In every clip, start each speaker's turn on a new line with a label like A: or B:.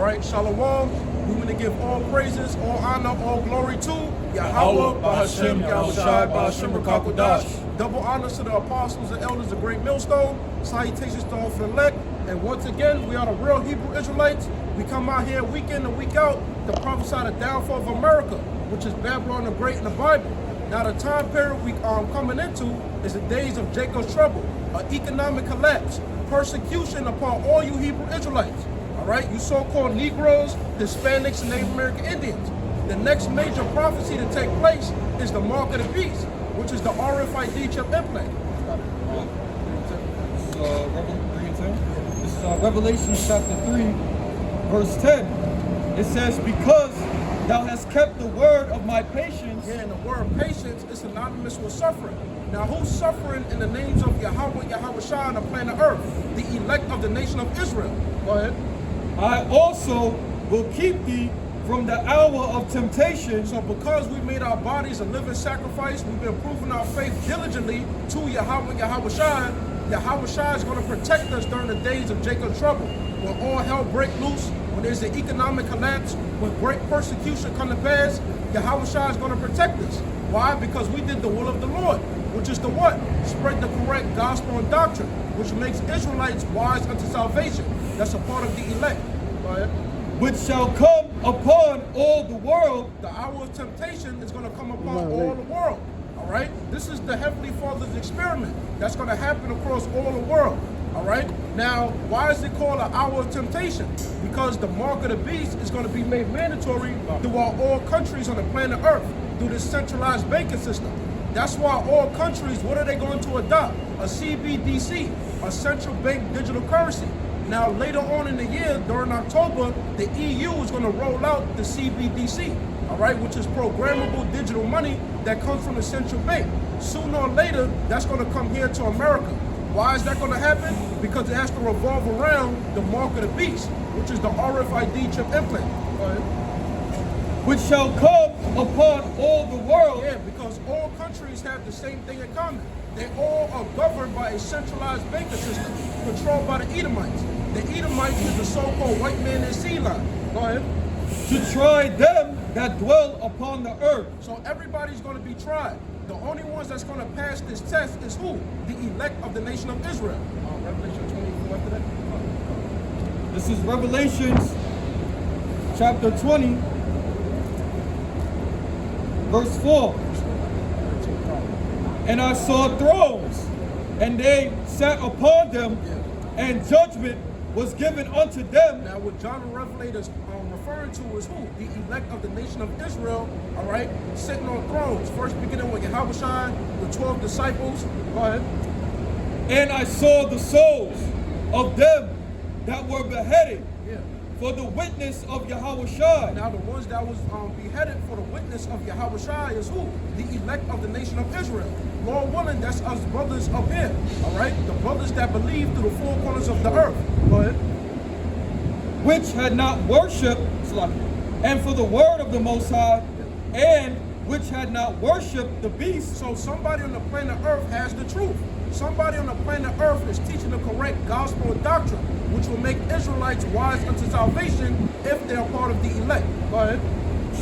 A: right, shalom. We want to give all praises, all honor, all glory to Yahweh, Bahashem, Yahushai, Bahashem, Rakakodash. Double honors to the apostles and elders of Great Millstone. Salutations to all for the elect. And once again, we are the real Hebrew Israelites. We come out here week in and week out to prophesy the downfall of America, which is Babylon the Great in the Bible. Now the time period we coming into is the days of Jacob's trouble, an economic collapse, persecution upon all you Hebrew Israelites. All right, you so-called Negroes, Hispanics, and Native American Indians. The next major prophecy to take place is the mark of the beast, which is the RFID chip implant.
B: This is Revelation chapter 3, verse 10. It says, because thou hast kept the word of my patience.
A: Yeah, and the word patience is synonymous with suffering. Now, who's suffering in the names of Yahweh, Yahushai on the planet Earth? The elect of the nation of Israel. Go ahead.
B: I also will keep thee from the hour of temptation.
A: So because we made our bodies a living sacrifice, we've been proving our faith diligently to Yahweh, Yahushai. Yahushai is going to protect us during the days of Jacob's trouble. When all hell break loose, when there's an economic collapse, when great persecution come to pass, Yahushai is going to protect us. Why? Because we did the will of the Lord, which is to what? Spread the correct gospel and doctrine, which makes Israelites wise unto salvation. That's a part of the elect. Go ahead.
B: Which shall come upon all the world.
A: The hour of temptation is going to come upon all the world. All right? This is the Heavenly Father's experiment that's going to happen across all the world. All right? Now, why is it called an hour of temptation? Because the mark of the beast is going to be made mandatory throughout all countries on the planet Earth through this centralized banking system. That's why all countries, what are they going to adopt? A CBDC, a central bank digital currency. Now, later on in the year, during October, the EU is going to roll out the CBDC, all right, which is programmable digital money that comes from the central bank. Sooner or later, that's going to come here to America. Why is that going to happen? Because it has to revolve around the mark of the beast, which is the RFID chip implant. Go ahead.
B: Which shall come upon all the world.
A: Yeah, because all countries have the same thing in common. They all are governed by a centralized banking system controlled by the Edomites. The Edomites is the so-called white man in sea line. Go ahead.
B: To try them that dwell upon the earth.
A: So everybody's going to be tried. The only ones that's going to pass this test is who? The elect of the nation of Israel. Revelation 24 after that.
B: This is Revelations chapter 20, verse 4. And I saw thrones, and they sat upon them, and judgment was given unto them.
A: Now, what John the Revelator is referring to is who? The elect of the nation of Israel, all right, sitting on thrones. First beginning with Yahushua, the 12 disciples. Go ahead.
B: And I saw the souls of them that were beheaded for the witness of Yahushua.
A: Now, the ones that was beheaded for the witness of Yahushua is who? The elect of the nation of Israel. Lord willing, that's us brothers up here, all right? The brothers that believe through the four corners of the earth. Go ahead.
B: Which had not worshipped, and for the word of the Most High, and which had not worshipped the beast.
A: So somebody on the planet Earth has the truth. Somebody on the planet Earth is teaching the correct gospel and doctrine, which will make Israelites wise unto salvation if they're part of the elect. Go ahead.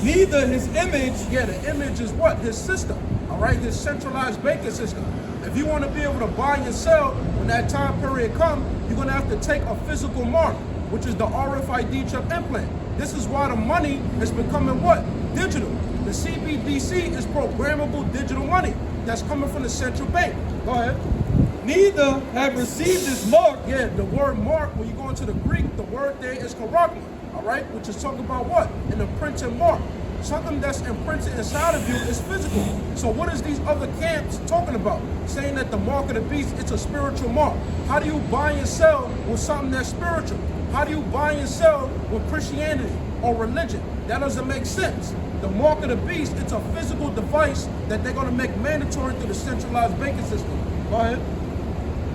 B: Neither his image.
A: Yeah, the image is what? His system. All right, his centralized banking system. If you want to be able to buy and sell when that time period comes, you're going to have to take a physical mark, which is the RFID chip implant. This is why the money is becoming what? Digital. The CBDC is programmable digital money that's coming from the central bank. Go ahead.
B: Neither have received this mark.
A: Yeah, the word mark, when you go into the Greek, the word there is charagma, all right? Which is talking about what? An imprinted mark. Something that's imprinted inside of you is physical. So what is these other camps talking about? Saying that the mark of the beast, it's a spiritual mark. How do you buy and sell with something that's spiritual? How do you buy and sell with Christianity or religion? That doesn't make sense. The mark of the beast, it's a physical device that they're going to make mandatory through the centralized banking system. Go ahead.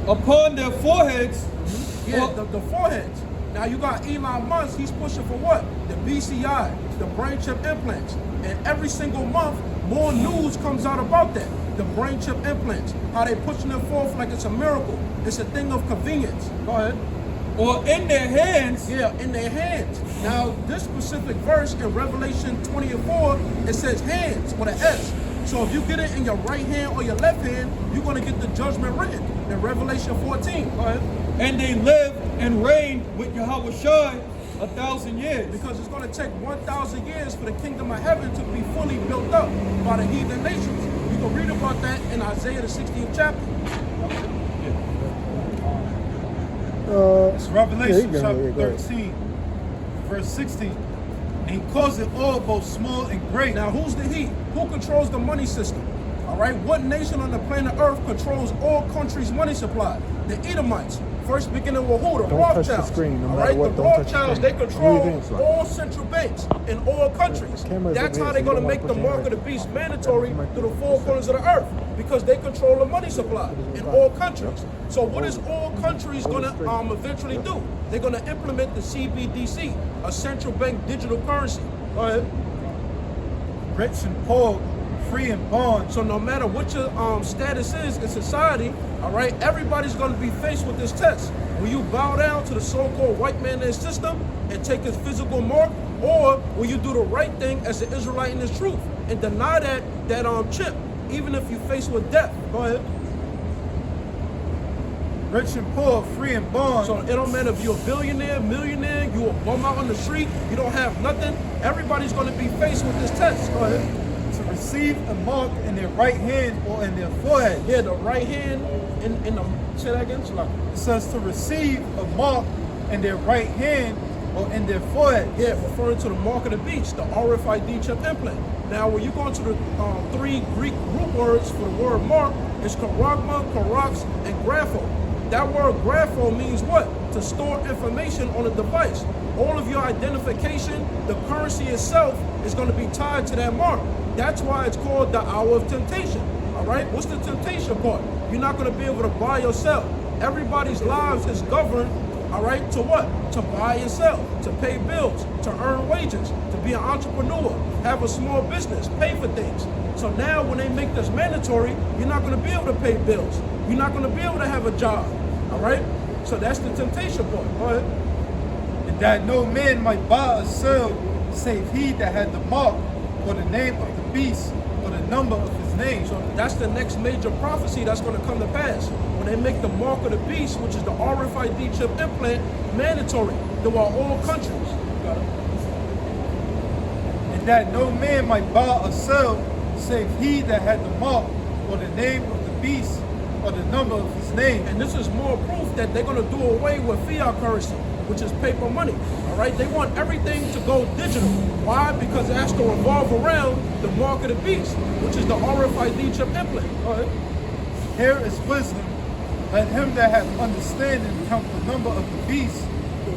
B: Upon their foreheads.
A: Yeah, the foreheads. Now you got Elon Musk, he's pushing for what? The BCI, the brain chip implants. And every single month, more news comes out about that. The brain chip implants, how they pushing it forth like it's a miracle. It's a thing of convenience. Go ahead.
B: or in their hands.
A: Yeah, in their hands. Now, this specific verse in Revelation 20:4, it says hands with an S. So if you get it in your right hand or your left hand, you're going to get the judgment written in Revelation 14. Go ahead.
B: And they live and reign with Yahweh Shai 1,000 years.
A: Because it's going to take 1,000 years for the kingdom of heaven to be fully built up by the heathen nations. You can read about that in Isaiah the 16th chapter.
C: It's Revelation chapter 13, verse 16. And he calls it all, both small and great.
A: Now, who's the he? Who controls the money system? All right, what nation on the planet Earth controls all countries' money supply? The Edomites. First beginning with who? The Rothschilds.
D: Touch the screen, no
A: all
D: matter
A: right,
D: what,
A: the
D: don't touch the
A: Rothschilds,
D: screen.
A: they control
D: Breathe in, son.
A: all central banks in all countries.
D: Cameras
A: That's
D: over
A: how
D: here,
A: they're
D: so
A: going
D: you
A: to
D: don't
A: make the
D: wanna
A: mark
D: put
A: of
D: your
A: the beast
D: hand.
A: mandatory
D: You might
A: to the
D: do
A: four
D: this.
A: corners of the earth because they control the money supply in all countries. So what is all countries going to eventually do? They're going to implement the CBDC, a central bank digital currency. Go ahead.
C: Rich and poor, free and bond.
A: So no matter what your status is in society, all right, everybody's going to be faced with this test. Will you bow down to the so-called white man in his system and take his physical mark, or will you do the right thing as an Israelite in his truth and deny that chip, even if you face with death? Go ahead.
C: Rich and poor, free and bond.
A: So it don't matter if you're a billionaire, millionaire, you a bum out on the street, you don't have nothing. Everybody's going to be faced with this test. Go ahead.
C: To receive a mark in their right hand or in their forehead.
A: Yeah, the right hand in the, say that again, Shalak.
C: It says to receive a mark in their right hand or in their forehead.
A: Yeah, referring to the mark of the beast, the RFID chip implant. Now, when you go into the three Greek root words for the word mark, it's charagma, charax, and grapho. That word grapho means what? To store information on a device. All of your identification, the currency itself, is going to be tied to that mark. That's why it's called the hour of temptation. All right? What's the temptation part? You're not going to be able to buy or sell. Everybody's lives is governed, all right, to what? To buy and sell, to pay bills, to earn wages, to be an entrepreneur, have a small business, pay for things. So now when they make this mandatory, you're not going to be able to pay bills. You're not going to be able to have a job. All right? So that's the temptation part. Go ahead.
C: And that no man might buy or sell save he that had the mark or the name of the beast or the number of his name.
A: So that's the next major prophecy that's going to come to pass. When they make the mark of the beast, which is the RFID chip implant, mandatory throughout all countries. Got it.
C: And that no man might buy or sell save he that had the mark or the name of the beast or the number of his name.
A: And this is more proof that they're going to do away with fiat currency, which is paper money. All right, they want everything to go digital. Why? Because it has to revolve around the mark of the beast, which is the RFID chip implant. All right.
C: Here is wisdom. Let him that hath understanding count the number of the beast,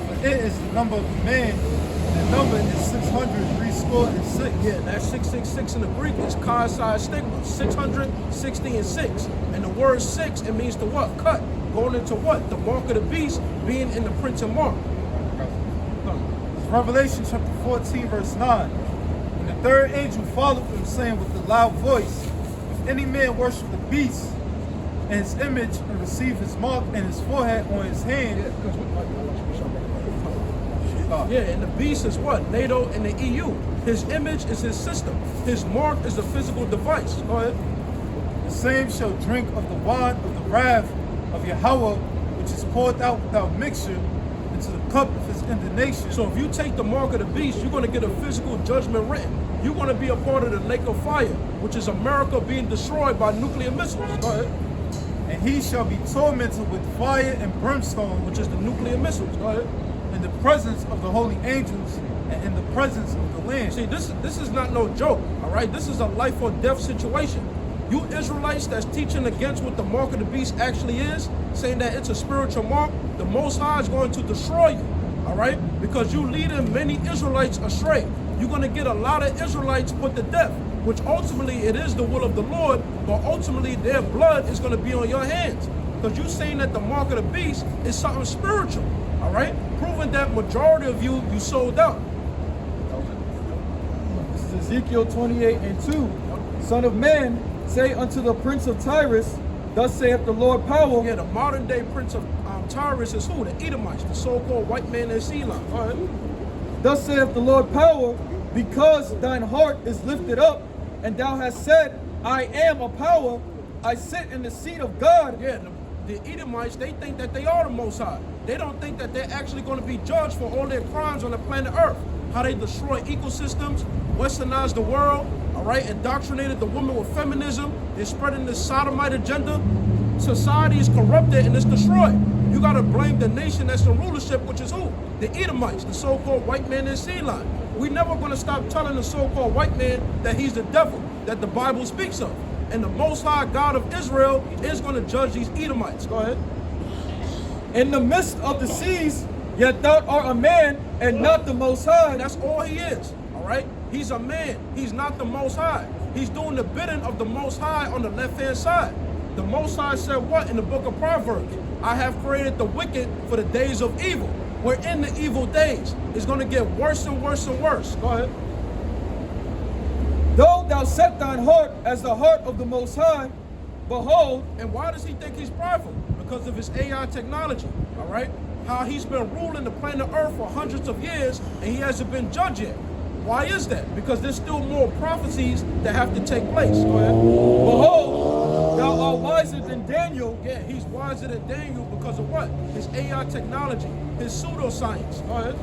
C: for it is the number of the man, and the number is 666.
A: Yeah, that 666 in the Greek is chi psi stigma, 660 and 6. And the word 6, it means to what? Cut. Going into what? The mark of the beast being in the printed mark.
C: It's Revelation chapter 14, verse 9. And the third angel followed them, saying with a loud voice, if any man worship the beast and his image and receive his mark and his forehead on his hand.
A: Yeah, and the beast is what? NATO and the EU. His image is his system. His mark is a physical device. Go ahead.
C: The same shall drink of the wine of the wrath of Yahweh, which is poured out without mixture into the cup of his indignation.
A: So if you take the mark of the beast, you're going to get a physical judgment written. You're going to be a part of the lake of fire, which is America being destroyed by nuclear missiles. Go ahead.
C: And he shall be tormented with fire and brimstone,
A: Which is the nuclear missiles. Go ahead.
C: in the presence of the holy angels and in the presence of the Lamb.
A: See, this is not no joke, all right? This is a life or death situation. You Israelites that's teaching against what the mark of the beast actually is, saying that it's a spiritual mark, the Most High is going to destroy you, all right? Because you leading many Israelites astray. You're going to get a lot of Israelites put to death, which ultimately it is the will of the Lord, but ultimately their blood is going to be on your hands. Because you're saying that the mark of the beast is something spiritual, all right? Proving that majority of you sold out.
B: This is Ezekiel 28 and 2. Son of man, say unto the prince of Tyrus, thus saith the Lord power.
A: Yeah, the modern day prince of of Tyrus is who? The Edomites, the so-called white man in Ceylon. Go ahead.
B: Thus saith the Lord power, because thine heart is lifted up, and thou hast said, I am a power, I sit in the seat of God.
A: Yeah, the Edomites, they think that they are the Most High. They don't think that they're actually going to be judged for all their crimes on the planet Earth. How they destroy ecosystems, westernized the world, all right, indoctrinated the woman with feminism. They're spreading this sodomite agenda. Society is corrupted and it's destroyed. You got to blame the nation that's in rulership, which is who? The Edomites, the so-called white man in Ceylon. We're never going to stop telling the so-called white man that he's the devil, that the Bible speaks of. And the Most High God of Israel is going to judge these Edomites. Go ahead.
B: In the midst of the seas, yet thou art a man and not the Most High.
A: And that's all he is, all right? He's a man. He's not the Most High. He's doing the bidding of the Most High on the left-hand side. The Most High said what in the book of Proverbs? I have created the wicked for the days of evil. We're in the evil days. It's going to get worse and worse and worse. Go ahead.
B: Though thou set thine heart as the heart of the Most High, behold.
A: And why does he think he's prideful? Because of his AI technology, all right? How he's been ruling the planet Earth for hundreds of years and he hasn't been judged yet. Why is that? Because there's still more prophecies that have to take place. Go ahead.
B: Behold, thou art wiser than Daniel.
A: Yeah, he's wiser than Daniel because of what? His AI technology, his pseudoscience. Go ahead.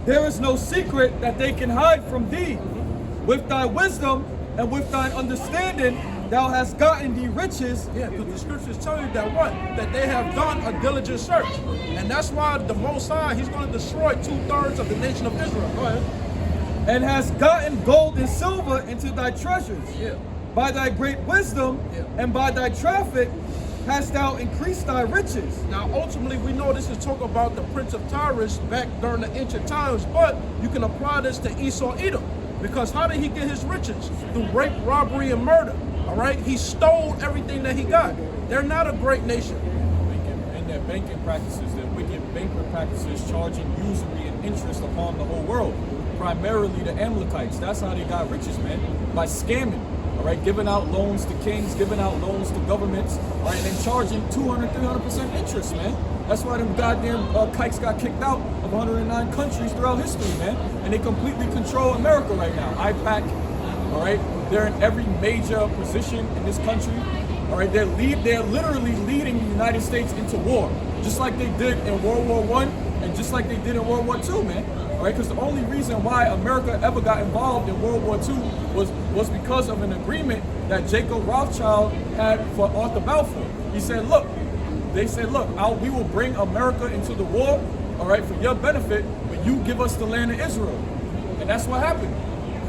B: There is no secret that they can hide from thee. With thy wisdom and with thine understanding, thou hast gotten thee riches.
A: Yeah, because the scriptures tell you that what? That they have done a diligent search. And that's why the Most High, he's going to destroy 2/3 of the nation of Israel. Go ahead.
B: And hast gotten gold and silver into thy treasures.
A: Yeah.
B: By thy great wisdom and by thy traffic hast thou increased thy riches.
A: Now, ultimately, we know this is talking about the Prince of Tyrus back during the ancient times, but you can apply this to Esau Edom. Because how did he get his riches? Through rape, robbery, and murder. All right? He stole everything that he got. They're not a great nation.
B: And their banking practices, their wicked banking practices, charging usury and interest upon the whole world. Primarily the Amalekites. That's how they got riches, man. By scamming. All right, giving out loans to kings, giving out loans to governments, all right, and then charging 200, 300% interest, man. That's why them goddamn kikes got kicked out of 109 countries throughout history, man. And they completely control America right now. IPAC, all right, they're in every major position in this country. All right, they're literally leading the United States into war, just like they did in World War I and just like they did in World War II, man. All right, because the only reason why America ever got involved in World War II was because of an agreement that Jacob Rothschild had for Arthur Balfour. He said, look, we will bring America into the war, all right, for your benefit, but you give us the land of Israel. And that's what happened.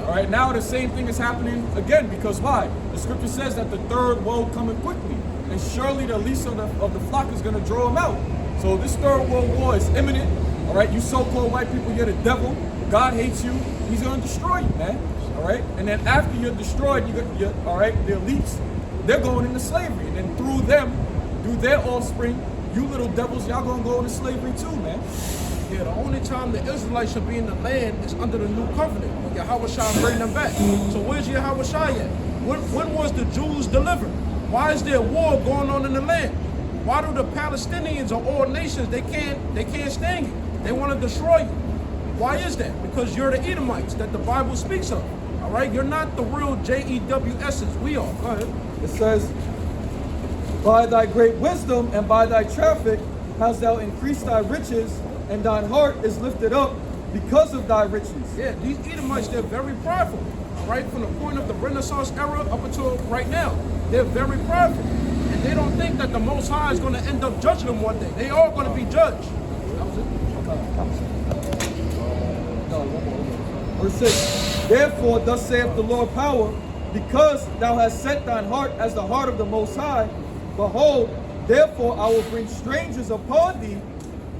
B: All right, now the same thing is happening again, because why? The scripture says that the third world coming quickly, and surely the least of the flock is going to draw them out. So this third world war is imminent. All right, you so-called white people, you're the devil. God hates you. He's going to destroy you, man. All right, and then after you're destroyed, all right, the elites, they're going into slavery, and then through them, through their offspring, you little devils, y'all going to go into slavery too, man.
A: Yeah, the only time the Israelites should be in the land is under the new covenant, when Yahweh Shai bring them back. So where's Yahweh Shai at? When was the Jews delivered? Why is there war going on in the land? Why do the Palestinians or all nations, they can't stand you? They want to destroy you. Why is that? Because you're the Edomites that the Bible speaks of. All right? You're not the real JEWS's. We are. Go ahead.
B: It says, by thy great wisdom and by thy traffic hast thou increased thy riches, and thine heart is lifted up because of thy riches.
A: Yeah, these Edomites, they're very prideful. All right? From the point of the Renaissance era up until right now, they're very prideful. And they don't think that the Most High is going to end up judging them one day. They are going to be judged. That was it.
B: Verse 6, therefore thus saith the Lord power, because thou hast set thine heart as the heart of the Most High, behold, therefore I will bring strangers upon thee,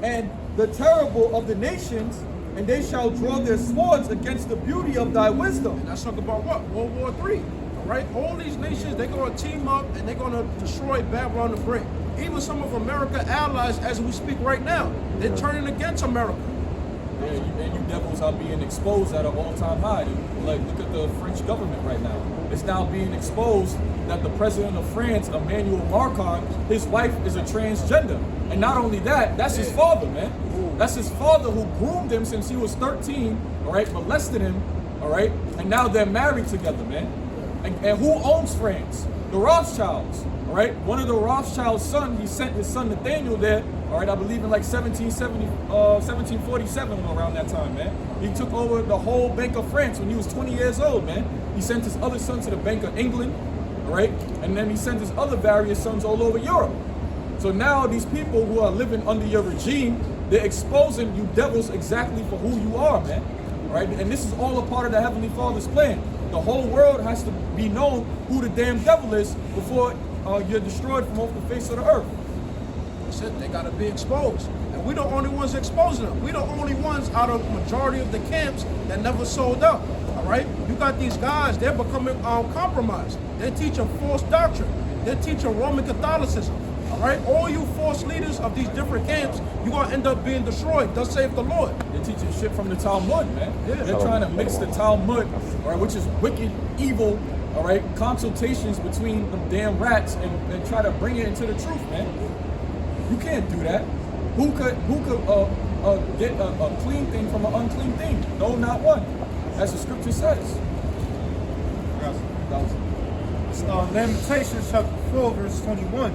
B: and the terrible of the nations, and they shall draw their swords against the beauty of thy wisdom.
A: And that's talking about what? World War III. All right? All these nations, they're going to team up and they're going to destroy Babylon the Great. Even some of America's allies, as we speak right now, they're turning against America.
B: Yeah, and you devils are being exposed at an all-time high. Like, look at the French government right now. It's now being exposed that the president of France, Emmanuel Macron, his wife is a transgender. And not only that, that's his father, man. That's his father who groomed him since he was 13, all right, molested him, all right? And now they're married together, man. And who owns France? The Rothschilds, all right? One of the Rothschilds' son, he sent his son Nathaniel there, all right, I believe in like 1747, around that time, man. He took over the whole Bank of France when he was 20 years old, man. He sent his other son to the Bank of England, all right? And then he sent his other various sons all over Europe. So now these people who are living under your regime, they're exposing you devils exactly for who you are, man. All right? And this is all a part of the Heavenly Father's plan. The whole world has to be known who the damn devil is before you're destroyed from off the face of the earth.
A: That's it. They got to be exposed. And we're the only ones exposing them. We're the only ones out of the majority of the camps that never sold up. All right? You got these guys, they're becoming compromised. They're teaching false doctrine. They're teaching Roman Catholicism. All right? All you false leaders of these different camps, you're going to end up being destroyed. Thus save the Lord.
B: They're teaching shit from the Talmud, man.
A: Yeah.
B: They're trying to mix the Talmud, all right, which is wicked, evil, all right, consultations between them damn rats and try to bring it into the truth, man. You can't do that. Who could get a clean thing from an unclean thing? No, not one. As the scripture says.
C: Lamentations chapter 4, verse 21.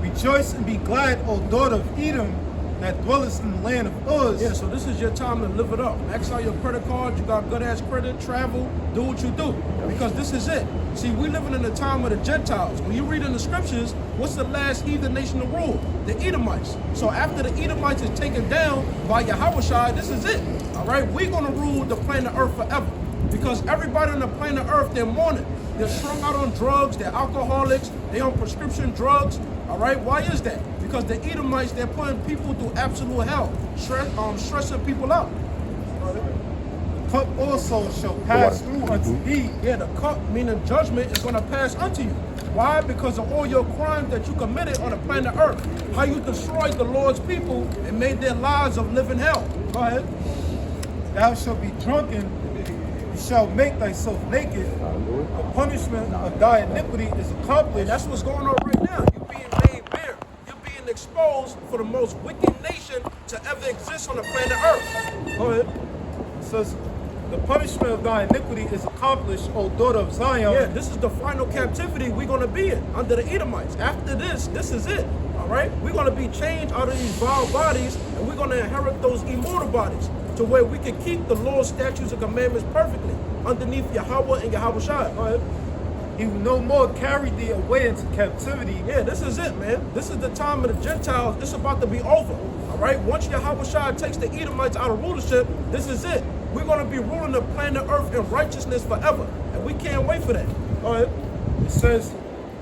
C: Rejoice and be glad, O daughter of Edom, that dwellest in the land of Uz.
A: Yeah, so this is your time to live it up. Max out your credit card, you got good ass credit, travel, do what you do. Because this is it. See, we living in the time of the Gentiles. When you read in the scriptures, what's the last heathen nation to rule? The Edomites. So after the Edomites is taken down by Yahweh, this is it. All right, we're gonna rule the planet Earth forever. Because everybody on the planet Earth, they're mourning. They're strung out on drugs, they're alcoholics, they're on prescription drugs. All right, why is that? Because the Edomites, they're putting people through absolute hell, stressing people out.
C: The cup also shall pass through unto thee.
A: Yeah, the cup, meaning judgment, is going to pass unto you. Why? Because of all your crimes that you committed on the planet Earth. How you destroyed the Lord's people and made their lives of living hell. Go ahead.
C: Thou shalt be drunken, you shall make thyself naked. The punishment of thy iniquity is accomplished.
A: And that's what's going on right now. You're being made bare. You're being exposed for the most wicked nation to ever exist on the planet Earth. Go ahead.
C: It says, the punishment of thy iniquity is accomplished, O daughter of Zion.
A: Yeah, this is the final captivity we're going to be in under the Edomites. After this is it. All right? We're going to be changed out of these vile bodies, and we're going to inherit those immortal bodies to where we can keep the laws, statutes, and commandments perfectly underneath Yahweh and Yahweh Shai. Go ahead.
C: He will no more carry thee away into captivity.
A: Yeah, this is it, man. This is the time of the Gentiles. It's about to be over. All right? Once Yahweh Shai takes the Edomites out of rulership, this is it. We're going to be ruling the planet Earth in righteousness forever. And we can't wait for that. All right?
C: It says,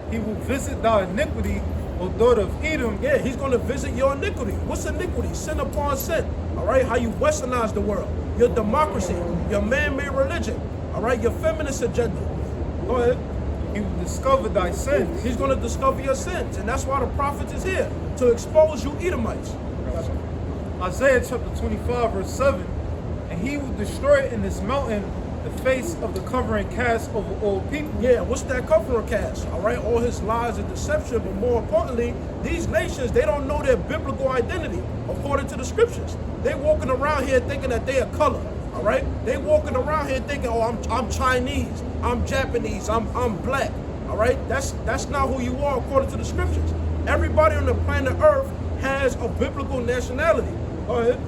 C: he will visit thy iniquity, O daughter of Edom.
A: Yeah, he's going to visit your iniquity. What's iniquity? Sin upon sin. All right? How you westernize the world. Your democracy. Your man-made religion. All right? Your feminist agenda. Go ahead.
C: He will discover thy sins.
A: He's going to discover your sins. And that's why the prophet is here. To expose you Edomites.
C: Isaiah chapter 25, verse 7. And he will destroy in this mountain the face of the covering cast over all people.
A: Yeah, what's that covering cast? All right, all his lies and deception, but more importantly, these nations, they don't know their biblical identity according to the scriptures. They walking around here thinking that they are color. All right, they walking around here thinking, oh, I'm Chinese, I'm Japanese, I'm black. All right, that's not who you are according to the scriptures. Everybody on the planet Earth has a biblical nationality. Go ahead.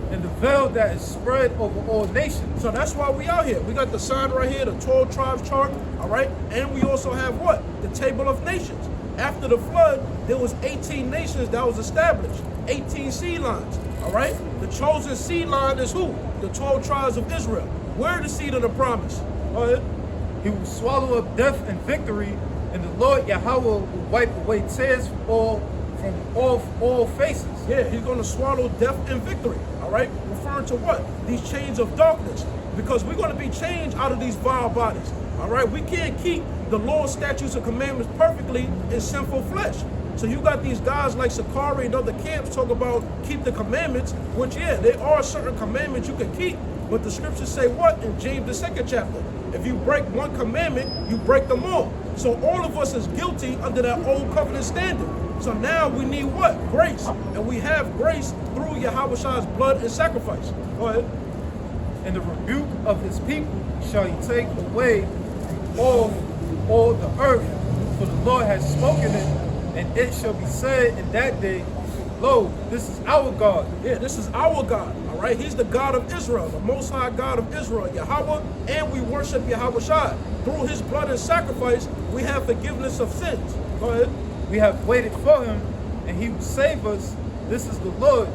C: And the veil that is spread over all nations.
A: So that's why we out here. We got the sign right here, the 12 tribes chart, all right? And we also have what? The table of nations. After the flood, there was 18 nations that was established, 18 seed lines, all right? The chosen seed line is who? The 12 tribes of Israel. We're the seed of the promise. Go ahead.
C: He will swallow up death and victory, and the Lord Yahweh will wipe away tears from all faces.
A: Yeah, he's going to swallow death and victory, all right? Referring to what? These chains of darkness. Because we're going to be changed out of these vile bodies, all right? We can't keep the law, statutes, and commandments perfectly in sinful flesh. So you got these guys like Sakari and other camps talk about keep the commandments, which there are certain commandments you can keep, but the scriptures say what in James the 2nd chapter? If you break one commandment, you break them all. So all of us is guilty under that old covenant standard. So now we need what? Grace. And we have grace through Yahweh's blood and sacrifice. Go ahead.
C: And the rebuke of his people shall he take away all the earth, for the Lord has spoken it, and it shall be said in that day, lo, this is our God.
A: Yeah, this is our God, all right? He's the God of Israel, the Most High God of Israel, Yahweh, and we worship Yahweh Shai. Through his blood and sacrifice, we have forgiveness of sins. Go ahead.
C: We have waited for him, and he will save us. This is the Lord.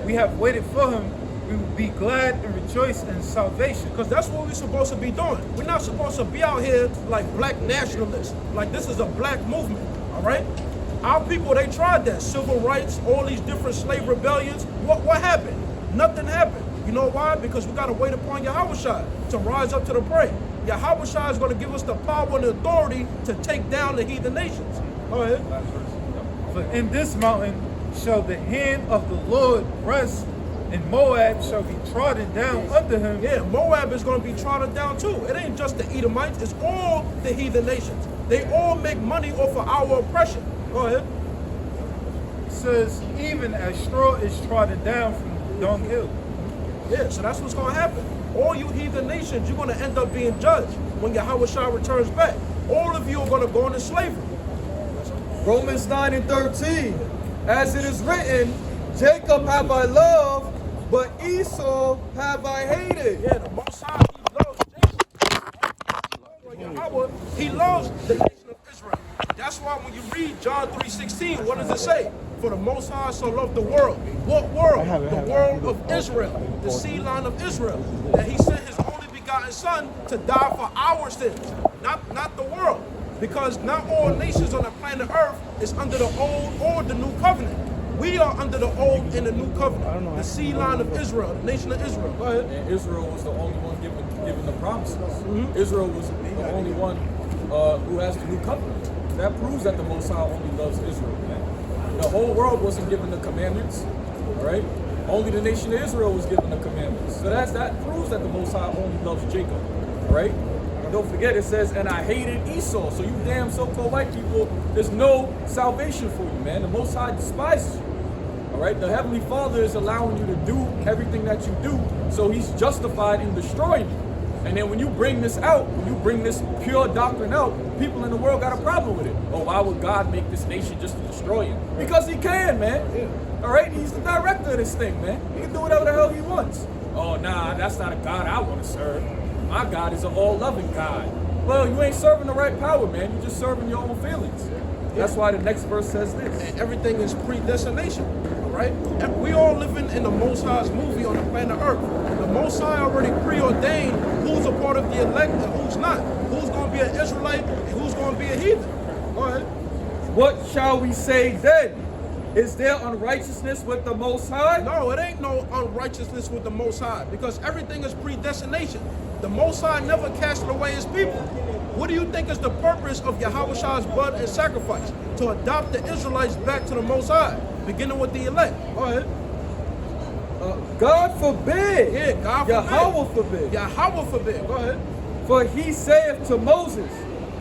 C: We have waited for him. We will be glad and rejoice in salvation.
A: Because that's what we're supposed to be doing. We're not supposed to be out here like black nationalists. Like this is a black movement, all right? Our people, they tried that. Civil rights, all these different slave rebellions. What happened? Nothing happened. You know why? Because we got to wait upon Yahweh Shai to rise up to the prey. Yahweh Shai is going to give us the power and the authority to take down the heathen nations. Go ahead.
C: For in this mountain shall the hand of the Lord rest, and Moab shall be trodden down under him.
A: Yeah, Moab is going to be trodden down too. It ain't just the Edomites, it's all the heathen nations. They all make money off of our oppression. Go ahead.
C: It says, even as straw is trodden down from the dunghill.
A: Yeah, so that's what's going to happen. All you heathen nations, you're going to end up being judged when Yahweh Shai returns back. All of you are going to go into slavery.
D: Romans 9:13. As it is written, Jacob have I loved, but Esau have I hated.
A: Yeah, the Most High, he loves Jacob. Yahweh, he loves the nation of Israel. That's why when you read John 3:16, what does it say? For the Most High so loved the world. What world? The world of Israel, the seed line of Israel. That he sent his only begotten Son to die for our sins, not the world. Because not all nations on the planet Earth is under the old or the new covenant. We are under the old and the new covenant. The seed line of Israel, the nation of Israel. Go ahead.
B: And Israel was the only one given the promises. Israel was the only one who has the new covenant. That proves that the Most High only loves Israel, man. The whole world wasn't given the commandments, all right? Only the nation of Israel was given the commandments. So that proves that the Most High only loves Jacob, all right? And don't forget, it says, and I hated Esau. So you damn so-called white people, there's no salvation for you, man. The Most High despises you. All right, the Heavenly Father is allowing you to do everything that you do, so he's justified in destroying you. And then when you bring this out, when you bring this pure doctrine out, people in the world got a problem with it. Oh, why would God make this nation just to destroy him? Because he can, man. All right, he's the director of this thing, man. He can do whatever the hell he wants. Oh, nah, that's not a God I want to serve. My God is an all-loving God. Well, you ain't serving the right power, man. You're just serving your own feelings. That's why the next verse says this.
A: And everything is predestination, right? And we all living in the Most High's movie on the planet Earth. The Most High already preordained who's a part of the elect and who's not. Who's going to be an Israelite and who's going to be a heathen. Go ahead.
D: What shall we say then? Is there unrighteousness with the Most High?
A: No, it ain't no unrighteousness with the Most High because everything is predestination. The Most High never casted away his people. What do you think is the purpose of Yahweh Shai's blood and sacrifice? To adopt the Israelites back to the Most High, beginning with the elect. Go ahead.
D: God forbid.
A: Yeah, God forbid.
D: Yahweh forbid.
A: Yahweh forbid. Go ahead.
D: For he saith to Moses,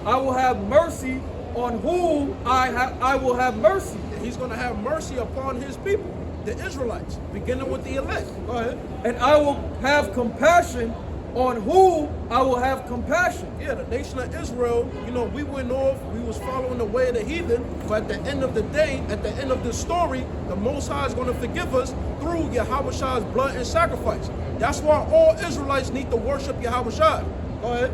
D: I will have mercy on whom I will have mercy.
A: He's going to have mercy upon his people, the Israelites, beginning with the elect. Go ahead.
D: And I will have compassion on whom I will have compassion.
A: Yeah, the nation of Israel, you know, we went off, we was following the way of the heathen, but at the end of the day, at the end of the story, the Most High is going to forgive us through Yahweh Shai's blood and sacrifice. That's why all Israelites need to worship Yahweh Shai. Go ahead.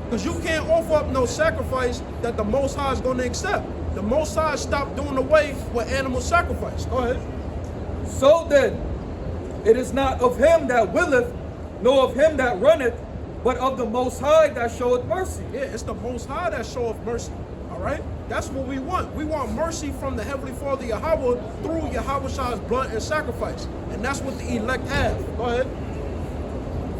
A: Because you can't offer up no sacrifice that the Most High is going to accept. The Most High stopped doing away with animal sacrifice. Go ahead.
D: So then, it is not of him that willeth, nor of him that runneth, but of the Most High that showeth mercy.
A: Yeah, it's the Most High that showeth mercy. All right? That's what we want. We want mercy from the Heavenly Father Yahweh through Yahweh Shai's blood and sacrifice. And that's what the elect have. Go ahead.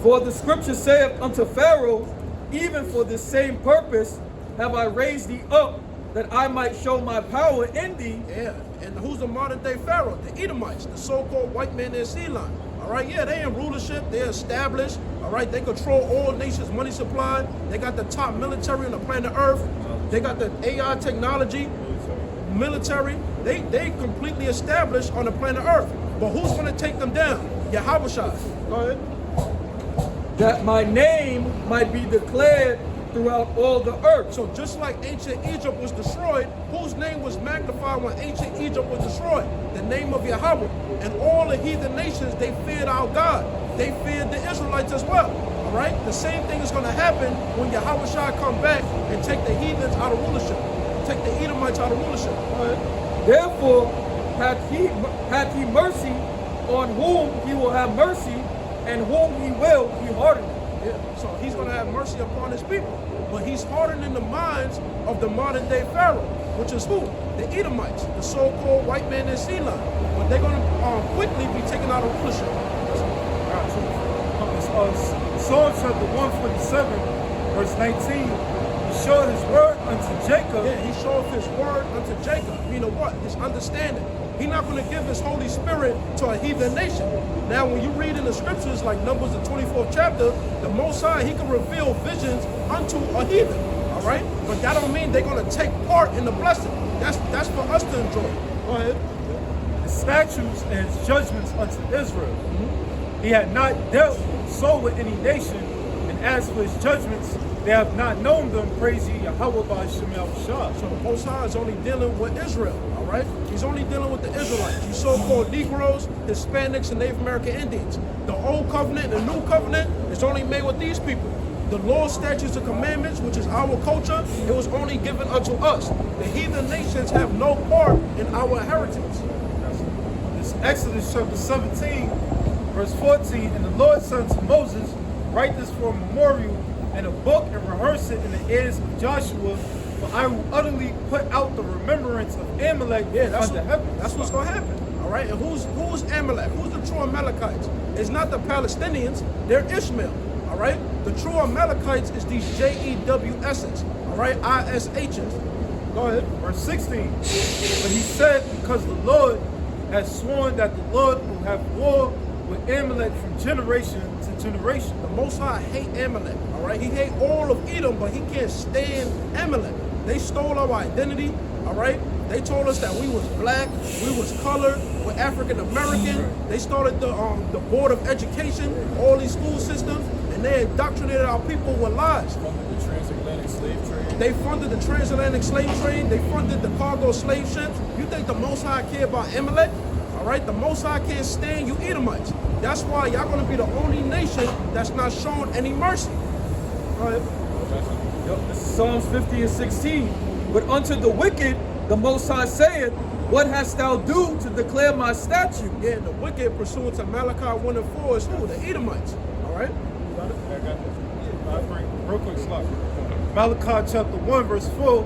D: For the scripture saith unto Pharaoh, even for this same purpose have I raised thee up, that I might show my power in thee.
A: Yeah, and who's the modern day Pharaoh? The Edomites, the so-called white man in sea line. All right, yeah, they in rulership, they're established. All right, they control all nations' money supply. They got the top military on the planet Earth. They got the AI technology, military. They completely established on the planet Earth. But who's going to take them down? Yahweh Shai. Go ahead.
D: That my name might be declared throughout all the earth.
A: So just like ancient Egypt was destroyed, whose name was magnified when ancient Egypt was destroyed? The name of Yahweh. And all the heathen nations, they feared our God. They feared the Israelites as well. All right? The same thing is going to happen when Yahweh Shai come back and take the heathens out of rulership. Take the Edomites out of rulership. Go ahead.
D: Therefore hath he mercy on whom he will have mercy, and whom he will he hardeneth.
A: Yeah. So he's going to have mercy upon his people. But he's hardening the minds of the modern day Pharaoh, which is who? The Edomites, the so-called white man in sea line. But they're going to quickly be taken out of rulership.
C: Psalm chapter 147, verse 19. He showed his word unto Jacob.
A: Yeah, he showed his word unto Jacob. Meaning what? His understanding. He's not going to give his Holy Spirit to a heathen nation. Now, when you read in the scriptures, like Numbers, the 24th chapter, the Most High, he can reveal visions unto a heathen. All right? But that don't mean they're going to take part in the blessing. That's for us to enjoy. Go ahead.
C: His statutes and his judgments unto Israel. He had not dealt so with any nation, and as for his judgments, they have not known them. Praise ye Yahweh by Shem Yahushua.
A: So the Most High is only dealing with Israel, all right? He's only dealing with the Israelites, you so-called Negroes, Hispanics, and Native American Indians. The Old Covenant and the New Covenant is only made with these people. The law, statutes, and commandments, which is our culture, it was only given unto us. The heathen nations have no part in our inheritance.
C: This Exodus chapter 17, verse 14, and the Lord said to Moses, write this for a memorial in a book and rehearse it in the ears of Joshua, for I will utterly put out the remembrance of Amalek under heaven.
A: That's what's going to happen, all right? And who's Amalek? Who's the true Amalekites? It's not the Palestinians, they're Ishmael, all right? The true Amalekites is these JEWSs, all right? ISHs. Go ahead.
C: Verse 16, but he said, because the Lord has sworn that the Lord will have war with Amalek from generation to generation.
A: The Most High hate Amalek, all right? He hate all of Edom, but he can't stand Amalek. They stole our identity, all right? They told us that we was black, we was colored, we're African American. They started the Board of Education, all these school systems, and they indoctrinated our people with lies.
B: Funded the transatlantic slave trade.
A: They funded the transatlantic slave trade. They funded the cargo slave ships. You think the Most High care about Amalek? All right, the Most High can't stand you Edomites. That's why y'all going to be the only nation that's not showing any mercy. Go ahead.
D: Yep, this is Psalms 50 and 16. But unto the wicked, the Most High saith, what hast thou do to declare my statute?
A: Yeah, the wicked pursuant to Malachi 1 and 4 is who? The Edomites. All right?
C: I got this. Real quick, slide. Malachi chapter 1, verse 4.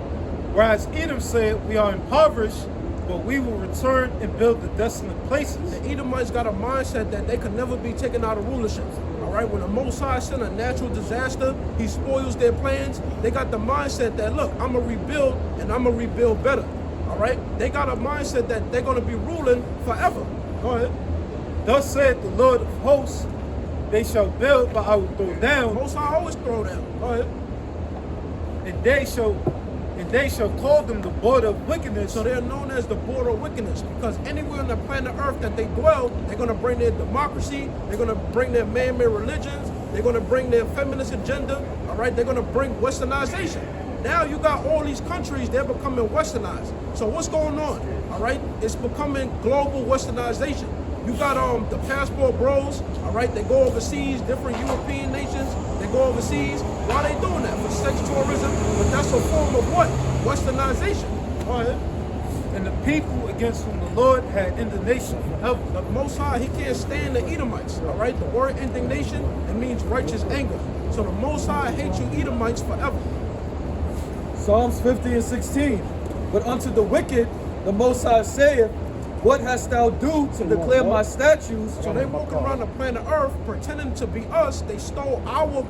C: Whereas Edom said, we are impoverished, but we will return and build the desolate places.
A: The Edomites got a mindset that they could never be taken out of rulership. All right, when the Most High sent a natural disaster, he spoils their plans. They got the mindset that, look, I'm going to rebuild and I'm going to rebuild better. All right, they got a mindset that they're going to be ruling forever. Go ahead.
C: Thus said the Lord of hosts, they shall build, but I will throw down.
A: Most High always throw down. Go ahead.
C: And they shall call them the border of wickedness.
A: So they're known as the border of wickedness because anywhere on the planet Earth that they dwell, they're going to bring their democracy, they're going to bring their man-made religions, they're going to bring their feminist agenda, all right? They're going to bring westernization. Now you got all these countries, they're becoming westernized. So what's going on, all right? It's becoming global westernization. You got the passport bros, all right? They go overseas, different European nations, they go overseas. Why are they doing that? For sex tourism? But that's a form of what? Westernization. Go ahead.
C: And the people against whom the Lord had indignation forever.
A: The Most High, he can't stand the Edomites, all right? The word indignation, it means righteous anger. So the Most High hates you Edomites forever.
D: Psalms 50 and 16. But unto the wicked, the Most High saith, What hast thou do to declare my statutes?
A: So they walking around the planet Earth pretending to be us. They stole our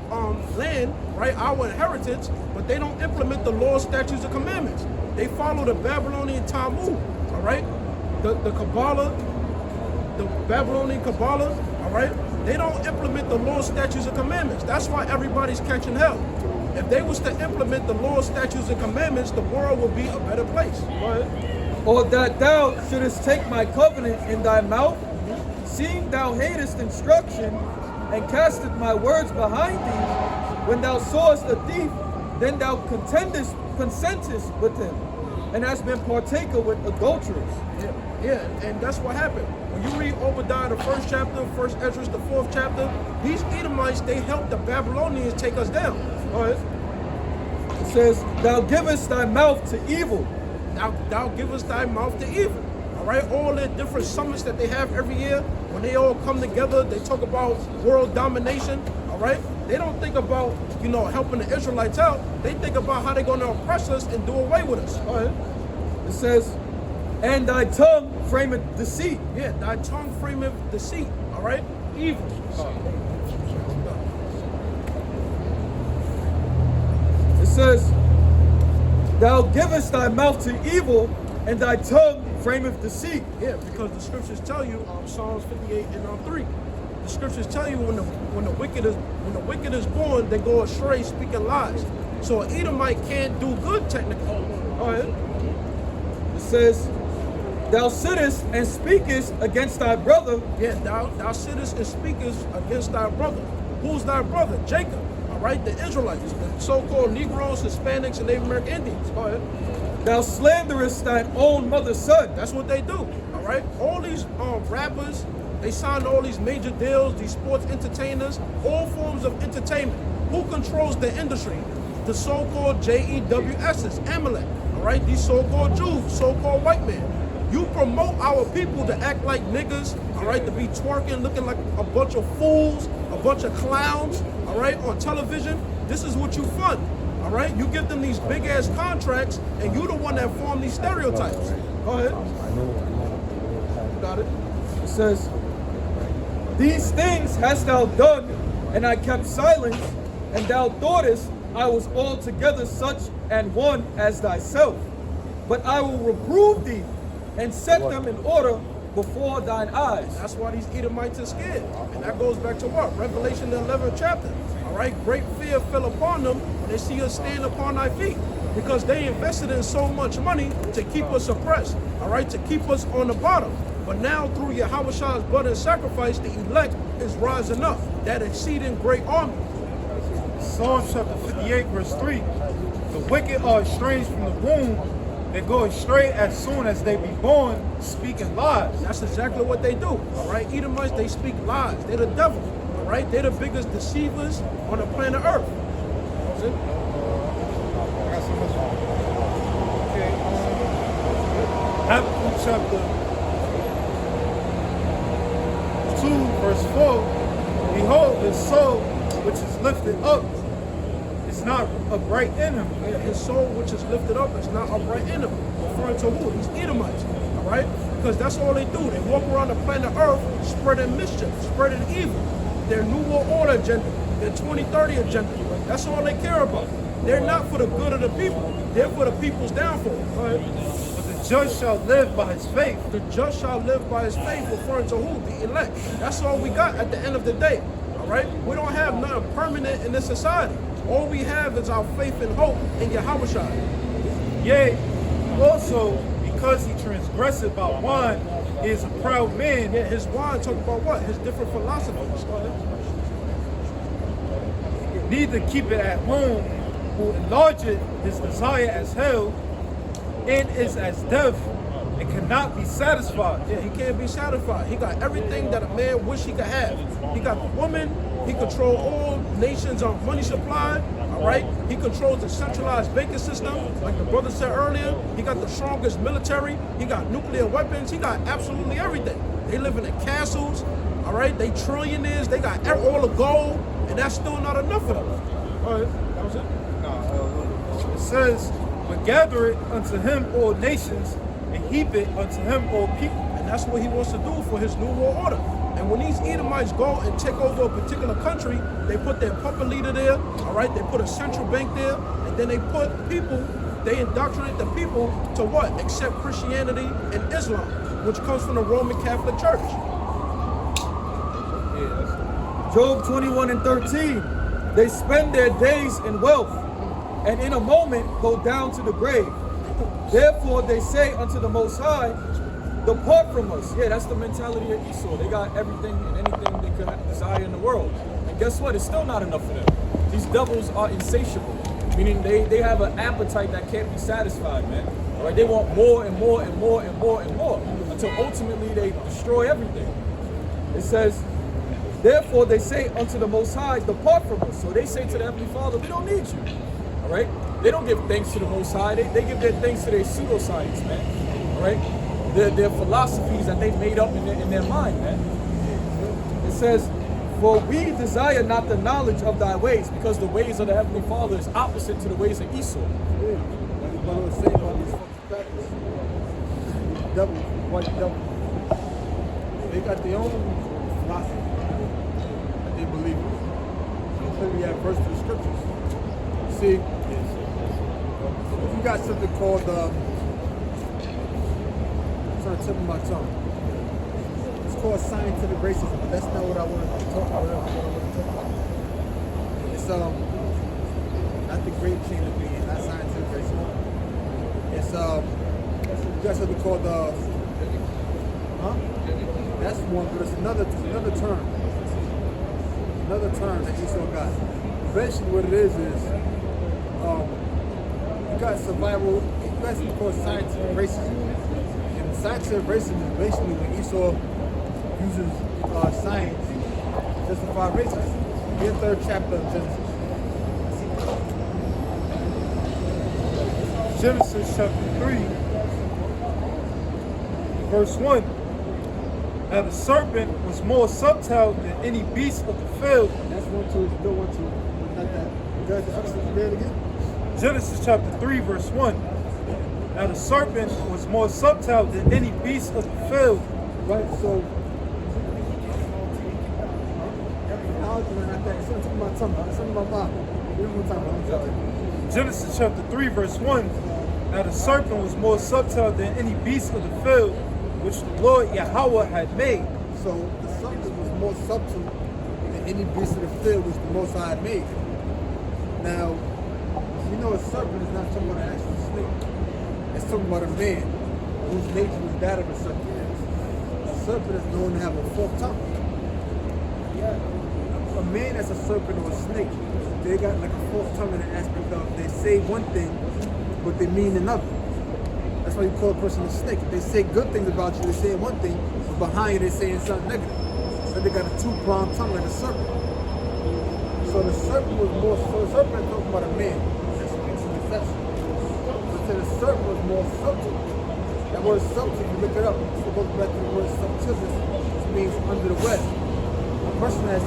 A: land, right, our inheritance, but they don't implement the laws, statutes, and commandments. They follow the Babylonian Talmud, all right, the Kabbalah, the Babylonian Kabbalah, all right. They don't implement the laws, statutes, and commandments. That's why everybody's catching hell. If they was to implement the laws, statutes, and commandments, the world would be a better place. Go ahead.
D: Or that thou shouldest take my covenant in thy mouth, seeing thou hatest instruction, and castest my words behind thee. When thou sawest a thief, then thou consentest with him, and hast been partaker with adulterers.
A: Yeah, and that's what happened. When you read Obadiah, the 1st chapter, 1st Esdras, the 4th chapter, these Edomites, they helped the Babylonians take us down. Go ahead.
D: It says, thou givest thy mouth to evil.
A: Thou givest thy mouth to evil. All right, all the different summits that they have every year, when they all come together, they talk about world domination. All right, they don't think about, you know, helping the Israelites out. They think about how they're going to oppress us and do away with us. Go ahead.
D: It says, and thy tongue frameth deceit.
A: Yeah, thy tongue frameth deceit. All right, evil.
D: It says, thou givest thy mouth to evil, and thy tongue frameth deceit.
A: Yeah, because the scriptures tell you, Psalms 58 and 3. The scriptures tell you when the wicked is born, they go astray speaking lies. So an Edomite can't do good technically. Go ahead.
D: It says, thou sittest and speakest against thy brother.
A: Yeah, thou sittest and speakest against thy brother. Who's thy brother? Jacob. All right, the Israelites, the so-called Negroes, Hispanics, and Native American Indians. Go ahead.
D: Thou slanderest thine own mother's son.
A: That's what they do. All right, all these rappers, they signed all these major deals, these sports entertainers, all forms of entertainment. Who controls the industry? The so-called JEWS's, Amalek. All right, these so-called Jews, so-called white men. You promote our people to act like niggas, all right, to be twerking, looking like a bunch of fools, a bunch of clowns, all right, on television. This is what you fund, all right? You give them these big-ass contracts, and you the one that form these stereotypes. Go ahead. Got it.
D: It says, these things hast thou done, and I kept silence, and thou thoughtest I was altogether such an one as thyself. But I will reprove thee, and set them in order before thine eyes.
A: That's why these Edomites are scared. And that goes back to what? Revelation, the 11th chapter. All right, great fear fell upon them when they see us stand upon thy feet. Because they invested in so much money to keep us oppressed, all right, to keep us on the bottom. But now through Yahweh's blood and sacrifice, the elect is rising up, that exceeding great army.
C: Psalm chapter 58, verse 3. The wicked are estranged from the womb. They go astray as soon as they be born, speaking lies.
A: That's exactly what they do, all right? Edomites, they speak lies. They're the devil, all right? They're the biggest deceivers on the planet Earth. That's it.
C: Okay. Habakkuk chapter 2, verse 4. Behold, his soul, which is lifted up, is not upright in him.
A: Yeah, his soul, which is lifted up, is not upright in him. Referring to who? These Edomites, all right? Because that's all they do. They walk around the planet Earth spreading mischief, spreading evil. Their New World Order agenda, their 2030 agenda, that's all they care about. They're not for the good of the people. They're for the people's downfall. All right?
C: But the just shall live by his faith.
A: The just shall live by his faith, referring to who? The elect. That's all we got at the end of the day, all right? We don't have nothing permanent in this society. All we have is our faith and hope in Yahweh.
C: Yea, also, because he transgressed by wine, he is a proud man.
A: Yeah, his wine talk about what? His different philosophies. Go ahead.
C: Neither keep it at home, who enlargeth his desire as hell, and is as death, and cannot be satisfied.
A: Yeah, he can't be satisfied. He got everything that a man wish he could have. He got the woman. He controls all nations' money supply. All right. He controls the centralized banking system, like the brother said earlier. He got the strongest military. He got nuclear weapons. He got absolutely everything. They live in the castles. All right. They trillionaires. They got all the gold, and that's still not enough for them. All right. That was it.
C: It says, but gather it unto him all nations, and heap it unto him all people.
A: And that's what he wants to do for his new world order. And when these Edomites go and take over a particular country, they put their puppet leader there, all right? They put a central bank there, and then they put people, they indoctrinate the people to what? Accept Christianity and Islam, which comes from the Roman Catholic Church.
D: Job 21 and 13. They spend their days in wealth, and in a moment go down to the grave. Therefore they say unto the Most High, depart from us. Yeah, that's the mentality of Esau. They got everything and anything they could desire in the world. And guess what? It's still not enough for them. These devils are insatiable, meaning they have an appetite that can't be satisfied, man. All right, they want more and more and more and more and more until ultimately they destroy everything. It says, therefore they say unto the Most High, depart from us. So they say to the Heavenly Father, we don't need you. All right? They don't give thanks to the Most High. They give their thanks to their pseudoscience, man. All right? Their philosophies that they've made up in their mind, man. It says, for we desire not the knowledge of thy ways, because the ways of the Heavenly Father is opposite to the ways of Esau.
E: What I was saying about these fucking crackers, devil, white devil, they got their own philosophy that they believe in. They clearly have verse to the scriptures. See, you got something called, I'm trying to tip of my tongue. It's called scientific racism, but that's not what I want to talk about. It's not the grape chain of being, not scientific racism. It's you got something called that's one, but it's another term. Another term that Esau got. Eventually what it is you got survival, you got something called scientific racism. And scientific racism is basically when Esau uses science to justify racism. In the 3rd chapter of Genesis.
C: Genesis chapter 3, verse 1. Now the serpent was more subtle than any beast of the field.
E: That's one, two, still one, two. Not that. You guys read it again?
C: Genesis chapter 3, verse 1. Now the serpent was more subtle than any beast of the field.
E: Right, so something about something about mom.
C: Genesis chapter 3, verse 1. Now the serpent was more subtle than any beast of the field, which the Lord Yahweh had made.
E: So the serpent was more subtle than any beast of the field which the Most High had made. Now, you know a serpent is not talking about an actual snake. It's talking about a man whose nature was that of a serpent. A serpent is known to have a forked tongue. A man that's a serpent or a snake, they got like a forked tongue in the aspect of they say one thing, but they mean another. That's why you call a person a snake. If they say good things about you, they say one thing, but behind you they're saying something negative. So they got a two-pronged tongue like a serpent. So the serpent was more, so the serpent is talking about a man that speaks in deception. But the serpent was more subtle. That word subtle, if you look it up, it goes back to the word subtilis, which means under the web. A person that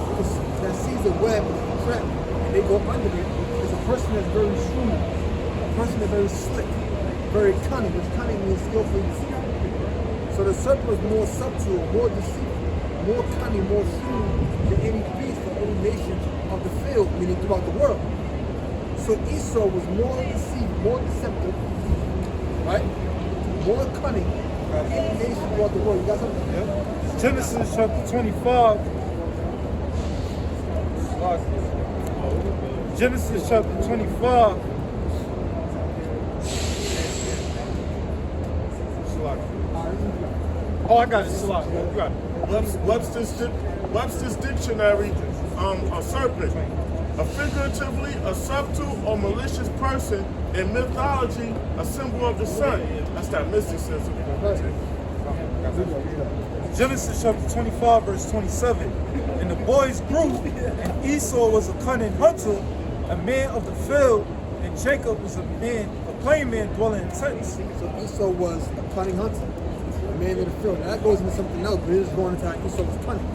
E: sees a web as a trap and they go under it is a person that's very shrewd, a person that's very slick, very cunning, which cunning means skillfully deceiving. So the serpent was more subtle, more deceitful, more cunning, more shrewd than any beast or any nation of the field, meaning throughout the world. So Esau was more deceiving, more deceptive, right? More cunning than any nation throughout the world. You got something?
C: Yeah. Genesis chapter 25. Genesis chapter 25. Oh, I got it. You got it.
F: Webster's dictionary, a serpent, a figuratively a subtle or malicious person in mythology, a symbol of the sun. That's that mysticism.
C: Genesis chapter 25, verse 27. And the boys grew, and Esau was a cunning hunter, a man of the field, and Jacob was a plain man dwelling in tents.
E: So Esau was a cunning hunter, a man in the field. Now that goes into something else, but it is going into how Esau was cunning.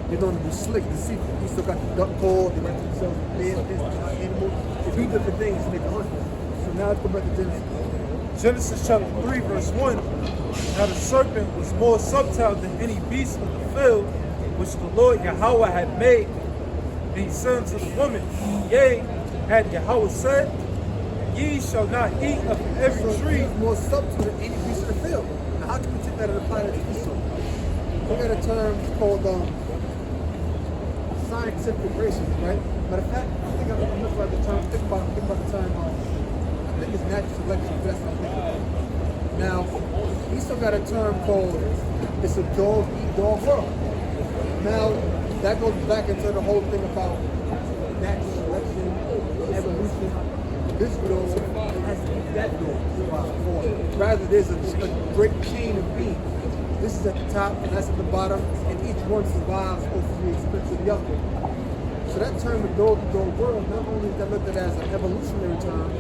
E: They're known to be slick, deceitful. Esau got the duck call, they went to themselves, man, animals. They do different things to make a hunt. So now let's go back to Genesis.
C: Genesis chapter 3, verse 1. Now the serpent was more subtle than any beast of the field which the Lord Yahweh had made. And he said unto the woman, Yea, had Yahweh said, Ye shall not eat of every
E: So
C: tree.
E: he's more subtle than any beast of the field. Now how can we take that and apply that to Esau? We got a term called scientific racism, right? Matter of fact, I think I'm looking at the term, think about the term, I think it's natural selection, that's what I'm thinking about. Now, Esau got a term called, it's a dog-eat-dog world. Now, that goes back into the whole thing about natural selection, evolution. This dog has to eat that dog. Rather, there's a great chain of beings. This is at the top, and that's at the bottom, and each one survives over the expense of the other. So that term, the dog-to-dog world, not only is that looked at as an evolutionary term,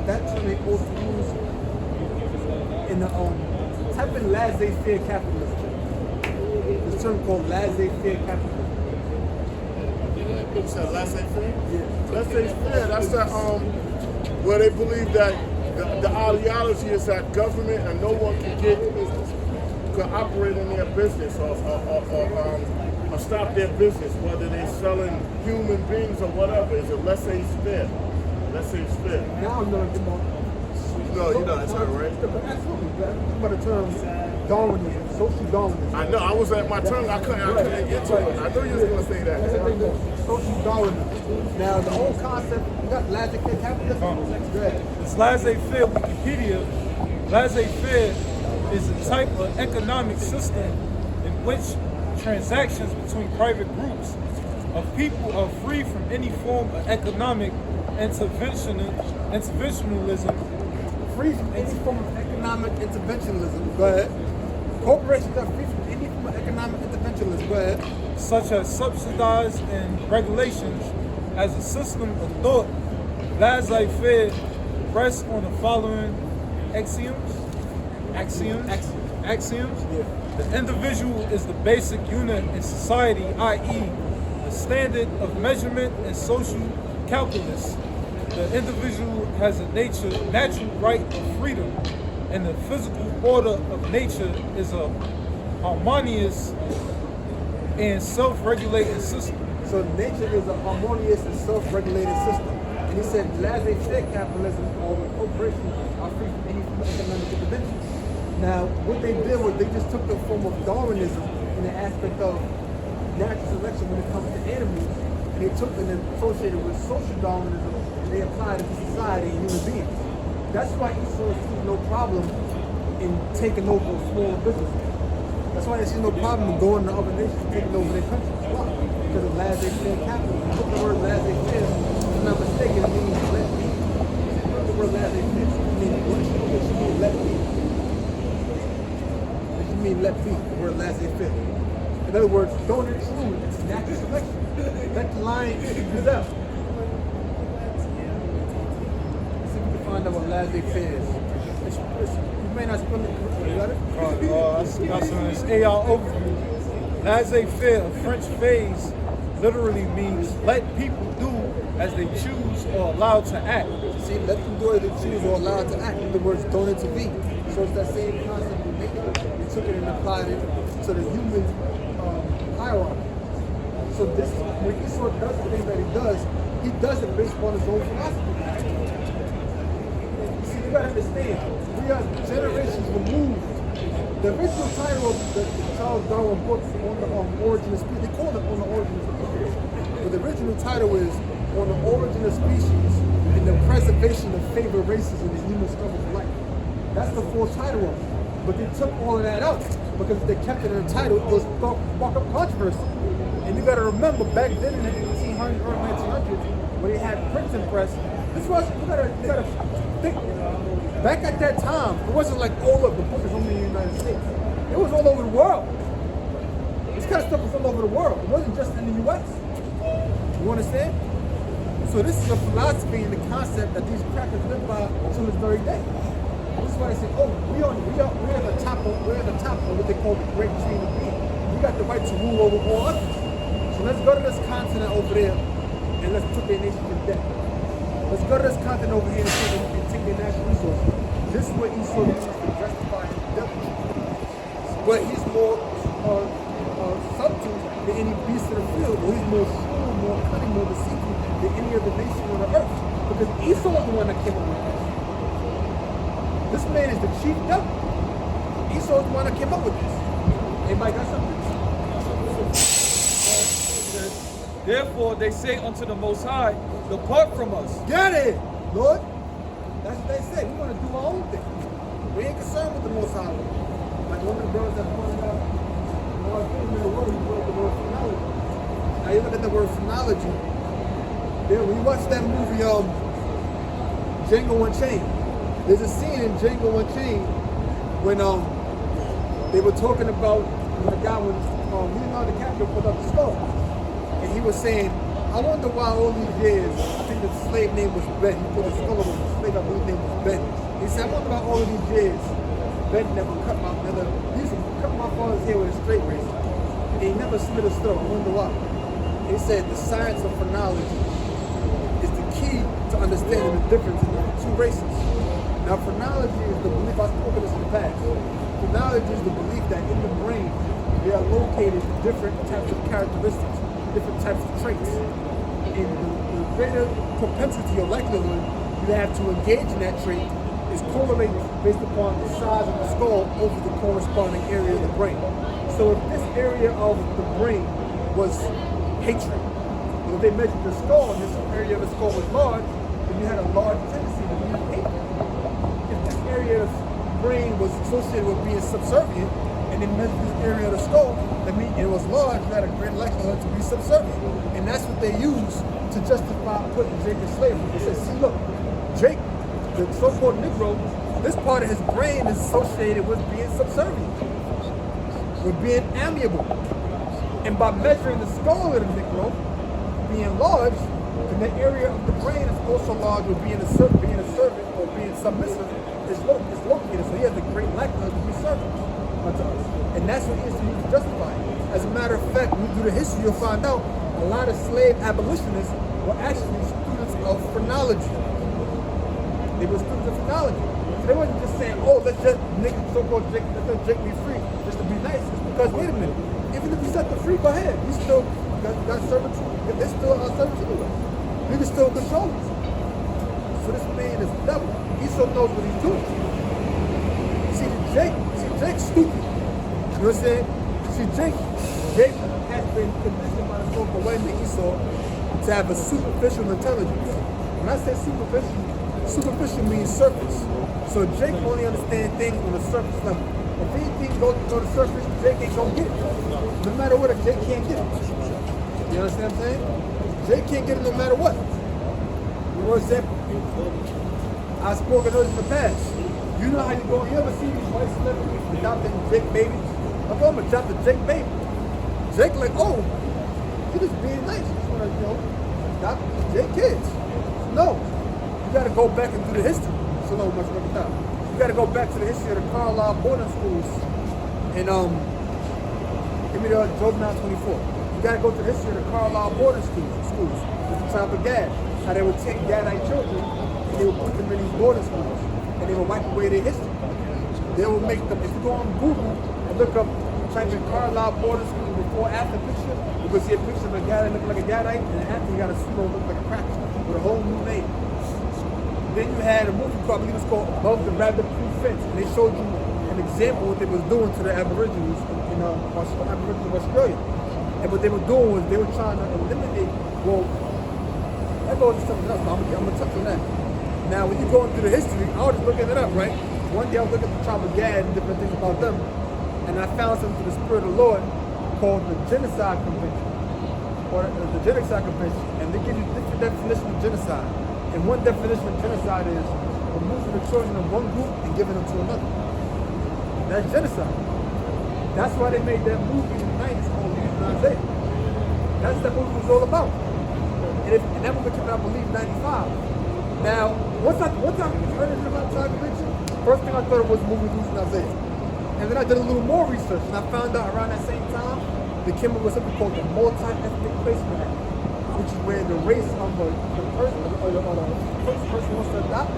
E: that term they also use in the type in laissez-faire capitalism. This term called laissez-faire capitalism.
F: You said laissez-faire?
E: Yeah.
F: Laissez-faire, that's that where they believe that the ideology is that government and no one can operate in their business or stop their business, whether they're selling human beings or whatever. It's a laissez-faire. Laissez-faire.
E: Now I'm learning about.
F: You know that term, right?
E: Absolutely. Think about the term Darwinism, social Darwinism.
F: I know. I was at my tongue. I couldn't get to it. I knew you was gonna say that.
E: Social Darwinism. Now the whole concept, you got laissez-faire capitalism. Go ahead.
C: It's laissez-faire Wikipedia. Laissez-faire is a type of economic system in which transactions between private groups of people are free from any form of economic interventionism.
E: Free from any form of economic interventionism. Go ahead. Corporations are free from any form of economic interventionism. Go ahead.
C: Such as subsidized and regulations as a system of thought. Laissez-faire rests on the following axioms.
E: Yeah.
C: The individual is the basic unit in society, i.e., the standard of measurement in social calculus. The individual has a natural right of freedom, and the physical order of nature is a harmonious and self-regulating system.
E: So nature is a harmonious and self-regulated system. And he said laissez-faire capitalism or corporations are free from any form of economic intervention. Now, what they did was they just took the form of Darwinism in the aspect of natural selection when it comes to animals, and they took it and associated with social Darwinism, and they applied it to society and human beings. That's why Esau sees no problem in taking over smaller businesses. That's why they see no problem in going to other nations and taking over their countries. Why? Because of laissez-faire capitalism. Look at the word laissez-faire. If I'm not mistaken, it means let be. Look at the word laissez-faire. It means let be. Let be, the word laissez-faire. In other words, don't intrude, it's natural selection. Let the lion eat the gazelle. Let's see if we can find out what laissez-faire is. You may not spell it correctly, you got it?
C: That's on this AR overview. Laissez-faire, a French phrase, literally means let people do as they choose or allowed to act.
E: See, let them do as they choose or allowed to act. In other words, don't intervene. So it's that same concept we make it. We took it and applied it to the human hierarchy. So this, when Esau does the thing that he does it based upon his own philosophy. See, you gotta understand, we are generations removed. The original title of the Charles Darwin books on the origin of species, they call it On the Origin of Species. But the original title is On the Origin of Species and the Preservation of Favored Races in the Human Struggle for Life. That's the full title of it. But they took all of that out because they kept it in the title. It was spark up controversy. And you got to remember, back then in the 1800s, early 1900s, when they had printing press, this was you gotta think. Back at that time, it wasn't like all of the book is only in the United States. It was all over the world. This kind of stuff was all over the world. It wasn't just in the U.S. You understand? So this is a philosophy and the concept that these crackers live by to this very day. This is why they say, oh, we're at the top of what they call the great chain of being. We got the right to rule over all others. So let's go to this continent over there and let's put their nation to death. Let's go to this continent over here and see that we can take their natural resources. This is what Esau uses to justify his devil. But he's more subtle than any beast of the field. Or he's more shrewd, more cunning, more deceitful than any other nation on the earth. Because Esau is the one that came up with this. This man is the chief devil. Esau is the one that came up with this. Anybody got something?
D: Therefore they say unto the Most High, depart from us.
E: Get it, Lord. That's what they say. We want to do our own thing. We ain't concerned with the Most High. Like one of the brothers that pointed out, in the word, he wrote the word phrenology. Now you look at the word phrenology. There, when you watch that movie, Django Unchained, there's a scene in Django Unchained when they were talking about the guy when Leonardo DiCaprio put up the skull. And he was saying, I wonder why all these years, I think the slave name was Ben. He put a skull over the slave, I believe his name was Ben. He said, I wonder why all of these years, Ben never cut my brother. He used to cut my father's hair with a straight razor. And he never slit his throat. I wonder why. He said the science of phrenology is the key to understanding the difference in the two races. Now, phrenology is the belief, I've spoken this in the past. Phrenology is the belief that in the brain, there are located different types of characteristics, different types of traits. And the greater propensity or likelihood you have to engage in that trait is correlated based upon the size of the skull over the corresponding area of the brain. So if this area of the brain was hatred, if they measured the skull and this area of the skull was large, then you had a large tendency to be hatred. If this area of the brain was associated with being subservient, and then measured this area of the skull, that means it was large, you had a great likelihood to be subservient. And that's what they use to justify putting Jake in slavery. They said, see, look, Jake, the so-called Negro, this part of his brain is associated with being subservient, with being amiable. And by measuring the skull of the Negro being large, then the area of the brain is also large with being a servant or being submissive is located. So he has a great likelihood to be servant unto us. And that's what he is to use to justify it. As a matter of fact, when you do the history, you'll find out a lot of slave abolitionists were actually students of phrenology. They were students of phrenology. So they wasn't just saying, oh, let's just so-called Jake, let Jake be free, just to be nice. It's because, wait a minute, even if we set the free, go ahead. We still got servitude. It's still our servitude. We can still control it. So this man is devil. He so knows what he's doing. See, Jake's stupid. You know what I'm saying? See, Jake has been conditioned by the so-called way to Esau to have a superficial intelligence. When I say superficial means surface. So Jake only understands things on the surface level. If anything goes to the surface, Jake ain't gonna get it. No matter what, Jake can't get it. You understand what I'm saying? Jake can't get it no matter what. For example, I've spoken of this in the past. You know how you go, you ever see these white celebrities adopting Jake babies? I'm going to adopt a Jake baby. Jake like, oh, you just being nice. You just want to, adopt Jake kids. No. You got to go back and do the history. So no much work out. You got to go back to the history of the Carlisle boarding schools in, give me the Job 9:24. You got to go to the history of the Carlisle boarding schools with the tribe of Gad. How they would take Gadite children and they would put them in these boarding schools and they would wipe away their history. They would make them, if you go on Google and look up, type in Carlisle boarding school before after picture, you will see a picture of a guy that looked like a Gadite and after he got a suit on looked like a cracker with a whole new name. Then you had a movie called, I believe it was called Above the Rabbit Proof Fence, and they showed you an example of what they was doing to the Aborigines in Aboriginals of Australia. And what they were doing was they were trying to eliminate, well, that goes to something else, but I'm gonna touch on that. Now, when you go into the history, I was just looking it up, right? One day I was looking at the tribe of Gad and different things about them, and I found something to the Spirit of the Lord called the Genocide Convention, or the Genocide Convention, and they give you different definitions of genocide. And one definition of genocide is removing the children of one group and giving them to another. That's genocide. That's why they made that movie in the 90s called Isaiah. That's what that movie was all about. And that movie came out, I believe, 95. Now, once I heard it about Tribe Convention, first thing I thought it was the movie Losing Isaiah. And then I did a little more research, and I found out around that same time, they came up with something called the Multi-Ethnic Placement Act. which is where the race of the person or the first person wants to adopt.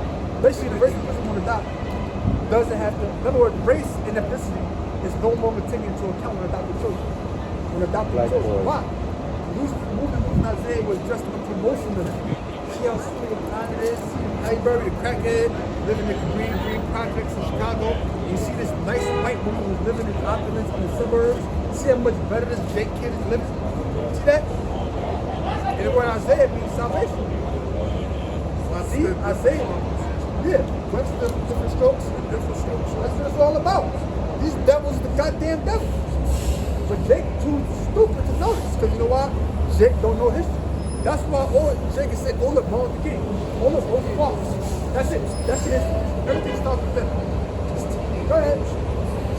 E: Basically, the race the person wants to adopt doesn't have to. In other words, race and ethnicity is no longer taken into account when adopting children. When adopting children, why? Moving with Isaiah was just a promotion of that. See how sweet and kind it is. How you bury the crackhead, living in the green projects in Chicago. You see this nice white woman who's living in opulence in the suburbs. See how much better this Jake kid is living. See that? And the word Isaiah means salvation. See, Isaiah, yeah, what's the different strokes? Different strokes. That's what it's all about. These devils, the goddamn devils. But Jake too stupid to know this, because you know why? Jake don't know history. That's why all Jake has said, oh look, Martin Luther King. Oh look, Rosa Parks. That's it. That's it. Everything starts with them. Go ahead.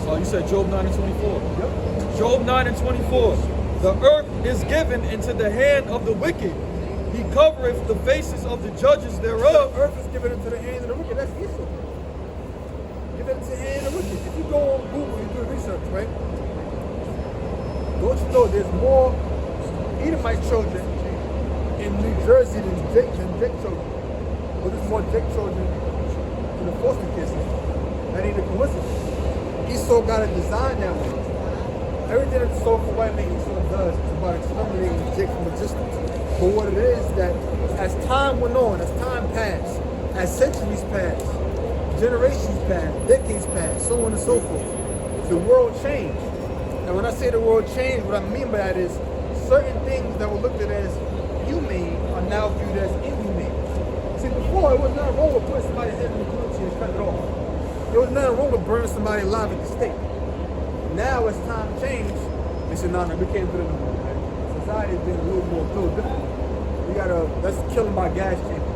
D: So you said Job 9 and 24.
E: Yep.
D: Job 9 and 24. The earth is given into the hand of the wicked. He covereth the faces of the judges thereof.
E: The earth is given into the hand of the wicked. That's Esau. Given into the hand of the wicked. If you go on Google, you do research, right? Don't you know there's more Edomite children in New Jersey than Jake children? Or there's more Jake children in the foster kids. That ain't a coincidence. Esau got it designed that way. Everything that the soulful white man Esau does is about exterminating Jake from existence. But what it is that as time went on, as time passed, as centuries passed, generations passed, decades passed, so on and so forth, the world changed. And when I say the world changed, what I mean by that is certain things that were looked at as humane are now viewed as inhumane. See, before it was not wrong with putting somebody's head in the guillotine and cut it off. It was nothing wrong with burning somebody alive at the stake. Now, as time changed, they said, no, we can't do it no more, man. Society has been a little different. We gotta, let's kill them by gas chamber.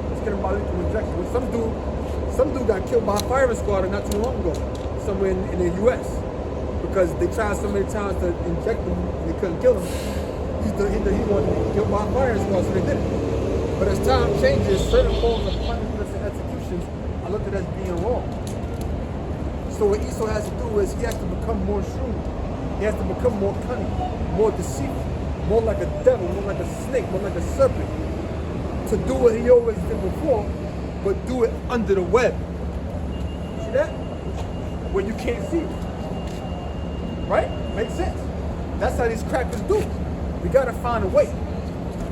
E: Let's kill them by lethal injection. Well, some dude got killed by a firing squad not too long ago, somewhere in the U.S. Because they tried so many times to inject him, they couldn't kill him. He wanted to be killed by a firing squad, so they did it. But as time changes, certain forms of punishments and executions are looked at as being wrong. So what Esau has to do is he has to become more shrewd. He has to become more cunning, more deceitful, more like a devil, more like a snake, more like a serpent, to do what he always did before, but do it under the web. See that? Where you can't see it. Right? Makes sense. That's how these crackers do. We gotta find a way.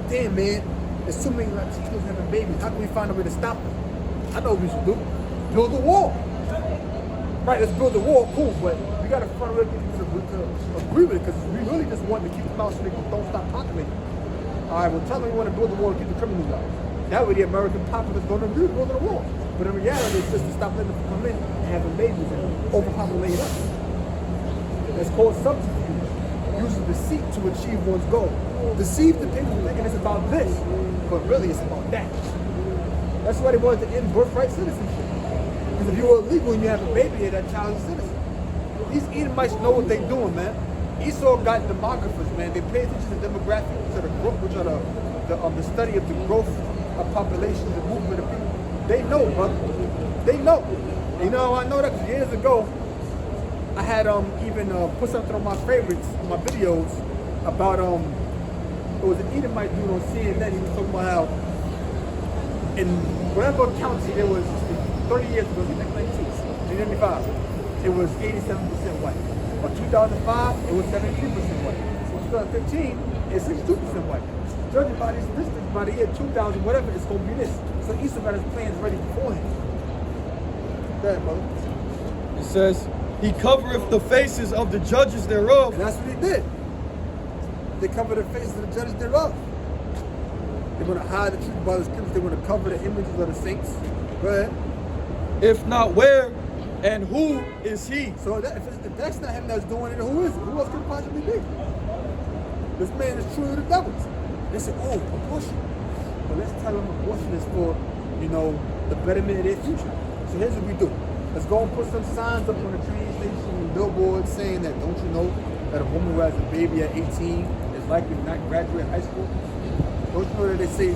E: Damn, man, there's too many Latinos having babies. How can we find a way to stop them? I know what we should do. Build a wall. Right, let's build a wall, cool, but we gotta find a way to get people to agree with it, because we really just want to keep them out so they don't stop populating. All right, well, tell them we want to build a wall to keep the criminals out. That way the American populace don't agree with building a wall. But in reality, it's just to stop letting them come in and having babies and overpopulate us. That's called subterfuge. Using deceit to achieve one's goal. Deceive the people thinking it's about this, but really it's about that. That's why they wanted to end birthright citizenship. Because if you were illegal and you have a baby here, that child is a citizen. These Edomites know what they're doing, man. Esau got demographers, man. They pay attention to demographics, to the growth, which are the study of the growth of population, the movement of people. They know, brother. They know. You know how I know that? Because years ago, I had even put something on my favorites, on my videos, about it was an Edomite dude on CNN. He was talking about how in whatever county it was 30 years ago, 1995, it was 87% white. By 2005, it was 73% white. In 2015, it's 62% white. Judging by these statistics, by the year 2000, whatever, it's going to be this. So Esau got his plans ready beforehand. Go ahead, brother.
D: It says, he covereth the faces of the judges thereof.
E: And that's what he did. They cover the faces of the judges thereof. They're going to hide the truth about the scriptures. They're going to cover the images of the saints. Go ahead.
D: If not where, and who is he?
E: So if that's not him that's doing it, who is it? Who else could it possibly be? This man is truly the devil's. They say, oh, abortion. But let's tell them abortion is for, the betterment of their future. So here's what we do. Let's go and put some signs up on the train station and billboards saying that, don't you know that a woman who has a baby at 18 is likely to not graduate high school? Don't you know that they say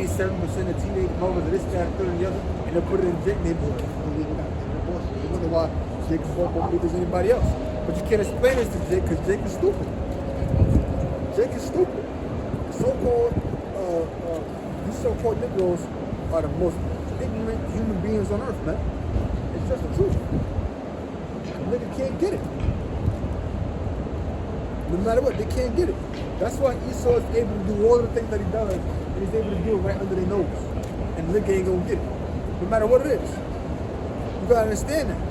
E: 87% of teenage mothers are this, that, and third, and the other, and they put it in jet and they abortion. You wonder why Jake is more big as anybody else. But you can't explain this to Jake because Jake is stupid. Jake is stupid. The so-called so-called Negroes are the most ignorant human beings on earth, man. It's just the truth. A nigga can't get it. No matter what, they can't get it. That's why Esau is able to do all the things that he does, and he's able to do it right under their nose. And the nigga ain't gonna get it. No matter what it is. You gotta understand that.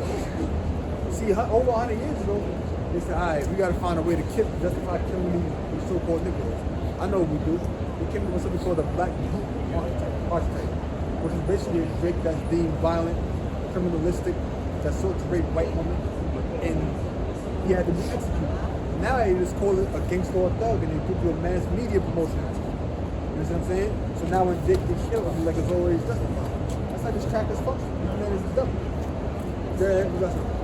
E: See, over 100 years ago, they said, all right, we gotta find a way to justify killing these so-called Negroes. I know what we do. We came up with something called the black archetype, which is basically a Drake that's deemed violent, criminalistic, that sought to rape white women, and he had to be executed. Now they just call it a gangster or a thug, and they give you a mass media promotion. You know what I'm saying? So now when Jake gets killed, it'll be like it's always justified. That's how this crackers function. This man is dumb. Yeah, we got something.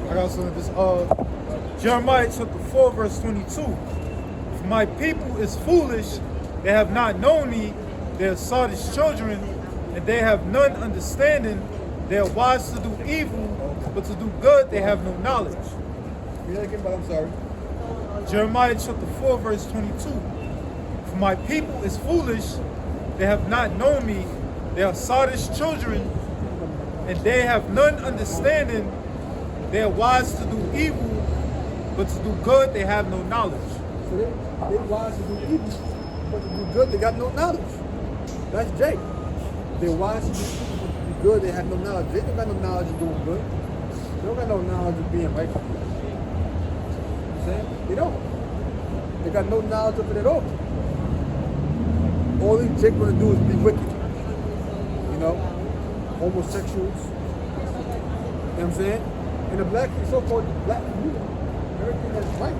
C: I got some of this. Jeremiah chapter 4, verse 22. For my people is foolish, they have not known me, they are sottish children, and they have none understanding. They are wise to do evil, but to do good they have no knowledge.
E: I'm sorry.
C: Jeremiah chapter 4, verse 22. For my people is foolish, they have not known me, they are sottish children, and they have none understanding. They are wise to do evil, but to do good they have no knowledge.
E: So they're wise to do evil, but to do good they got no knowledge. That's Jake. They're wise to do evil, but to do good they have no knowledge. They don't got no knowledge of doing good. They don't got no knowledge of being righteous. You know what I'm saying? They don't. They got no knowledge of it at all. All these Jake want to do is be wicked. You know? Homosexuals. You know what I'm saying? In the black, so-called black community, everything that's right,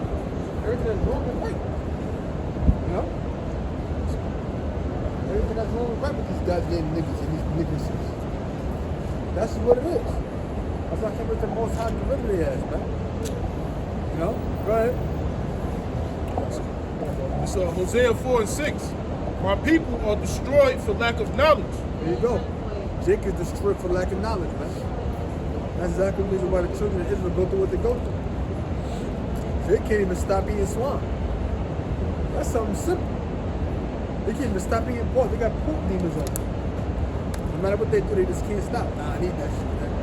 E: everything that's wrong is right. You know? Everything that's wrong is right with these goddamn niggas and these niggas. That's what it is. That's why I can't with the most high deliver their ass, man. You know? Go ahead.
F: It's Hosea 4 and 6. My people are destroyed for lack of knowledge.
E: There you go. Jake is destroyed for lack of knowledge, man. That's exactly the reason why the children of Israel go through what they go through. They can't even stop eating swine. That's something simple. They can't even stop eating pork. They got pork demons on them. No matter what they do, they just can't stop. Nah, I need that shit, man.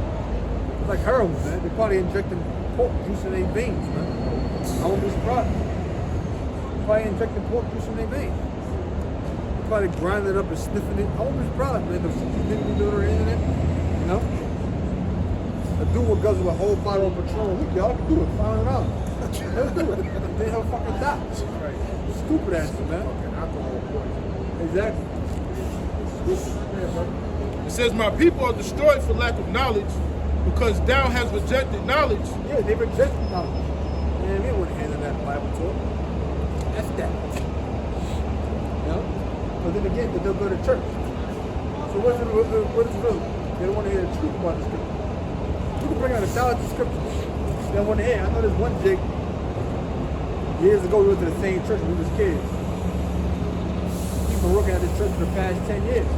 E: It's like heroin, man. They're probably injecting pork juice in their veins, man. I won't be surprised. They're probably injecting pork juice in their veins. They're probably grinding it up and sniffing it. I won't be surprised, man. The things we do on the internet, you know? A dude will guzzle a whole bottle of Patron. Look, y'all can do it. $500. Let's do it. They have fucking die. Stupid ass, man. Exactly.
F: It says, my people are destroyed for lack of knowledge, because thou hast rejected knowledge.
E: Yeah, they rejected knowledge. Man, they wouldn't handle that Bible talk. That's that. You know? But then again, they'll go to church. So what is it really? They don't want to hear the truth about the scripture. You can bring out 1,000 scriptures. They don't want to hear. I know there's one jig. Years ago, we went to the same church when we was kids. He's been working at this church for the past 10 years.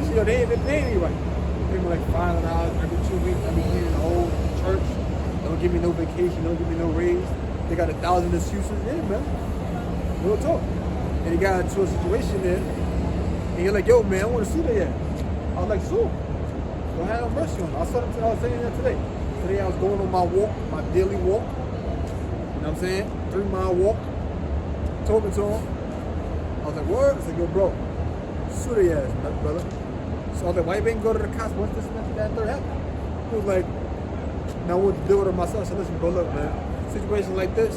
E: You see, they ain't been paying me right. They pay me like $500 every 2 weeks. I be cleaning the whole church. Don't give me no vacation. Don't give me no raise. They got 1,000 excuses. Yeah, man. Real talk. And he got into a situation there. And you're like, yo, man, I want to sue that yet. I was like, sue. Don't have no mercy on him. I was saying that today. Today I was going on my walk, my daily walk. You know what I'm saying? 3-mile walk. Talking to him. I was like, word? I said, yo, bro, sue their ass, brother. So I was like, why you ain't go to the cops once this and that and third happened? He was like, now what to do with it myself? I said, listen, bro, look, man. Situation like this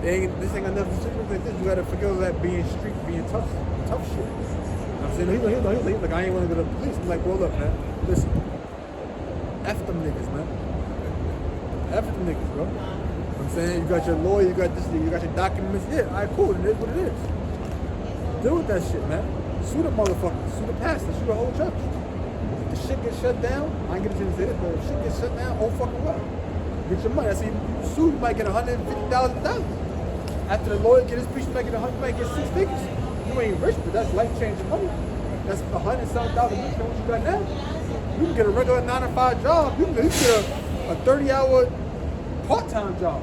E: ain't got nothing to do with this. You gotta forget all that being street, being tough shit. You know what I'm saying? He's like, I ain't want to go to the police. I'm like, well, look, man, listen. F them niggas, man. F them niggas, bro. You know what I'm saying? You got your lawyer, you got this, you got your documents. Yeah, all right, cool. It is what it is. Deal with that shit, man. Sue the motherfuckers. Sue the pastor. Sue the whole church. If the shit gets shut down, I ain't gonna say this, but if shit gets shut down, oh fucking well. Get your money. I say, you sue, you might get $150,000. After the lawyer get his piece, you might get 6 figures. You ain't rich, but that's life-changing money. That's $100,000 a week than what you got now. You can get a regular 9-to-5 job. You can get a 30-hour part-time job.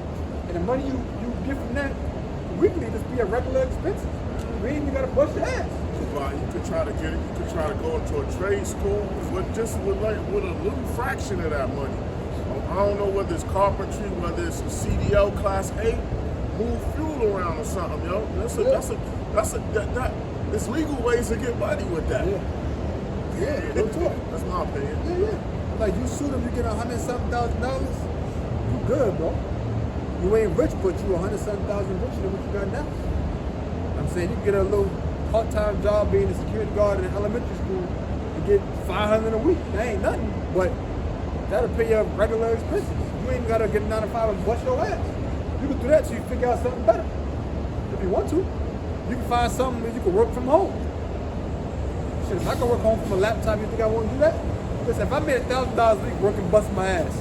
E: And the money you get from that weekly just be a regular expenses. You ain't even gotta bust your ass.
F: about. You could try to get it. You could try to go into a trade school with a little fraction of that money. I don't know whether it's carpentry, whether it's a CDL Class A, move fuel around or something, yo. There's legal ways to get money with that.
E: Yeah, no talk.
F: That's my opinion.
E: Yeah. Like you sue them, you get $100,000. You good, bro. You ain't rich, but you $100,000 richer than what you got now. I'm saying you get a little part-time job being a security guard in elementary school and get $500 a week. That ain't nothing, but that'll pay your regular expenses. You ain't gotta get 9 to 5 and bust your ass. You can do that till you figure out something better. If you want to, you can find something where you can work from home. Shit, if I can work home from a laptop, you think I want to do that? Listen, if I made $1,000 a week working, busting my ass,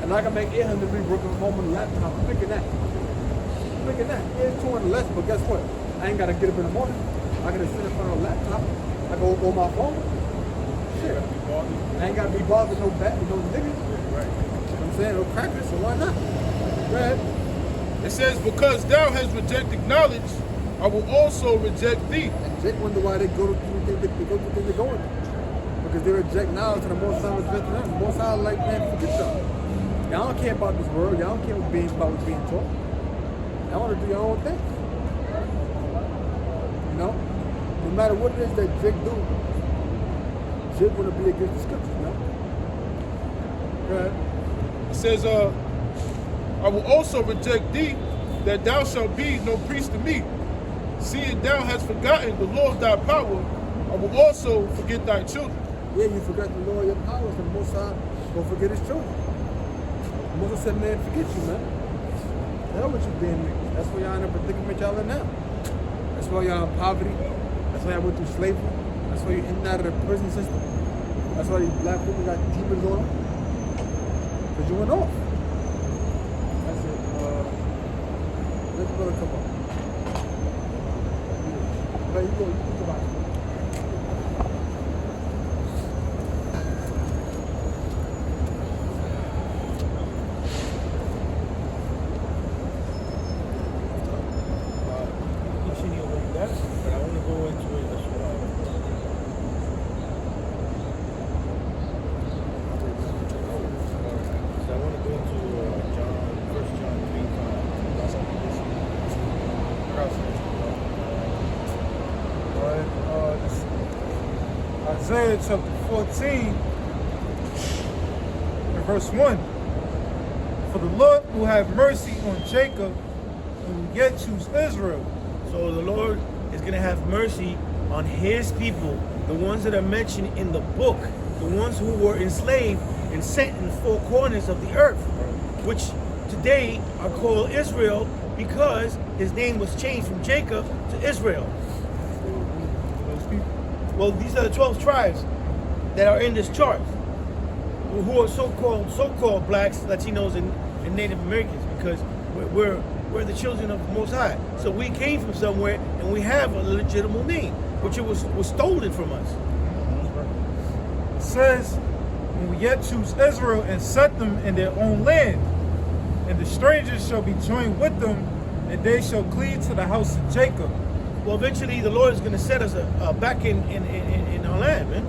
E: and I can make $800 a week working from home on a laptop, I'm thinking that. Yeah, it's 200 less, but guess what? I ain't gotta get up in the morning. I can just sit in front of a laptop. I go on my phone. Shit. I ain't gotta be bothered with no bat, with no niggas. Right. You know what I'm saying? No crackers, so why not? Go ahead.
A: It says, because thou hast rejected knowledge, I will also reject thee.
E: And Jake wonder why they go through things they're going through. Because they reject knowledge and the Most High reject them. The Most High like, man, forget y'all. Y'all don't care about this world. Y'all don't care about what's being taught. Y'all want to do your own thing. You know? No matter what it is that Jake do, Jake want to be against the scriptures, you know? Go ahead.
A: It says, I will also reject thee, that thou shalt be no priest to me. Seeing thou hast forgotten the Lord thy power, I will also forget thy children.
E: Yeah, you forgot the Lord your power, so the Most High will forget his children. The Most High said, man, forget you, man. Hell with you being niggas. That's why y'all in the predicament y'all in now. That's why y'all in poverty. That's why y'all went through slavery. That's why you're in and out of the prison system. That's why these black people got demons on them. Because you went off. That's it. Let's go to come on. There you go. You can come out.
G: But I want to go into it as well. So I want to go into John 1 John 3:5.
C: Isaiah chapter 14 and verse 1. For the Lord will have mercy on Jacob and will yet choose Israel.
G: So the Lord is going to have mercy on his people, the ones that are mentioned in the book, the ones who were enslaved and sent in the four corners of the earth, which today are called Israel because his name was changed from Jacob to Israel. Well, these are the 12 tribes that are in this chart, who are so-called blacks, Latinos, and Native Americans, because we're the children of the Most High. So we came from somewhere, and we have a legitimate name, which it was stolen from us.
C: It says, when we yet choose Israel and set them in their own land, and the strangers shall be joined with them, and they shall cleave to the house of Jacob.
G: Well, eventually the Lord is going to set us back in our land, man.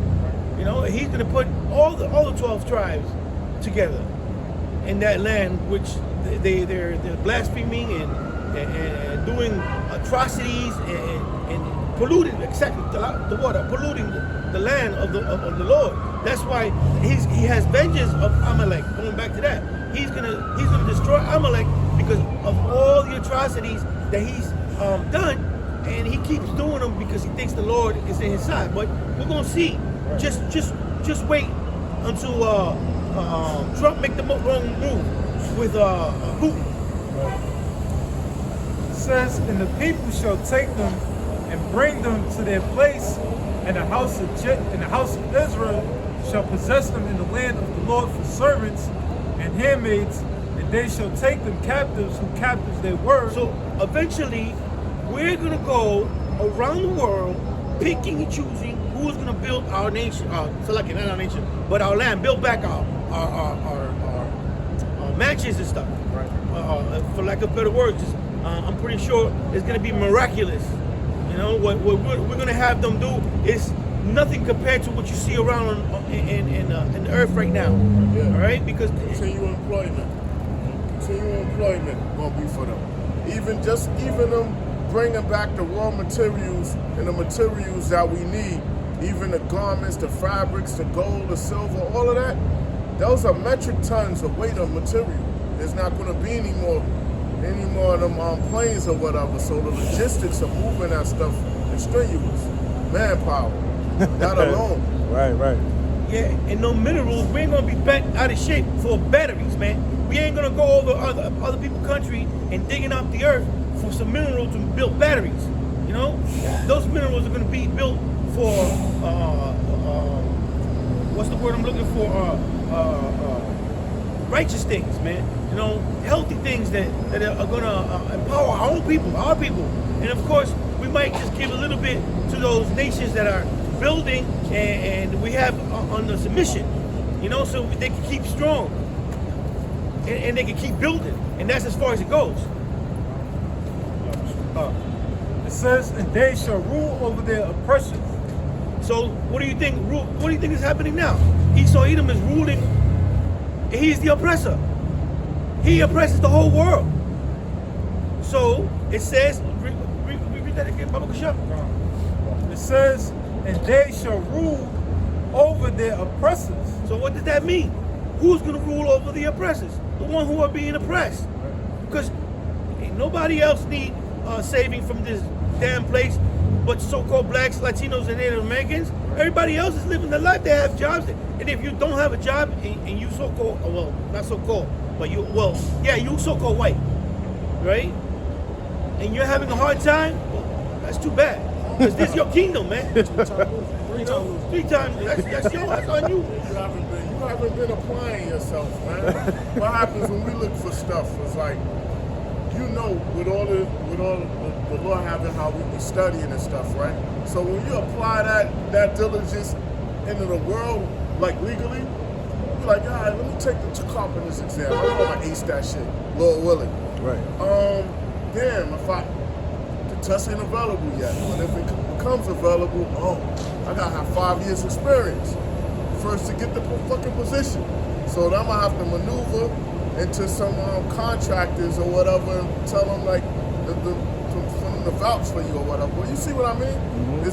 G: You know, he's going to put all the 12 tribes together in that land, which they're blaspheming and doing atrocities and polluting, exactly the water, polluting the land of the Lord. That's why he has vengeance of Amalek. Going back to that, he's gonna destroy Amalek because of all the atrocities that he's done, and he keeps doing them because he thinks the Lord is in his side. But we're gonna see. Just wait until Trump make the wrong move with Putin.
C: It says, and the people shall take them and bring them to their place, and the house of Israel shall possess them in the land of the Lord for servants and handmaids, and they shall take them captives who captives they were.
G: So eventually, we're gonna go around the world, picking and choosing who's gonna build our nation, not our nation, but our land, build back our mansions and stuff. Right. For lack of better words, I'm pretty sure it's gonna be miraculous You know what we're gonna have them do is nothing compared to what you see around in the earth right now.
F: Yeah.
G: All right, because
F: Continual employment. Continual employment gonna be for them. Even them bringing back the raw materials and the materials that we need, even the garments, the fabrics, the gold, the silver, all of that. Those are metric tons of weight of material. There's not gonna be any more of them planes or whatever. So the logistics of moving that stuff is strenuous. Manpower. That alone.
C: Right.
G: yeah, and no minerals, we ain't gonna be bent out of shape for batteries, man. We ain't gonna go over other people's country and digging up the earth for some minerals to build batteries. You know, those minerals are gonna be built for what's the word I'm looking for? Righteous things, man. You know, healthy things that are gonna empower our own people, our people. And of course, we might just give a little bit to those nations that are building and we have under submission, you know, so they can keep strong and they can keep building. And that's as far as it goes.
C: It says, and they shall rule over their oppressors.
G: So what do you think? What do you think is happening now? Esau Edom is ruling. He's the oppressor. He oppresses the whole world. So it says, read that again, Baba Kasha.
C: It says, and they shall rule over their oppressors.
G: So what does that mean? Who's going to rule over the oppressors? The one who are being oppressed. Because ain't nobody else need saving from this damn place but so-called blacks, Latinos, and Native Americans. Everybody else is living their life. They have jobs. And if you don't have a job and you so-called, well, not so-called, but you so-called white, right? And you're having a hard time, well, that's too bad. Because this is your kingdom, man. Three times. That's on you.
F: You haven't been applying yourself, man. What happens when we look for stuff? It's like, you know, with all the law having how we be studying and stuff, right? So when you apply that diligence into the world, like legally, you're like, all right, let me take the carpenter's exam. I know I ace that shit, Lord willing.
C: Right.
F: Damn, the test ain't available yet. But if it becomes available, I gotta have 5 years experience first to get the fucking position. So then I'm gonna have to maneuver into some contractors or whatever and tell them like for them to vouch for you or whatever. Well, you see what I mean? Mm-hmm.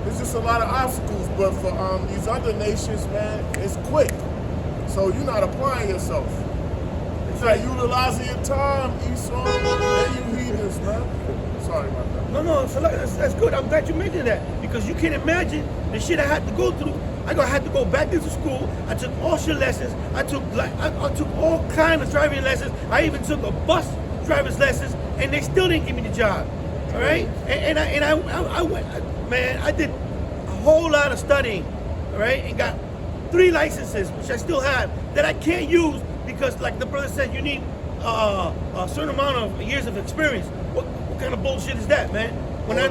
F: It's just a lot of obstacles, but for these other nations, man, it's quick. So you're not applying yourself. It's like utilizing your time, Esau, and you heathens, man. Sorry about that.
G: No, so that's good. I'm glad you mentioned that because you can imagine the shit I had to go through. I had to go back into school. I took usher lessons. I took all kinds of driving lessons. I even took a bus driver's lessons, and they still didn't give me the job. All right, and I went, man. I did a whole lot of studying, all right, and got 3 licenses, which I still have that I can't use because, like the brother said, you need a certain amount of years of experience. What kind of bullshit is that, man? When
F: they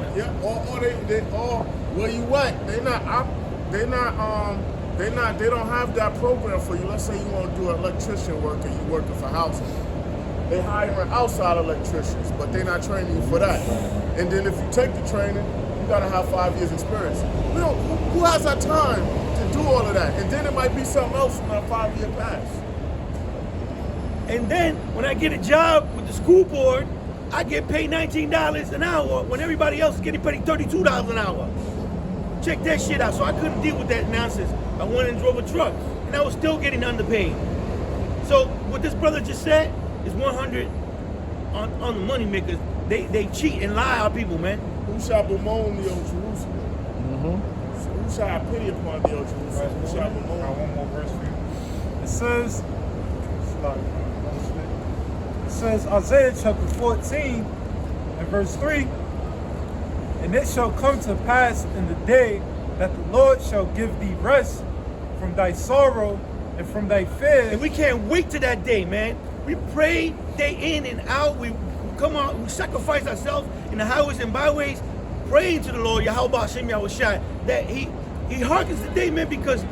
F: where you at? They don't have that program for you. Let's say you want to do electrician work and you working for housing. They hiring outside electricians, but they're not training you for that. And then if you take the training, you gotta have 5 years experience. Who has that time to do all of that? And then it might be something else from that 5-year pass.
G: And then when I get a job with the school board, I get paid $19 an hour when everybody else is getting paid $32 an hour. Check that shit out. So I couldn't deal with that nonsense. I went and drove a truck, and I was still getting underpaid. So what this brother just said is 100 on the money makers. They cheat and lie our people, man.
F: Who shall bemoan the old Jerusalem? Mm-hmm. So who shall have pity upon the old Jerusalem? Who shall bemoan?
C: I got one more verse for you. It says Isaiah chapter 14 and verse 3. And it shall come to pass in the day that the Lord shall give thee rest from thy sorrow and from thy fear.
G: And we can't wait to that day, man. We pray day in and out. We come out, we sacrifice ourselves in the highways and byways, praying to the Lord, Yahweh Hashem Yahushua, that He hearkens the day, man, because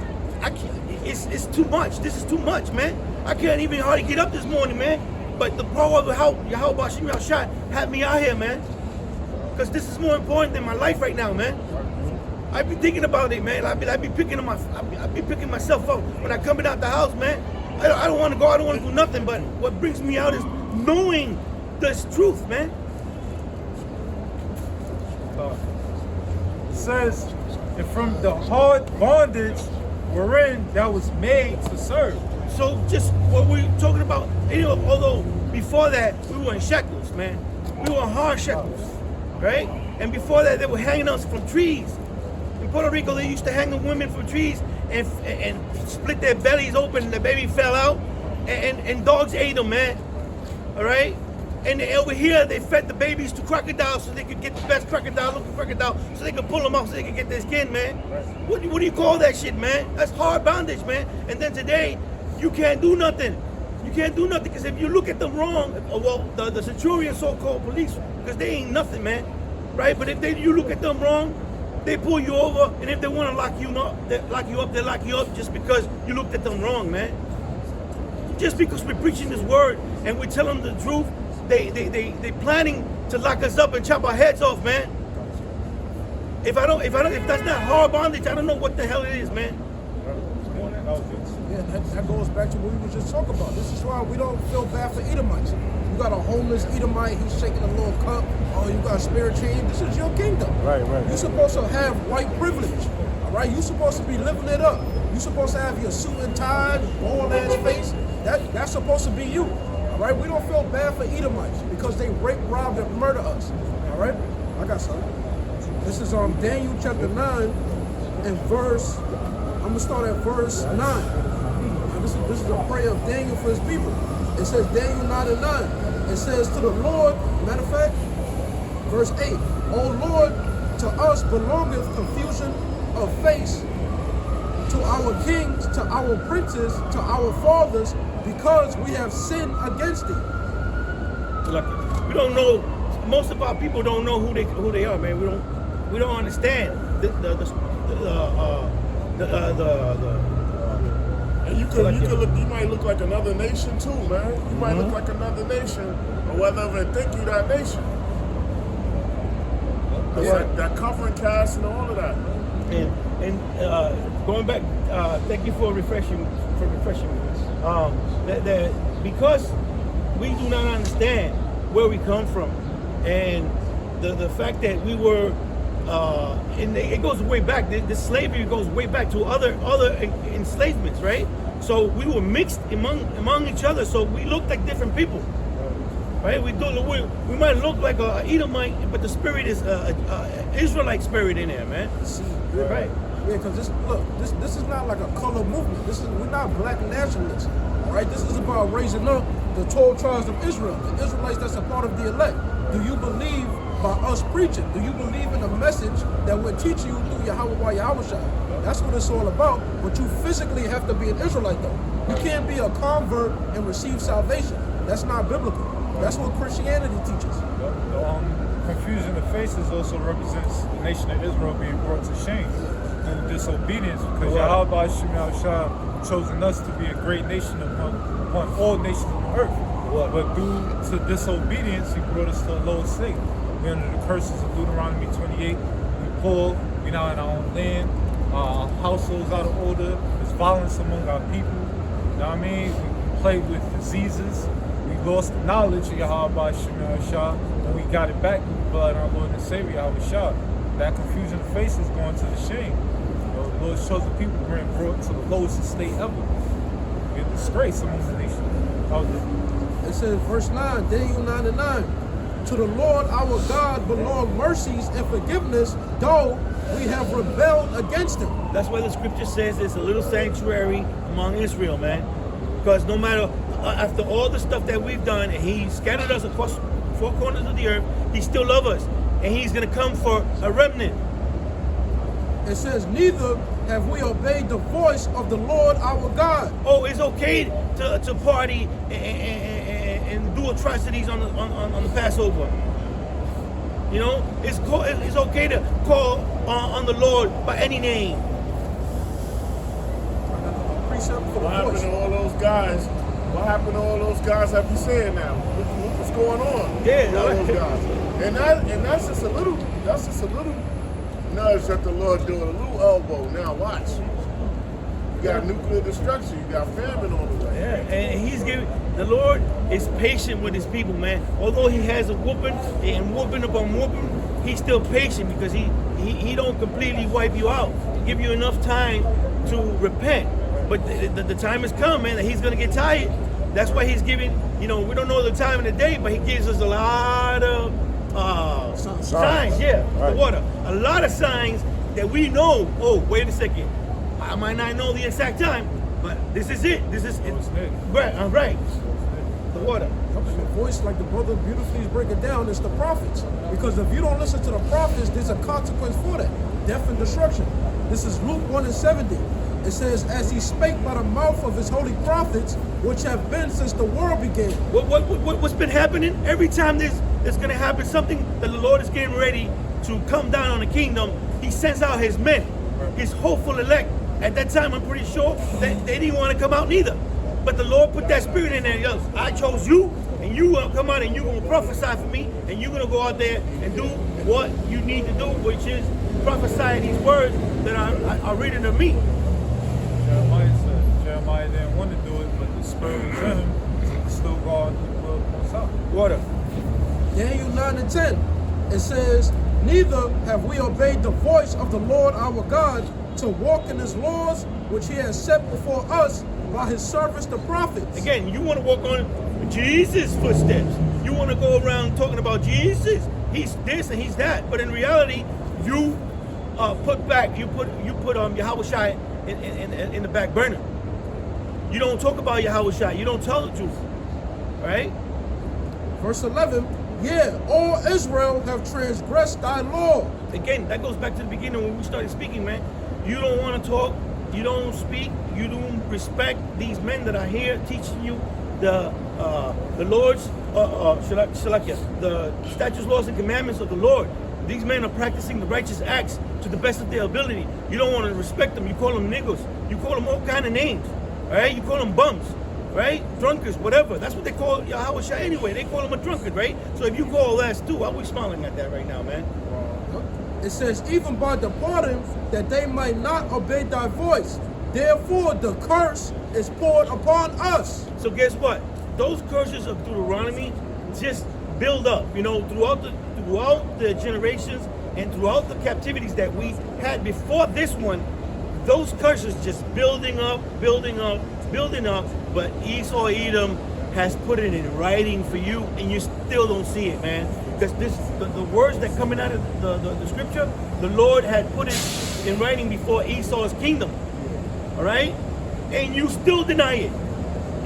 G: it's too much. This is too much, man. I can't even hardly get up this morning, man. But the power of Yahweh Hashem Yahushua had me out here, man. because this is more important than my life right now, man. I be thinking about it, man. I be picking myself up when I coming out the house, man. I don't want to go. I don't want to do nothing. But what brings me out is knowing this truth, man.
C: It says, and from the hard bondage wherein that was made to serve.
G: So just what we're talking about, although before that we were in shackles, man. We were in hard shackles, right? And before that they were hanging us from trees. In Puerto Rico they used to hang the women from trees and split their bellies open and the baby fell out and dogs ate them, man. All right? And over here they fed the babies to crocodiles so they could get the best looking crocodile so they could pull them off so they could get their skin, man. What do you call that shit, man? That's hard bondage, man. And then today you can't do nothing. You can't do nothing because if you look at them wrong, well, the Centurion so-called police, because they ain't nothing, man, right? But if you look at them wrong, they pull you over, and if they want to lock you up, they lock you up just because you looked at them wrong, man. Just because we're preaching this word and we're telling them the truth, they planning to lock us up and chop our heads off, man. If that's not hard bondage, I don't know what the hell it is, man.
A: Yeah, that goes back to what we were just talking about. This is why we don't feel bad for Edomites. You got a homeless Edomite, he's shaking a little cup. Oh, you got a spirit chain. This is your kingdom.
C: Right.
A: You're supposed to have white privilege. All right, you're supposed to be living it up. You're supposed to have your suit and tie, bald ass face. That's supposed to be you. All right, we don't feel bad for Edomites because they rape, rob, and murder us. All right, I got something. This is Daniel chapter 9 and verse. I'm gonna start at verse 9. This is a prayer of Daniel for his people. It says Daniel 9 and 9. It says to the Lord, matter of fact, verse 8. O Lord, to us belongeth confusion of face, to our kings, to our princes, to our fathers, because we have sinned against thee.
G: Like, we don't know. Most of our people don't know who they are, man. We don't understand
F: And you might look like another nation too, man. You might look like another nation, or whether even think you that nation. That covering cast and all of that.
G: And going back, thank you for refreshing me. Because we do not understand where we come from, and the fact that we were, and it goes way back. The slavery goes way back to other enslavements, right? So we were mixed among each other. So we looked like different people, right? We might look like a Edomite, but the spirit is a Israelite spirit in there, man. Right?
A: Yeah, because this is not like a color movement. We're not black nationalists. All right, this is about raising up the 12 tribes of Israel, the Israelites that's a part of the elect. Do you believe by us preaching? Do you believe in the message that we're teaching you through Yahweh Yahushua? That's what it's all about. But you physically have to be an Israelite, though. You can't be a convert and receive salvation. That's not biblical. That's what Christianity teaches.
C: Confusion of faces also represents the nation of Israel being brought to shame and disobedience, because Yahweh Shah chosen us to be a great nation upon all nations on earth. But due to disobedience, he brought us to a low state. We're under the curses of Deuteronomy 28. We poor, we're now in our own land, our households out of order, there's violence among our people. You know what I mean? We play with diseases. We lost the knowledge of Yahweh Shah, and we got it back with the blood of our Lord and Savior Yahweh Shah. That confusion of face is going to the shame. You know, the Lord's chosen people being brought to the lowest estate ever. We're a disgrace among the nation.
A: It says, verse 9, Daniel 9 and 9. To the Lord our God belong mercies and forgiveness, though we have rebelled against him.
G: That's why the scripture says there's a little sanctuary among Israel, man. Because no matter, after all the stuff that we've done, and he scattered us across 4 corners of the earth, he still loves us. And he's going to come for a remnant.
A: It says, neither have we obeyed the voice of the Lord our God.
G: Oh, it's okay to party and do atrocities on the Passover. You know, it's okay to call on the Lord by any name.
F: What happened to all those guys? What happened to all those guys that be saying now? What's going on?
G: Yeah,
F: all those guys. And that's just a little nudge that the Lord doing, a little elbow. Now watch. You got nuclear destruction, you got famine on the way.
G: Yeah, and he's giving. The Lord is patient with his people, man. Although he has a whooping and whooping upon whooping, he's still patient because he don't completely wipe you out. Give you enough time to repent. But the time has come, man, that he's gonna get tired. That's why he's giving. We don't know the time of the day, but he gives us a lot of signs. Yeah,
F: Right.
G: the water. A lot of signs that we know. Oh, wait a second. I might not know the exact time, but this is it. This is it. Right. Right. The water.
A: The voice, like the brother beautifully break it down, is the prophets. Because if you don't listen to the prophets, there's a consequence for that. Death and destruction. This is Luke 1:70. It says, as he spake by the mouth of his holy prophets, which have been since the world began.
G: What's been happening? Every time there's going to happen something that the Lord is getting ready to come down on the kingdom, he sends out his men, his hopeful elect. At that time, I'm pretty sure that they didn't want to come out neither. But the Lord put that spirit in there. Yo, I chose you, and you will come out and you're going to prophesy for me, and you're going to go out there and do what you need to do, which is prophesy these words that are written to me.
C: Jeremiah didn't want to do it, but the spirit was in him. Still God will us out.
G: Water.
A: Daniel 9:10. It says, neither have we obeyed the voice of the Lord our God to walk in his laws, which he has set before us by his servants the prophets.
G: Again, you want to walk on Jesus' footsteps. You want to go around talking about Jesus. He's this and he's that. But in reality, you put Yahweh Shai in the back burner. You don't talk about Yahweh Shai. You don't tell the truth. Right?
A: Verse 11. Yeah, all Israel have transgressed thy law.
G: Again, that goes back to the beginning when we started speaking, man. You don't want to talk. You don't speak. You don't respect these men that are here teaching you the Lord's the statutes, laws, and commandments of the Lord. These men are practicing the righteous acts to the best of their ability. You don't want to respect them. You call them niggas. You call them all kind of names. All right? You call them bums. Right? Drunkards, whatever. That's what they call Yahweh Shai anyway. They call him a drunkard, right? So if you call that too, why are we smiling at that right now, man?
A: It says, even by departing, that they might not obey thy voice. Therefore, the curse is poured upon us.
G: So guess what? Those curses of Deuteronomy just build up, throughout the generations and throughout the captivities that we had before this one. Those curses just building up. But Esau Edom has put it in writing for you, and you still don't see it, man. Because the words that coming out of the scripture, the Lord had put it in writing before Esau's kingdom. All right? And you still deny it.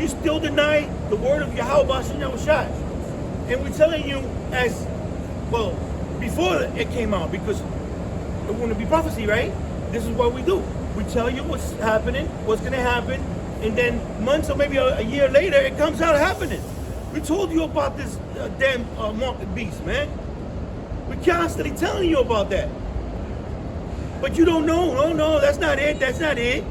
G: You still deny the word of Yahweh Bashan Yahushai. And we're telling you before it came out, because it wouldn't be prophecy, right? This is what we do. We tell you what's happening, what's going to happen, and then months or maybe a year later, it comes out happening. We told you about this damn market beast, man. We're constantly telling you about that. But you don't know. No, that's not it. That's not it.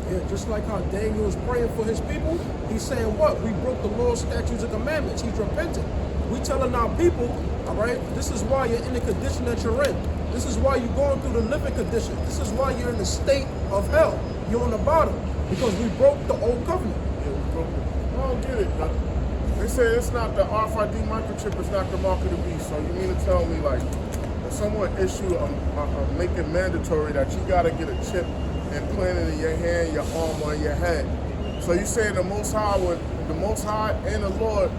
A: Yeah, just like how Daniel is praying for his people, he's saying what? We broke the law, statutes, and commandments. He's repenting. We telling our people, all right, this is why you're in the condition that you're in. This is why you're going through the living condition. This is why you're in the state of hell. You're on the bottom because we broke the old covenant.
F: Yeah, we broke it. I don't get it. They say it's not the RFID microchip, it's not the mark of the beast. So you mean to tell me, like, if someone issue make it mandatory that you gotta get a chip implanted in your hand, your arm, or your head? So you saying the Most High and the Lord,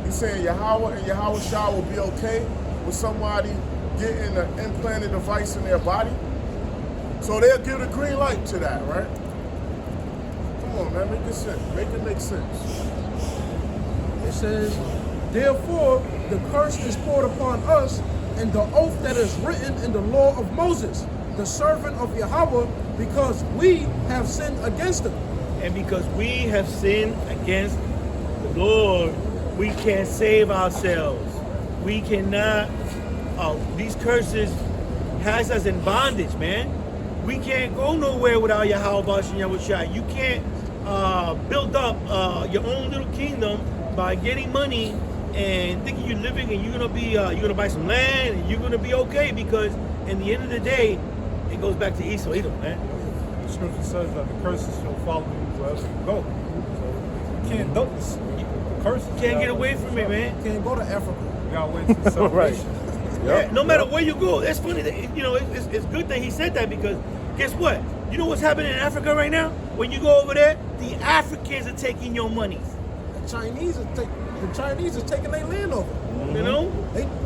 F: you saying Yahweh and Yahweh Shah will be okay with somebody getting an implanted device in their body? So they'll give the green light to that, right? Come on, man, make it sense. Make it make sense.
A: It says, therefore, the curse is poured upon us, and the oath that is written in the law of Moses, the servant of Yahweh, because we have sinned against him.
G: And because we have sinned against the Lord, we can't save ourselves. We cannot. These curses has us in bondage, man. We can't go nowhere without Yahweh Bashan Yahushai. You can't build up your own little kingdom by getting money and thinking you're living and you're gonna buy some land and you're gonna be okay, because in the end of the day, it goes back to Esau, Edom, man.
C: The scripture says that the curses shall follow you wherever you go. So you can't duck this. The curses.
G: Can't get away from it, man.
A: Can't go to Africa.
C: You gotta wait till salvation.
G: Yeah, no matter where you go, that's funny. That, it's good that he said that, because guess what? You know what's happening in Africa right now? When you go over there, the Africans are taking your money.
A: The Chinese are taking their land over.
G: You know?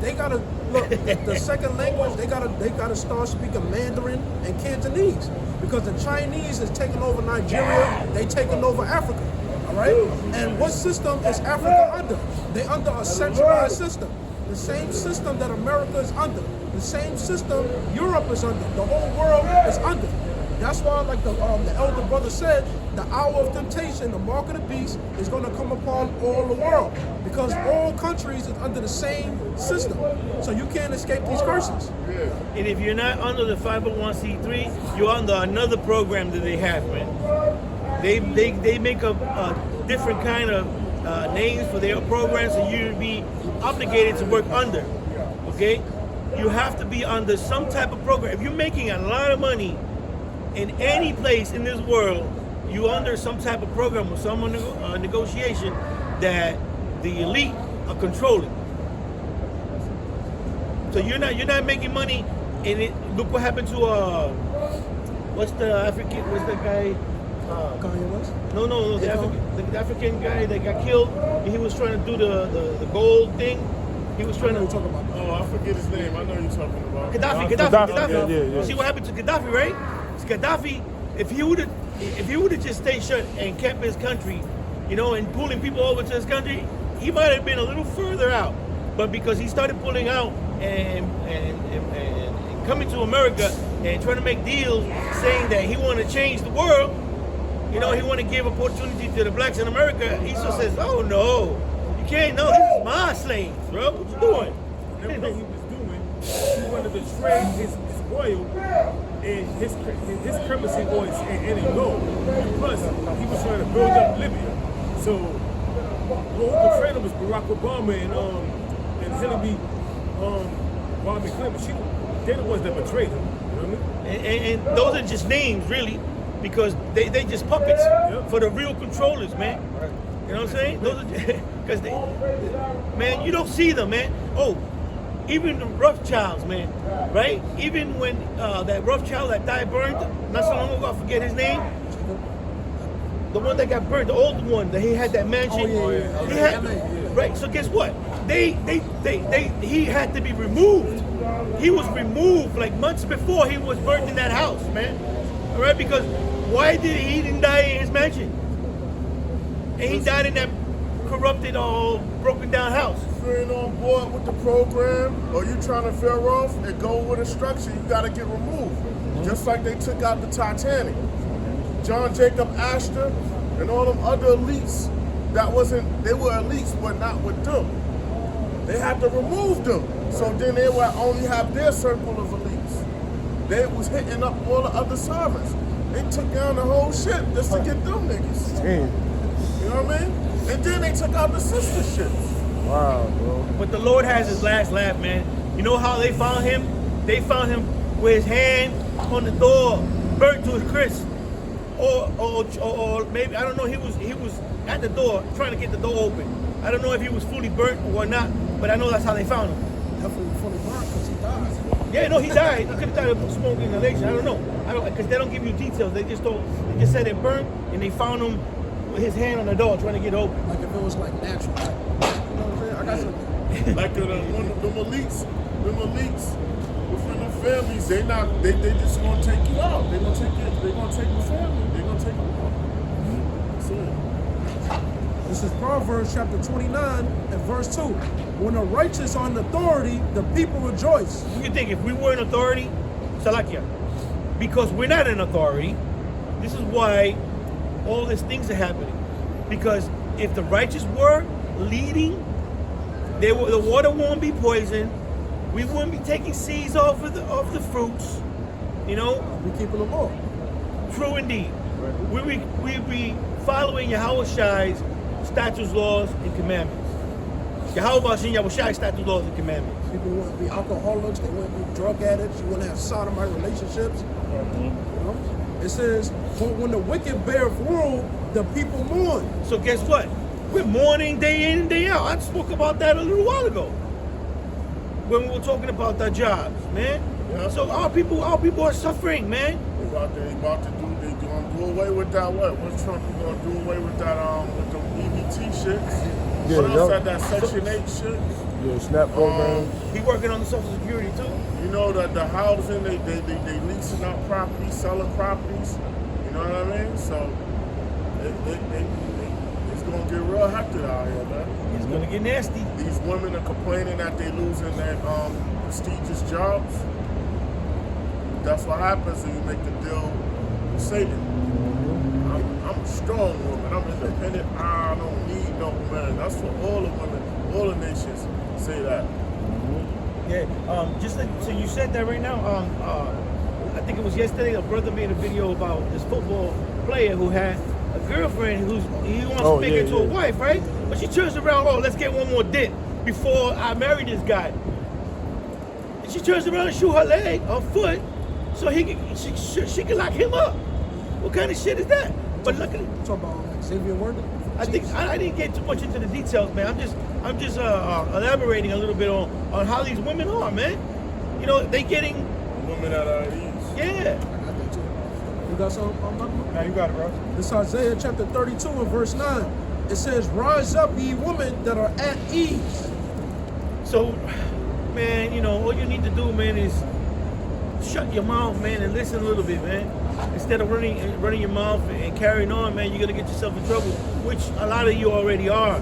A: They gotta look. The second language they gotta start speaking Mandarin and Cantonese, because the Chinese is taking over Nigeria. They taking over Africa. All right. And what system is Africa under? They under a centralized system. The same system that America is under. The same system Europe is under. The whole world is under. That's why, like the elder brother said, the hour of temptation, the mark of the beast, is going to come upon all the world, because all countries is under the same system. So you can't escape these curses.
G: And if you're not under the 501c3, you're under another program that they have, man. They make a different kind of names for their programs, and you to be obligated to work under. Okay, you have to be under some type of program. If you're making a lot of money in any place in this world, you under some type of program or some negotiation that the elite are controlling. So you're not making money. And look what happened to what's the guy?
A: Kanye West?
G: No, the African guy that got killed. He was trying to do the gold thing. He was trying to
A: talk about.
F: Oh, I forget his name. I know you're talking about.
G: Gaddafi.
C: Yeah.
G: See what happened to Gaddafi, right? Gaddafi, if he would have just stayed shut and kept his country, and pulling people over to his country, he might have been a little further out. But because he started pulling out and coming to America and trying to make deals, saying that he wanted to change the world, he wanted to give opportunity to the blacks in America, he just says, "Oh no, you can't. No, this is my slaves, bro. What you doing?"
H: Everything he was doing, he wanted to trade his oil and his currency oil and in gold. And plus, he was trying to build up Libya. So, who could trade him was Barack Obama and Hillary Rodney Clinton. They're the ones that betrayed him. You know what I mean?
G: And those are just names, really, because they just puppets for the real controllers, man. You know what I'm saying? Those are because man, you don't see them, man. Oh, even the Rothschilds, man, right? Even when that Rothschild that died burned not so long ago, I forget his name. The one that got burned, the old one that he had that mansion. He had, right. So guess what? He had to be removed. He was removed like months before he was burned in that house, man. All right, because why did he didn't die in his mansion? And he died in that corrupted, broken down house.
F: If you ain't on board with the program, or you trying to veer off and go with a structure, you got to get removed. Just like they took out the Titanic. John Jacob Astor and all them other elites they were elites, but not with them. They had to remove them. So then they would only have their circle of elites. They was hitting up all the other sovereigns. They took down the whole ship just to get them niggas.
C: Damn.
F: You know what I mean? And then they took out the sister ships.
C: Wow, bro.
G: But the Lord has his last laugh, man. You know how they found him? They found him with his hand on the door, burnt to his crisp. Or maybe, I don't know, he was at the door trying to get the door open. I don't know if he was fully burnt or not, but I know that's how they found him.
A: Definitely fully burnt because he died.
G: Yeah, no, he died. He could have died of smoke inhalation. I don't know. Because they don't give you details. They just said it burnt, and they found him with his hand on the door trying to get it open.
A: Like if it was like natural. Like, you know what I'm saying? I got some.
F: Like them elites within the families, they just gonna take you out. They're gonna take the family. They're gonna take you out. That's it.
A: This is Proverbs chapter 29 and verse 2. When the righteous are in authority, the people rejoice.
G: What do you think? If we were in authority, Salakia, because we're not in authority, this is why all these things are happening. Because if the righteous were leading, the water won't be poisoned. We wouldn't be taking seeds off of the fruits. You know?
A: We keeping the law.
G: True indeed. We be following Yahweh Shai's statutes, laws, and commandments. Yahweh Shem Yahushua statutes, laws, and commandments.
A: People wouldn't be alcoholics, they wouldn't be drug addicts, you wouldn't have sodomite relationships. You know? It says, but when the wicked bear rule, the people mourn.
G: So guess what? We're mourning day in and day out. I spoke about that a little while ago when we were talking about our jobs, man.
F: Yeah.
G: So our people are suffering, man.
F: They about to gonna do away with that What's Trump gonna do away with that with the EBT shits?
I: Yeah,
F: What else
I: yup.
F: that Section 8 shit?
I: Yeah, SNAP program.
G: He working on the Social Security too.
F: You know that the housing they leasing out properties, selling properties. You know what I mean? So it's gonna get real hectic out here, man.
G: It's gonna get nasty.
F: These women are complaining that they losing their prestigious jobs. That's what happens when you make the deal with Satan. I'm a strong woman. I'm independent. I don't need no man. That's for all the women, all the nations say that.
G: Yeah. So you said that right now. I think it was yesterday. A brother made a video about this football player who had a girlfriend he wants to make her to a wife, right? But she turns around. Oh, let's get one more dip before I marry this guy. And she turns around and shoot her leg, her foot, so she can lock him up. What kind of shit is that? But look at it.
A: Talk about Xavier Worthy.
G: I think I didn't get too much into the details, man. I'm just elaborating a little bit on how these women are, man. You know, they getting
F: Women that are at ease.
G: yeah.
A: I got that too. You got something?
C: Now you got it, bro.
A: This is Isaiah chapter 32 and verse 9. It says, rise up, ye women that are at ease.
G: So, man, you know, all you need to do, man, is shut your mouth, man, and listen a little bit, man. Instead of running your mouth and carrying on, man, you're gonna get yourself in trouble, which a lot of you already are.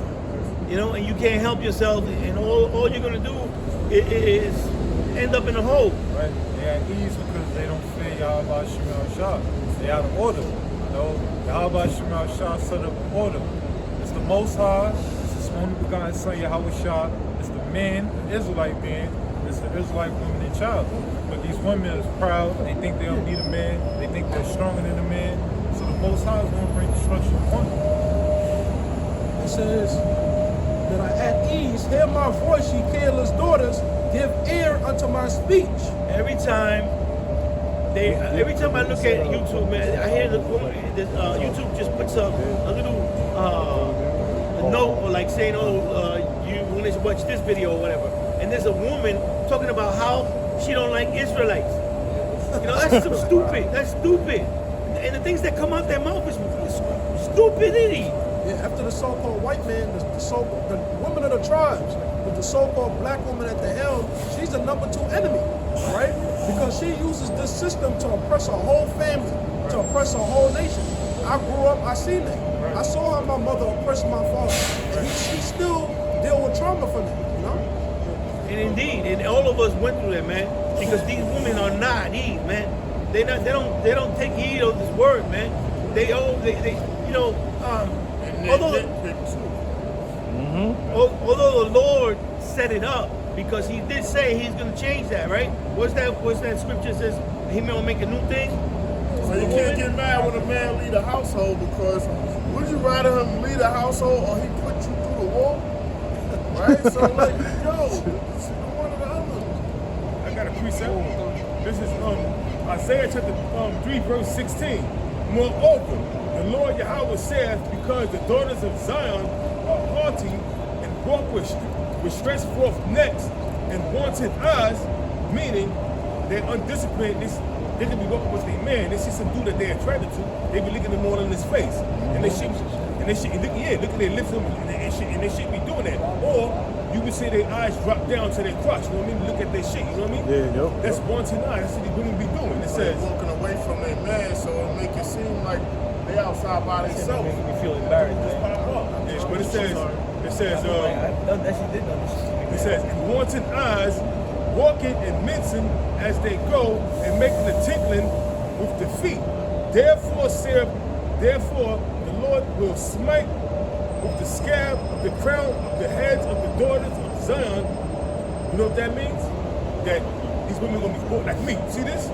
G: You know, and you can't help yourself, and all you're gonna do is end up in a hole.
C: Right? They're at ease because they don't fear Yahweh Shem Yahushua. They out of order. You know, Yahweh Shem Yahushua set up an order. It's the Most High. It's His only begotten Son Yahushua. It's the man, the Israelite man. It's the Israelite woman and child. But these women are proud. They think they don't need a man. They think they're stronger than a man. So the Most High is going to bring destruction upon them.
A: It says that are at ease. Hear my voice, ye careless daughters. Give ear unto my speech.
G: Every time I look at YouTube, man, I hear YouTube just puts up a little note or like saying, you want to watch this video or whatever. And there's a woman talking about how she don't like Israelites. You know, that's some stupid. That's stupid. And the things that come out their mouth is stupidity.
A: Yeah, after the so-called white man, the woman of the tribes, with the so-called black woman at the helm, she's the number 2 enemy, right? Because she uses this system to oppress her whole family, to oppress her whole nation. I grew up, I seen that. I saw how my mother oppressed my father, and she still deal with trauma from it, you know?
G: And indeed, and all of us went through that, man. Because these women are not Eve, man. They don't take heed of this word, man. They you know, although the Lord set it up, because He did say He's going to change that, right? What's that scripture says He will make a new thing?
F: So you can't get mad when a man lead a household, because would you rather him lead a household or he put you through the wall? Right? So like, yo, it's one or the other.
H: I got a precept. This is Isaiah chapter 3, verse 16. Moreover, the Lord Yahweh saith, because the daughters of Zion are haughty and walk with stretched forth necks and wanted eyes, meaning they're undisciplined. They can be walking with their man. They see some dude that they're attracted to. They be looking them all in his face, and they should look at their lips, and they should be doing that. Or you would say their eyes drop down to their crotch. You know what I mean? Look at their shit. You know what I mean?
I: Yeah, yep.
H: That's wanting eyes. That's what these women be doing. It
F: They're
H: says.
F: walking away from their man, so it make it seem like they outside by themselves.
G: Making me feel embarrassed.
H: Yes, but it says,
G: That she did know
H: it says, and wanting eyes, walking and mincing as they go, and making a tinkling with the feet. Therefore, the Lord will smite with the scab of the crown of the heads of the daughters of Zion. You know what that means? That these women are gonna be bought like me. See this?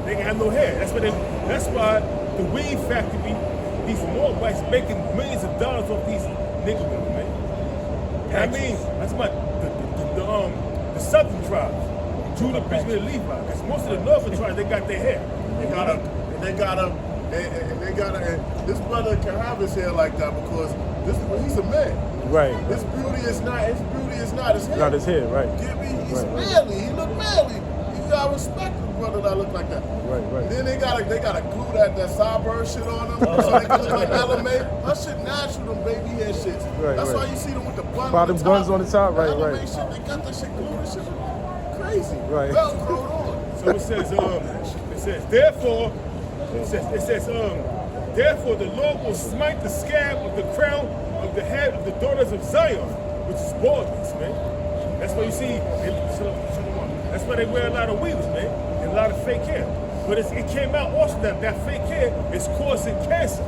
H: They ain't have no hair. That's why the weed factory, these Moabites making millions of dollars off these nigga women, man. I mean, that's my the southern tribes, Judah, Benjamin, and Levi. Because most of the northern tribes, they got their hair.
F: And this brother can have his hair like that because he's a man.
I: Right.
F: His beauty is not his hair.
I: Not his hair, right.
F: He's manly. He look manly. You gotta respect the brother that look like that.
I: Right.
F: Then they gotta glue that sideburn shit on them so they can look like LMA. That shit natural, them baby hair shits.
I: Right,
F: That's
I: right.
F: why you see them with the bun
I: Bottom buns on the top, right,
F: LMA
I: right.
F: shit, they got that shit glued and shit. Crazy.
I: Right.
F: Velcroed on.
H: So therefore the Lord will smite the scab of the crown of the head of the daughters of Zion, which is baldness, man. That's why you see, that's why they wear a lot of weaves, man, and a lot of fake hair. But it came out also that fake hair is causing cancer.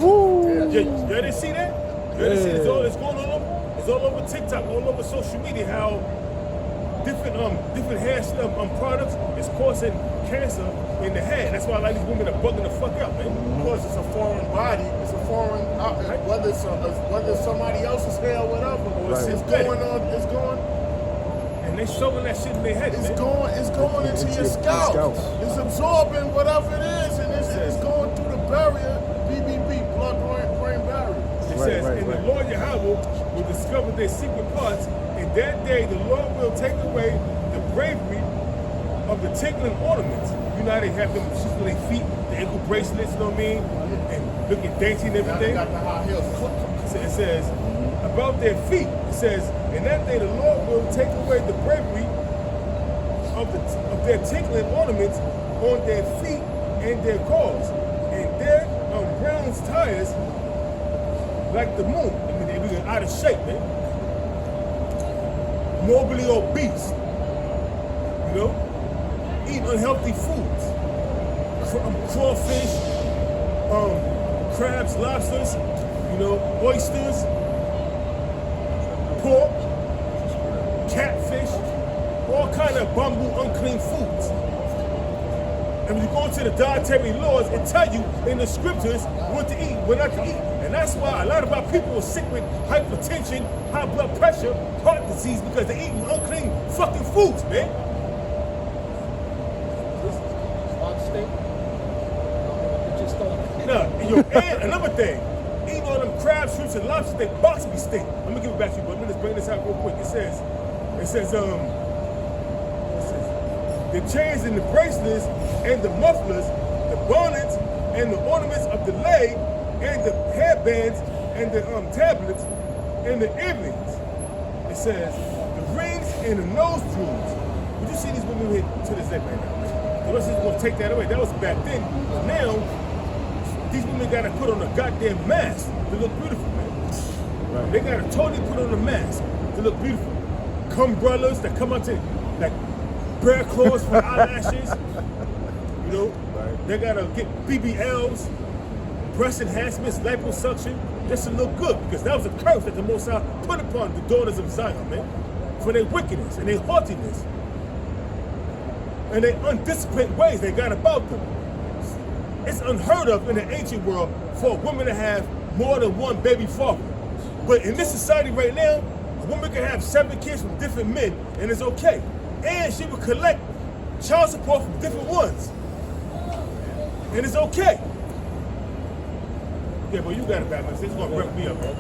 I: Woo!
H: You didn't see that? You didn't see it's going on? It's all over TikTok, all over social media, how different hair products is causing cancer in the head. That's why a lot of these women are bugging the fuck out, man.
F: Because it's a foreign body, it's a foreign, whether it's somebody else's hair or whatever, it's going,
H: and they showing that shit in their head.
F: it's going into your scalp. It's absorbing whatever it is, and it's going through the barrier, BBB, blood-brain barrier.
H: It says, the Lord Yahweh will discover their secret parts. In that day, the Lord will take away the bravery of the tinkling ornaments. You know how they have them shoes for their feet, the ankle bracelets, you know what I mean? And looking dainty and everything.
F: Got the high heels.
H: It says, about their feet, it says, in that day, the Lord will take away the bravery of their tinkling ornaments on their feet and their calls. And their bronze tires like the moon. I mean, they be out of shape, man. Morbidly obese. You know? Eat unhealthy foods. Crawfish, crabs, lobsters, you know, oysters, pork, catfish, all kind of bamboo unclean foods. And when you go into the dietary laws, it tell you in the scriptures what to eat, what not to eat. And that's why a lot of our people are sick with hypertension, high blood pressure, heart disease, because they're eating unclean fucking foods, man. And another thing, eating all them crabs, shrimps, and lobsters, they box me stink. Let me give it back to you, but let me just bring this out real quick. It says, the chains and the bracelets and the mufflers, the bonnets and the ornaments of the leg and the hairbands and the tablets and the earrings. It says the rings and the nose jewels. Would you see these women here to this day right now? The Russians gonna take that away. That was back then. But now these women gotta put on a goddamn mask to look beautiful, man. Right. They gotta totally put on a mask to look beautiful. Umbrellas that come out to like bear claws for eyelashes. You know, they gotta get BBLs, breast enhancements, liposuction, just to look good, because that was a curse that the Most High put upon the daughters of Zion, man, for their wickedness and their haughtiness and their undisciplined ways they got about them. It's unheard of in the ancient world for a woman to have more than one baby father. But in this society right now, a woman can have 7 kids from different men, and it's okay. And she will collect child support from different ones. And it's okay. Yeah, but you got it back, man. It's gonna break me up, man.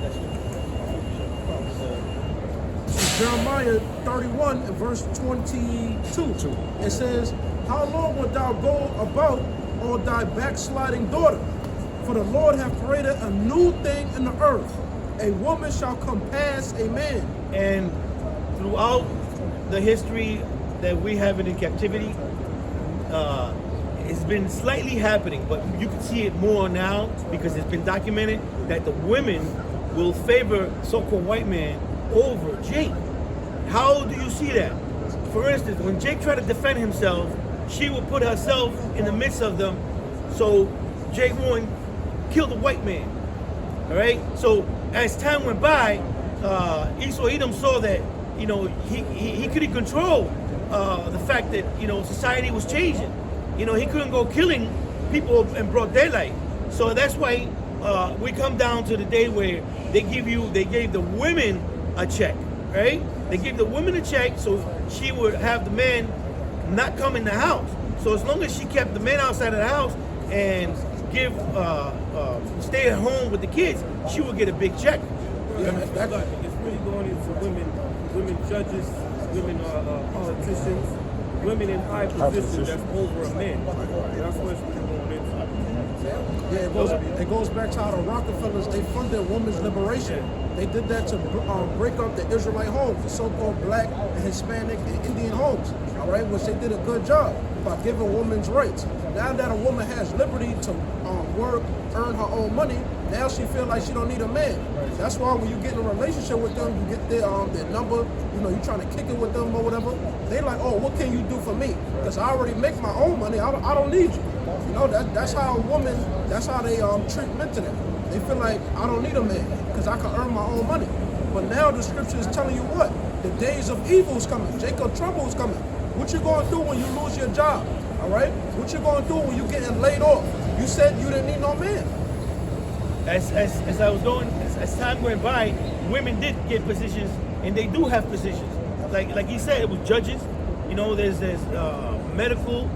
A: Jeremiah 31 and verse 22. It says, how long wilt thou go about, O thy backsliding daughter? For the Lord hath created a new thing in the earth. A woman shall compass a man.
G: And throughout the history that we have in captivity, it's been slightly happening, but you can see it more now because it's been documented that the women will favor so-called white man over Jake. How do you see that? For instance, when Jake tried to defend himself, she would put herself in the midst of them, so Jake won't kill the white man. All right. So as time went by, Esau Edom saw that he couldn't control the fact that society was changing. He couldn't go killing people in broad daylight. So that's why we come down to the day where they gave the women a check, right? They give the woman a check so she would have the man not come in the house. So as long as she kept the man outside of the house and give stay at home with the kids, she would get a big check.
H: Yeah, it's really going into women judges, women politicians, women in high positions that's over a man. That's what it's really going into.
A: Yeah, it goes back to how the Rockefellers, they funded women's liberation. They did that to break up the Israelite homes, the so-called black and Hispanic and Indian homes, all right, which they did a good job by giving women's rights. Now that a woman has liberty to work, earn her own money, now she feel like she don't need a man. That's why when you get in a relationship with them, you get their number, you know, you trying to kick it with them or whatever, they like, oh, what can you do for me? Because I already make my own money, I don't need you. You know, that's how a woman, that's how they treat men to them. They feel like, I don't need a man because I can earn my own money. But now the scripture is telling you what? The days of evil is coming. Jacob trouble is coming. What you going to do when you lose your job? All right? What you going to do when you getting laid off? You said you didn't need no man.
G: As time went by, women did get positions, and they do have positions. Like he said, it was judges. You know, there's medical,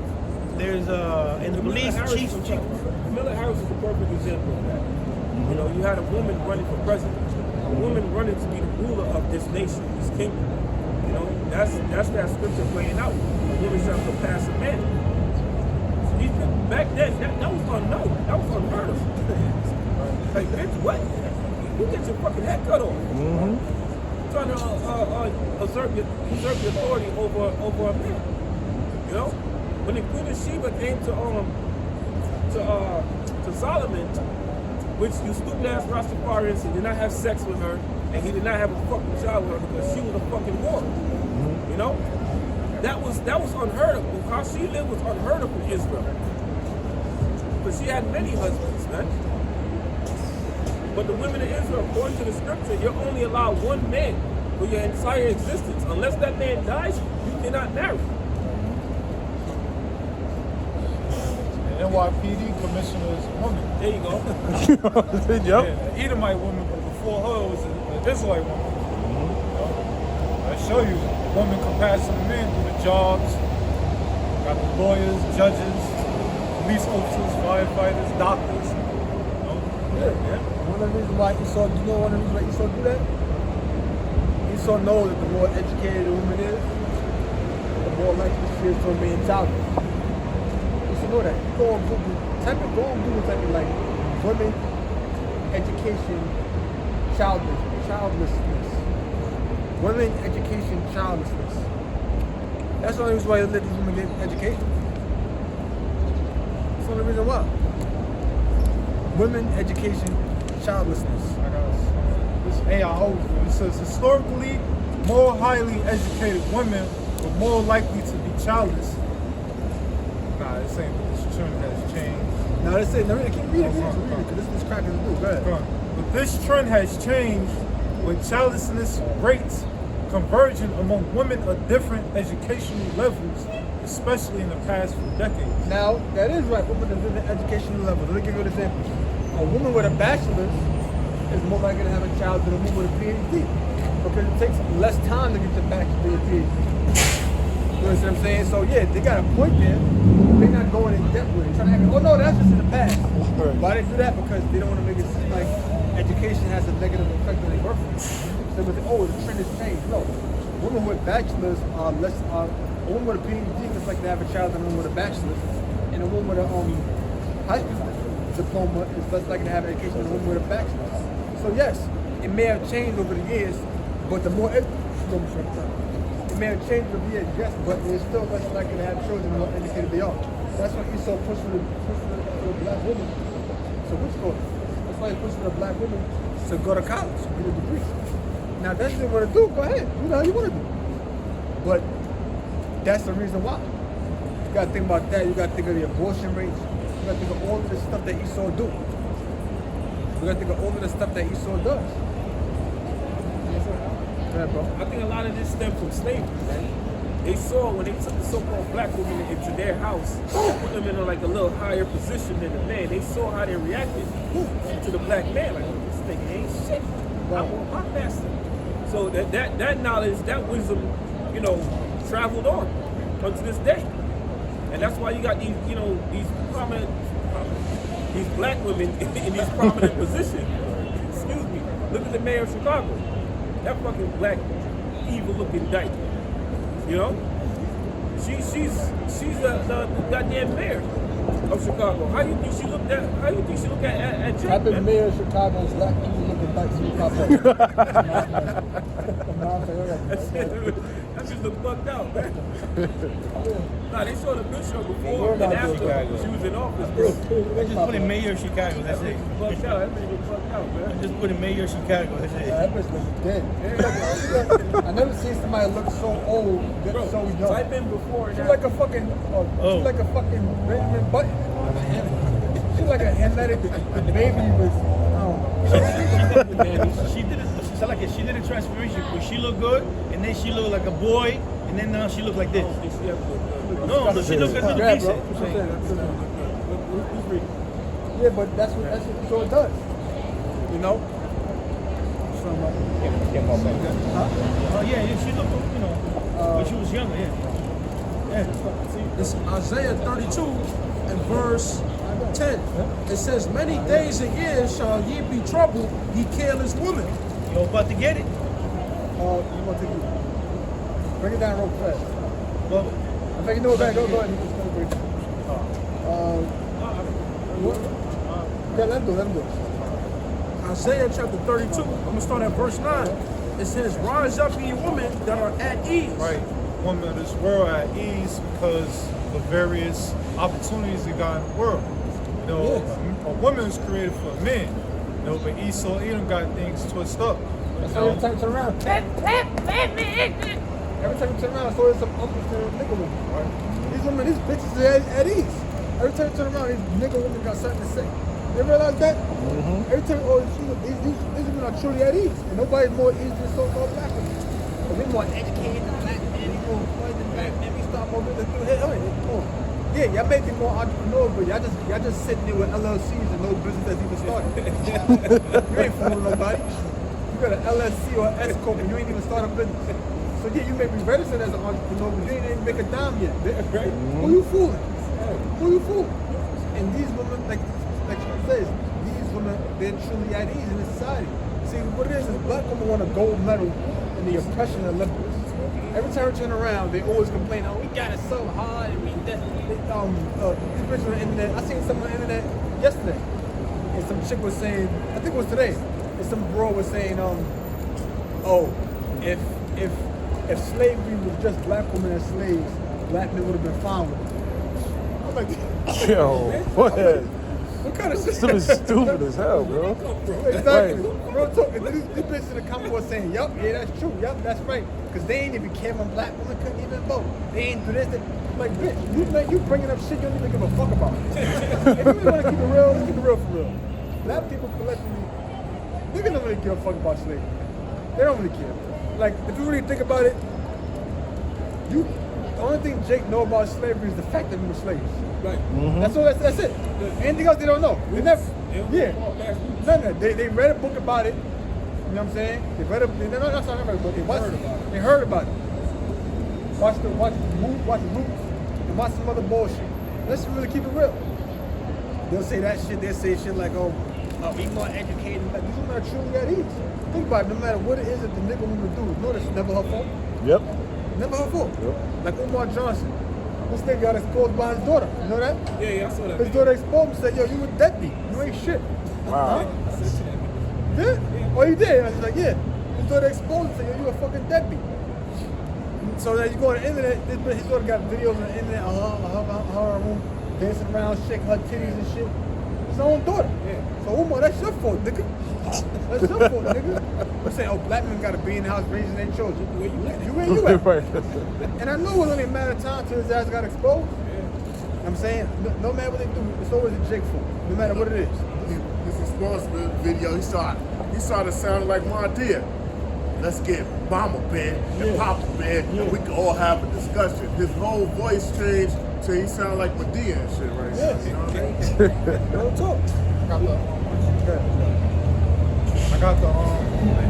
G: there's and the police chief.
H: Kamala Harris is a perfect example of that. You know, you had a woman running for president, a woman running to be the ruler of this nation, this kingdom. You know, that's that scripture playing out. A woman shall surpass a man. Back then, that was unknown. That was unheard of. Like, bitch, what? You get your fucking head cut off. Mm-hmm. Trying to usurp the authority over a man. You know, when the Queen of Sheba came to Solomon, which you stupid ass Rastafarians, he did not have sex with her, and he did not have a fucking child with her because she was a fucking whore. You know, that was unheard of. How she lived was unheard of in Israel. But she had many husbands, man. But the women of Israel, according to the scripture, you're only allowed one man for your entire existence. Unless that man dies, you cannot marry.
C: The NYPD commissioner is a woman.
H: There you go.
C: Yep. Yeah, an Edomite woman, but before her it was an Israelite woman. I show you, women compared to the men do the jobs. Got the lawyers, judges, police officers, firefighters, doctors.
E: Yeah. One of the reasons why Esau, you know one of the reasons why Esau do that? Esau knows that the more educated a woman is, the more likely she is to remain childless. You should know that. Go on Google, type it like women, education, childlessness. Women, education, childlessness. That's the only reason why you let these women get education. That's the only reason why. Women, education, childlessness.
C: This AIO, it says historically, more highly educated women were more likely to be childless. Nah, it's saying that this trend has changed.
E: Now let's say, keep reading, because this crack is blue. Go ahead.
C: But this trend has changed with childlessness rates converging among women of different educational levels, especially in the past few decades.
E: Now, that is right, women of different educational levels. Let me give you an example. A woman with a bachelor's is more likely to have a child than a woman with a PhD, because it takes less time to get your bachelor's than your PhD. You know what I'm saying? So yeah, they got a point there. They're not going in depth with it. Trying to act, oh no, that's just in the past. Why they do that? Because they don't want to make it seem like education has a negative effect on their workforce. So they say, oh, the trend has changed. No, women with bachelors are less. A woman with a PhD is like to have a child than a woman with a bachelor's, and a woman with a high school diploma is less likely to have an education than a woman with a bachelor's. So yes, it may have changed over the years, but the more it may have changed over the years, yes, but they're still less likely to have children the more educated they are. That's why Esau pushed for the black woman to which school? That's why he pushed for the black woman to go to college, get a degree. Now, if that's what you want to do, go ahead. Do how you want to do. But that's the reason why. You got to think about that. You got to think of the abortion rates. You got to think of all of the stuff that Esau do. You got to think of all of the stuff that Esau does. Yeah, bro.
H: I think a lot of this stemmed from slavery, right? They saw when they took the so-called black women into their house, put them in a little higher position than the man. They saw how they reacted to the black man. Like, this nigga ain't shit. I want my master.
J: So that knowledge, that wisdom, you know, traveled on unto this day. And that's why you got these, you know, these prominent, these black women in these prominent positions. Excuse me. Look at the mayor of Chicago. That fucking black, evil-looking dyke. You know, she's the goddamn mayor of Chicago. How you think she looked at? How you think she looked at Jake?
E: I've been mayor of Chicago. It's black people looking like you pop up.
J: That just look fucked out, man. Nah, they showed a picture before and after she was in office, bro.
G: I just put in mayor of Chicago. That's it.
J: Fucked out. That bitch look fucked out, man.
G: I just put in mayor of Chicago. That's it.
E: That bitch looks dead. I never seen somebody look so old,
J: Bro,
E: so young.
J: type in before and
E: She's
J: after.
E: like a fucking, she's like a fucking Benjamin Button. She's like a athletic baby with, I don't know.
G: She did it. She did a transformation where she looked good, and then she looked like a boy, and then now she looked like this. No, she looked a little
E: Yeah,
G: decent.
E: bro. Yeah, but that's what so it does. You know?
G: Yeah, she looked, you know, when she was younger, yeah.
A: It's Isaiah 32 and verse 10. It says, many days and years shall ye be troubled, ye careless women.
G: You're about to get it.
E: You want to bring it down real fast.
G: Well,
E: I think you know it back. Go ahead. Yeah, let him do it.
A: Isaiah chapter 32, I'm going to start at verse 9. It says, rise up, ye women that are at ease.
C: Right. Women of this world are at ease because of various opportunities they got in the world. You know, a woman is created for a man. You know, but Esau, Edom got things twisted up.
E: That's why every time you turn around. Every time you turn around, so there's some uncles to nigga women. Right? These women, these bitches are at ease. Every time you turn around, these nigga women got something to say. You realize that? Every time, these women are truly at ease. And nobody's more easy than so-called black women. But we're more educated than black men. We're more employed than black men. We start more business through here. Yeah, y'all may be more entrepreneurs, but y'all just sitting there with LLCs and no business that's even started. You ain't fooling nobody. You got an LLC or an S corp and you ain't even started a business. So yeah, you may be registered as an entrepreneur, but you ain't even make a dime yet. Right? Who you fooling? Who you fooling? And these women, like she says, these women, they're truly at ease in this society. See, what it is black women want a gold medal in the oppression Olympics. Every time we turn around, they always complain, oh, we got it so hard, and we that. These bitches on the internet, I seen something on the internet yesterday, and some chick was saying, I think it was today, and some bro was saying, if slavery was just black women as slaves, black men would have been fine with it. I'm like,
I: Yo, what?
E: What kind of shit?
I: This is stupid as hell, bro.
E: Exactly. Real talk. And these bitches in the comment was saying, yup, yeah, that's true. Yup, that's right. Because they ain't even care when black women couldn't even vote. They ain't do this. I'm like, bitch, you bringing up shit you don't even give a fuck about. If you really want to keep it real, let's keep it real for real. Black people collectively, niggas don't really give a fuck about slavery. They don't really care. Like, if you really think about it, the only thing Jake know about slavery is the fact that we were slaves.
J: Right.
E: That's all. That's it. Anything else they don't know. They never. Yeah. None. They read a book about it. You know what I'm saying? They read a. No, that's not read a book. They watched. They heard about it. Watch the Roots, and watch some other bullshit. Let's really keep it real. They'll say that shit. They'll say shit like, oh, be more educated. Like, these women are truly at ease. Think about it. No matter what it is that the nigga woman do, notice it's never her fault.
I: Yep.
E: Never her fault.
I: Yep.
E: Like Umar Johnson. This nigga got exposed by his daughter. You know that?
J: Yeah, I saw that.
E: His daughter exposed him and said, yo, you a deadbeat. You ain't shit.
I: Wow.
E: Yeah? Oh, you did? I was like, yeah. His daughter exposed him and said, yo, you a fucking deadbeat. So that you go on the internet, his daughter got videos on the internet of her room, dancing around, shaking her titties and shit. His own daughter. Yeah. So Umar, that's your fault, nigga. That's your fault, nigga. I'm saying, oh, black men gotta be in the house raising their children. Where you at? You at? And I know it was only a matter of time till his ass got exposed. Yeah. I'm saying, no matter what they do, it's always a Jake fault, no matter what it is.
F: His response video, he started sounding like my dear. Let's get Mama bed and Papa bed, and we can all have a discussion. His whole voice changed till he sounded like Medea and shit right now. You know what I mean?
E: Don't talk. I
C: got the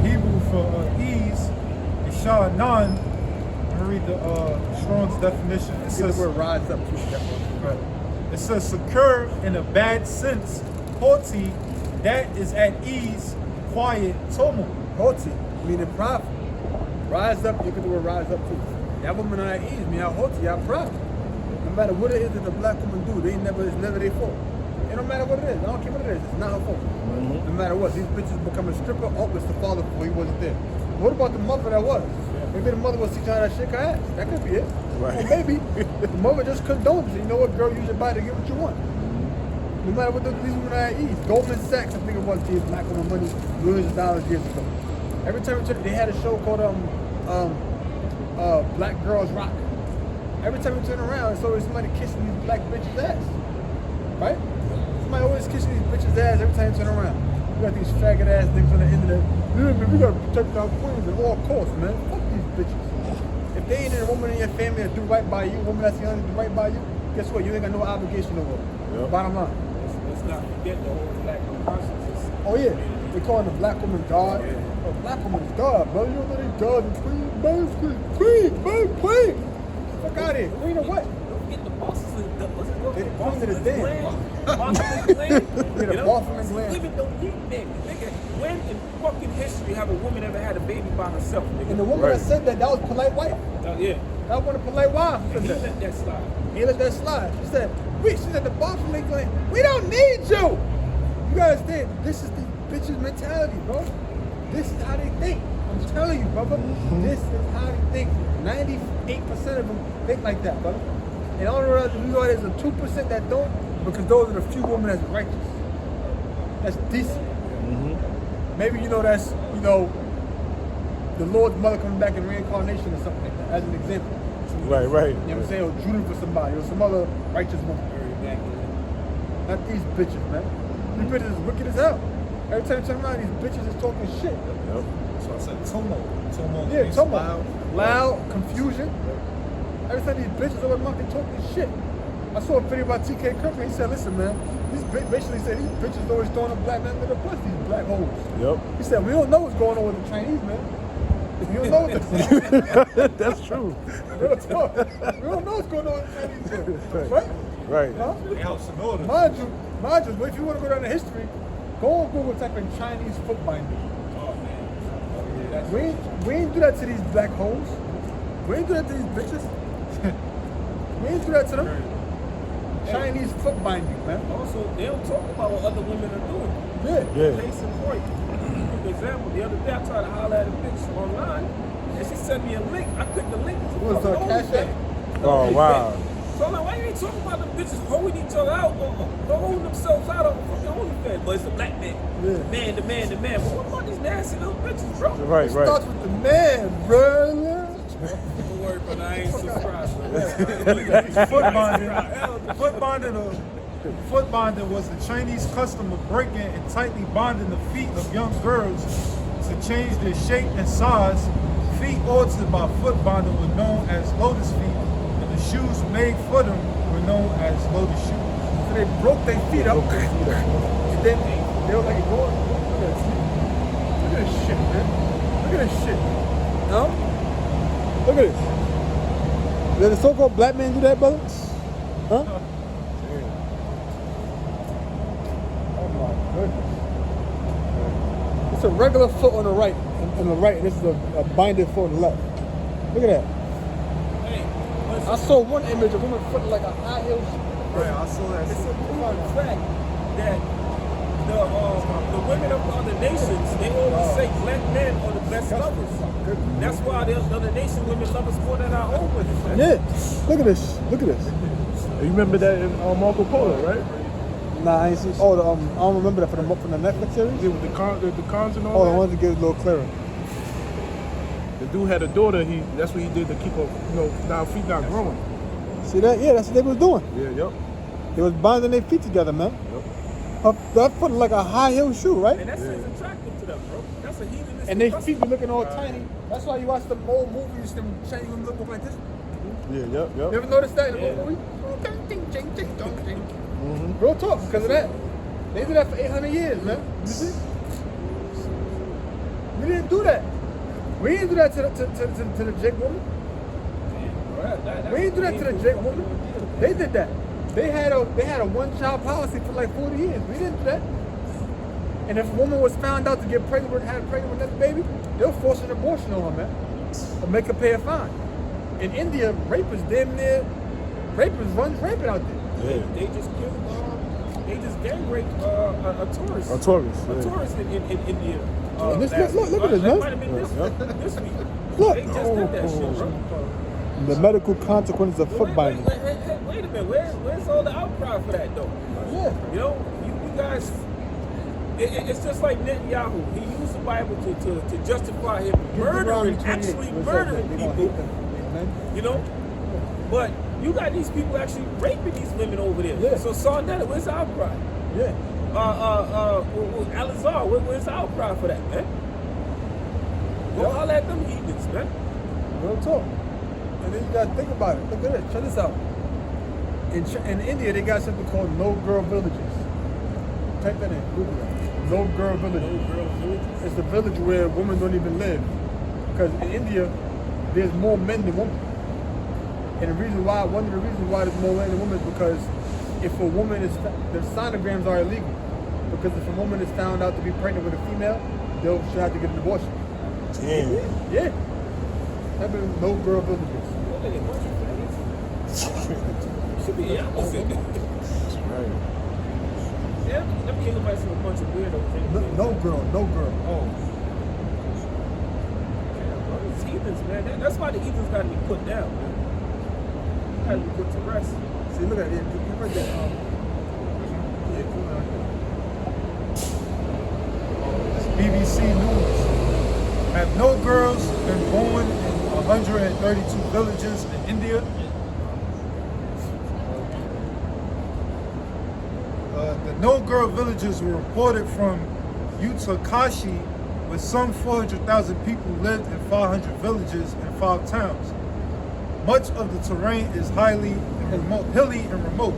C: Hebrew for ease, and Sha'anan. I'm gonna read the Strong's definition. It
E: See the
C: says,
E: word rise up too. That one.
C: right. It says secure in a bad sense, haughty, that is at ease, quiet, tumult.
E: Haughty, meaning proud. Rise up, you get the word rise up too. That woman are at ease, me how haughty, how proud. No matter what it is that the black woman do, it's never their fault. It don't matter what it is. I don't care what it is. It's not her fault. No matter what, these bitches become a stripper. Oh, it's the father before he wasn't there. What about the mother that was? Maybe the mother was teaching her how to shake her ass. That could be it.
I: Right.
E: Or maybe the mother just condones it. You know what, girl, use your body to get what you want. No matter what, these women are at ease. Goldman Sachs, I think it was, gave black women money millions of dollars years ago. Every time they had a show called Black Girls Rock. Every time you turn around, it's always somebody kissing these black bitches' ass. Right? Somebody always kissing these bitches' ass every time you turn around. You got these faggot ass things on the internet. We gotta protect our queens at all costs, man. Fuck these bitches. If they ain't a woman in your family that do right by you, a woman that's young that do right by you, guess what? You ain't got no obligation over her.
I: Yep.
E: Bottom line.
J: Let's not forget the whole black consciousness.
E: Oh yeah, they calling the black woman God. A black woman is God, brother. You don't know they God and queen, man, queen. Fuck out of here. Queen of what?
J: Don't forget the bosses and the
E: They the queen of the damn.
J: Bosses and glam.
E: Yeah, the Boston and glam.
J: Women don't need men. Nigga, when in fucking history have a woman ever had a baby by herself, nigga?
E: And the woman that said that was polite wife.
J: Yeah.
E: That was a polite wife. Who
J: And he
E: said that?
J: let that slide.
E: He let that slide. She said, she's at the Boston and glam. We don't need you. You gotta understand, this is the bitches' mentality, bro. This is how they think. I'm telling you, brother. This is how they think. 98% of them think like that, brother. And all the rest, you know, there's a 2% that don't, because those are the few women that's righteous. That's decent. Maybe, that's, the Lord's mother coming back in reincarnation or something like that, as an example.
I: Right.
E: You know what I'm saying? Or Judah for somebody, or some other righteous woman. Not these bitches, man. These bitches is wicked as hell. Every time you turn around, these bitches is talking shit.
I: Yep.
C: So I said tumult.
E: Yeah, tumult. Loud, confusion. Every time these bitches open their mouth, they talking shit. I saw a video about TK Kirkman. He said, listen, man, basically said these bitches always throwing a black man under the bus, these black holes.
I: Yep.
E: He said, we don't know what's going on with the Chinese, man. We don't know what
I: That's true.
E: Real talk. We don't know what's going on with the Chinese, man. Right?
I: Right.
E: Huh?
C: They house in order.
E: Mind you, if you want to go down to history, go on Google, type in Chinese foot binding. We ain't do that to these black holes. We ain't do that to these bitches. We ain't do that to them. Chinese foot binding, man.
J: Also, they don't talk about what other women are doing.
E: Yeah.
J: Case in point. For example, the other day I tried to holler at a bitch online, and she sent me a link. I clicked the link.
E: What was the Cash App?
I: Oh, wow.
J: So I'm like, why you ain't talking about the bitches holding each other out, or holding themselves out on fucking OnlyFans? But it's the black man.
E: Yeah.
J: The man. But what about these nasty little bitches, bro?
I: Right.
E: It starts with the man, brother.
J: Don't worry, but I ain't subscribed.
C: Foot bonding was the Chinese custom of breaking and tightly bonding the feet of young girls to change their shape and size. Feet altered by foot bonding were known as lotus feet, and the shoes made for them were known as lotus shoes.
E: So they broke their feet up. And then they were like, look at this shit, man. Look at this shit. No? Look at this. Did the so-called black man do that, brother? Huh? Oh my goodness. It's a regular foot on the right, and this is a binded foot on the left. Look at that.
J: Hey,
E: I saw one image of a woman foot like a high heel.
C: Right, I saw that.
J: it's a proven fact that the women of other nations, they always say black men are the best lovers. That's why there's other nation women love us more than our own women. Man.
E: Yeah. Look at this. Look at this.
I: You remember that in Marco Polo, right?
E: Nah, I ain't seen. Oh, I don't remember that from the Netflix series.
I: Yeah, with the cons and all
E: Oh,
I: that.
E: the ones that get a little clearer.
I: The dude had a daughter. That's what he did to keep her, now feet not growing.
E: See that? Yeah, that's what they was doing.
I: Yeah, yep.
E: They was binding their feet together, man. That foot like a high heel shoe, right?
J: And that's attractive to them, bro. That's a heathenistic
E: And their
J: custom.
E: feet be looking all tiny. That's why you watch the old movies, them Chinese women look like this.
I: Yeah, yep.
E: You ever noticed that in the old movie? Real talk, because of that. They did that for 800 years, man. You see? We didn't do that. We didn't do that to the Jake woman. We didn't do that to the Jake woman. They did that. They had a one-child policy for like 40 years. We didn't do that. And if a woman was found out to get pregnant with another baby, they'll force an abortion on her, man, or make her pay a fine. In India, rapists run rampant out there.
J: Yeah. They just killed. They just gang raped a tourist.
I: A tourist.
J: A tourist in India.
E: Look at this, man.
J: Might have been this week.
E: Look.
J: They just did that shit, bro.
I: The medical consequences of foot binding.
J: Wait a minute. Where's all the outcry for that, though?
E: Yeah.
J: You know, you guys. It's just like Netanyahu. He used the Bible to justify him actually murdering people. You know, but you got these people actually raping these women over there.
E: Yeah.
J: So Sarnetta, where's the outcry?
E: Yeah.
J: Alizar, where's the outcry for that, man? Go holler at them heathens, man.
E: Real talk. And then you gotta think about it. Look at this. Check this out. In India, they got something called no-girl villages. Type that in. Google that. No-girl villages.
J: No-girl villages.
E: It's the village where women don't even live. Because in India, there's more men than women. And one of the reasons why there's more men than women is because if a woman is, their sonograms are illegal. Because if a woman is found out to be pregnant with a female, she'll have to get an abortion.
I: Damn.
E: Yeah. Type in no-girl villages.
J: Should be the opposite.
I: That's right.
J: Yeah, them Canaanites are a bunch of weirdos.
E: No girl.
J: Oh. Yeah, bro, these heathens, man. That's why the heathens got to be put down, man. Got to be put to rest.
E: See, look at it. You heard that?
C: BBC News. Have no girls been born in 132 villages in India? The no-girl villages were reported from Uttarkashi, where some 400,000 people lived in 500 villages and 5 towns. Much of the terrain is hilly and remote.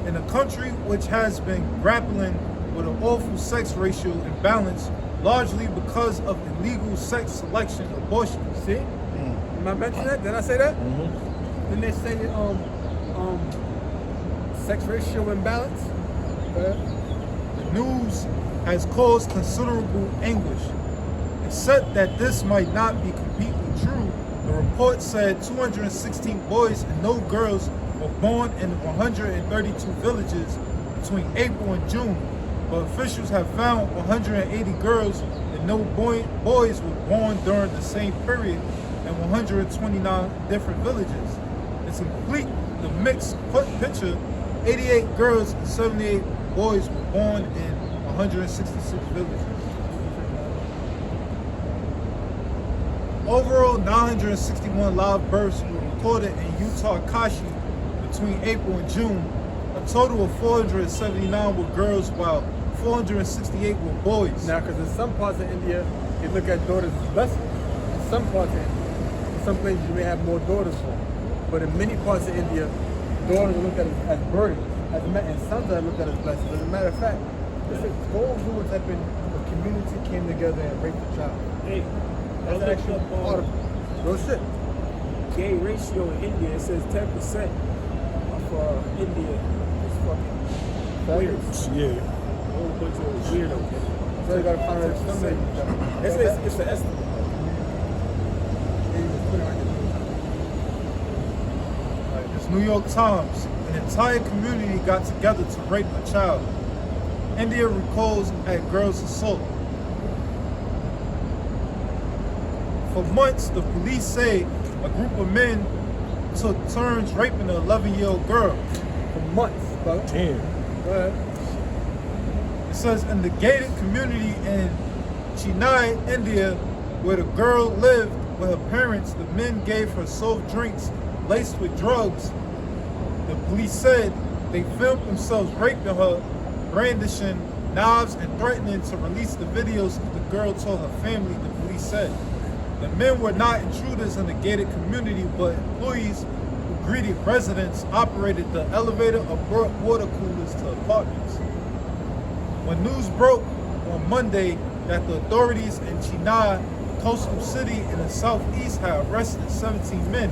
C: In a country which has been grappling with an awful sex racial imbalance, largely because of illegal sex selection abortion.
E: See? Did I mention that? Did I say that? Didn't they say sex ratio imbalance?
C: The news has caused considerable anguish. Except that this might not be completely true, the report said 216 boys and no girls were born in 132 villages between April and June, but officials have found 180 girls and no boys were born during the same period in 129 different villages. To complete the mixed picture, 88 girls and 78 boys were born in 166 villages. Overall, 961 live births were recorded in Uttarkashi between April and June. A total of 479 were girls, while 468 were boys.
E: Now, because in some parts of India, they look at daughters as blessings. In some parts of India, in some places you may have more daughters born. But in many parts of India, daughters are looked at as burdens, and sons are looked at as blessings. As a matter of fact, go do what happened. The community came together and raped a child.
J: Hey,
E: That's actually part of it. Real shit.
J: Gay ratio in India, it says 10% of India is fucking weird.
I: Yeah.
J: A whole bunch of weirdos.
E: So you gotta find out something.
J: It's an estimate.
C: This New York Times, an entire community got together to rape a child. India recalls at girls' assault. For months, the police say a group of men took turns raping an 11-year-old girl.
E: For months, bro.
I: Damn.
E: Go ahead.
C: It says in the gated community in Chennai, India, where the girl lived with her parents, the men gave her soft drinks laced with drugs. The police said they filmed themselves raping her, brandishing knives and threatening to release the videos if the girl told her family, the police said. The men were not intruders in the gated community, but employees who greeted residents, operated the elevator, or brought water coolers to apartments. When news broke on Monday, that the authorities in Chennai, coastal city in the southeast, had arrested 17 men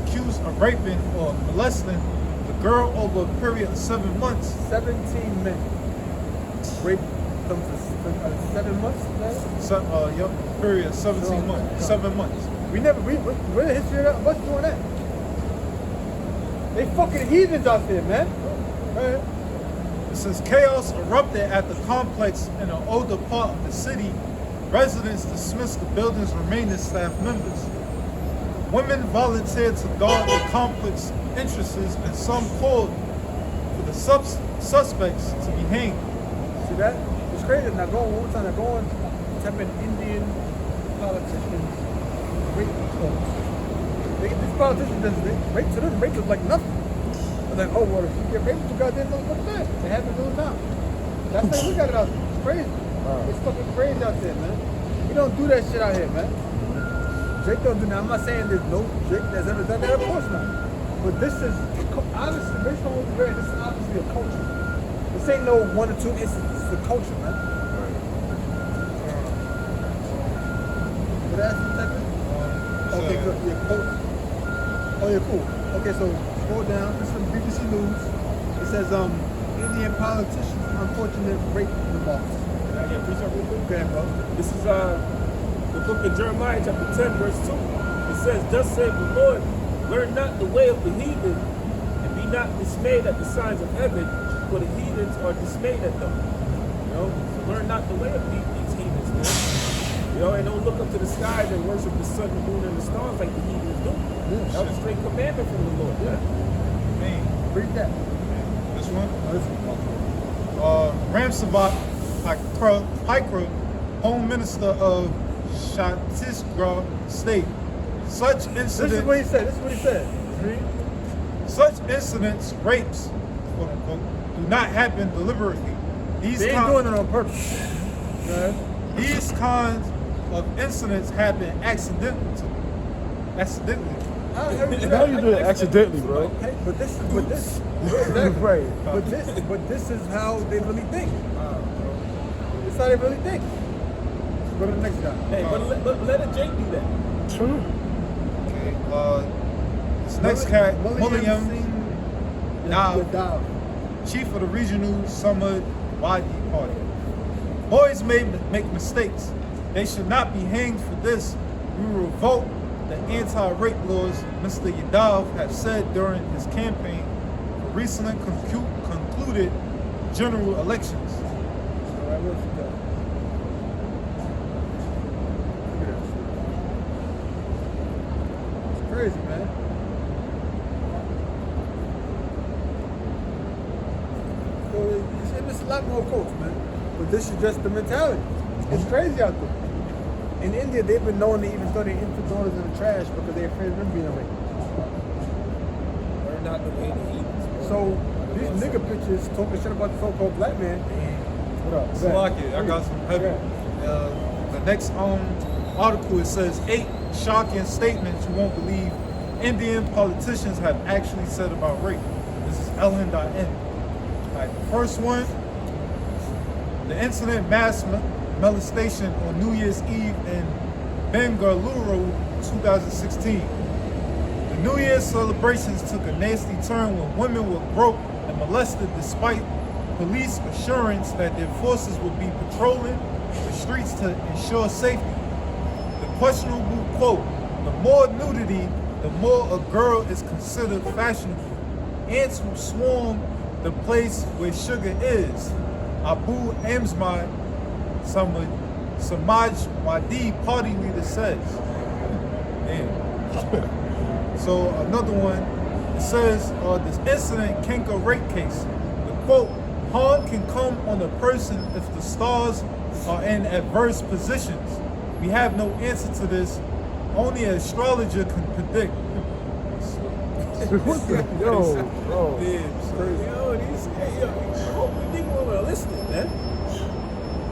C: accused of raping or molesting the girl over a period of 7 months.
E: 17 men. Rape them for 7 months?
C: Yup, period of 17 months. 7 months.
E: We're the history of us doing that. They fucking heathens out there, man. Right.
C: It says chaos erupted at the complex in an older part of the city. Residents dismissed the building's remaining staff members. Women volunteered to guard the complex entrances, and some called for the suspects to be hanged.
E: See that? It's crazy. Now go on one time. Now go on. Type in Indian politicians rape quotes. These politicians just rape to them. Rape is like nothing. They're like, oh, well, if you get raped, you goddamn know what's that? They happen to do it now. That's how you look at it out there. It's crazy. It's fucking crazy out there, man. We don't do that shit out here, man. Drake don't do that. I'm not saying there's no Drake that's ever done that. Of course not. But this is, honestly, based on what we read, this is obviously a culture. This ain't no 1 or 2 instances. It's a culture, man. But that's the okay, good. Yeah, cool. Oh, yeah, cool. Okay, so scroll down. This is from BBC News. It says, Indian politicians, unfortunate rape remarks.
J: Yeah, preach up real quick.
E: Okay, bro.
J: This is the book of Jeremiah, chapter 10, verse 2. It says, thus saith the Lord, learn not the way of the heathen, and be not dismayed at the signs of heaven, for the heathens are dismayed at them. You know, so learn not the way of these heathens, man. You know, and don't look up to the skies and worship the sun, the moon, and the stars like the heathens do. That was a straight commandment from the Lord, yeah?
C: Man,
E: Read that.
C: this one.
E: Oh, this one.
C: Ramsavat Pikra, Home Minister of Chhattisgarh State. Such
E: This is
C: incidents,
E: what he said. This is what he said. Read.
C: such incidents, rapes, quote unquote, do not happen deliberately.
E: They ain't doing it on purpose. Okay?
C: These kinds of incidents happen accidentally.
I: How you do it accidentally, bro?
E: Okay, but this,
I: Right.
E: but this is how they really think. This is how they really think. Go to the next guy.
J: Hey, but let a Jake do that.
I: True.
C: Okay, this next cat, William
E: Yadav.
C: Chief of the Regional Summer Wadi Party. Boys may make mistakes. They should not be hanged for this. We revoke the anti-rape laws Mr. Yadav had said during his campaign for recently concluded general elections.
E: All right, what you got? Look at that. It's crazy, man. So it's a lot more quotes, man. But this is just the mentality. It's crazy out there. In India, they've been known to even throw their infant daughters in the trash because they're afraid of them being raped.
J: Learn not the way of the heathens.
E: So these nigga pictures talking shit about the so-called black man. What up?
C: Salaki, I got some heavy. The next article, it says 8 shocking statements you won't believe Indian politicians have actually said about rape. This is LN.N. Alright, the first one, the incident mass molestation on New Year's Eve in Bengaluru, 2016. The New Year's celebrations took a nasty turn when women were groped and molested despite police assurance that their forces would be patrolling the streets to ensure safety. The questionable quote, the more nudity, the more a girl is considered fashionable. Ants will swarm the place where sugar is. Abu Amzmai, Samajwadi party leader says. Damn. So another one, it says this incident Kenka rape case. The quote, harm can come on a person if the stars are in adverse positions. We have no answer to this. Only an astrologer can predict.
I: What the? Yo, bro.
J: Yo, these people are listening, man.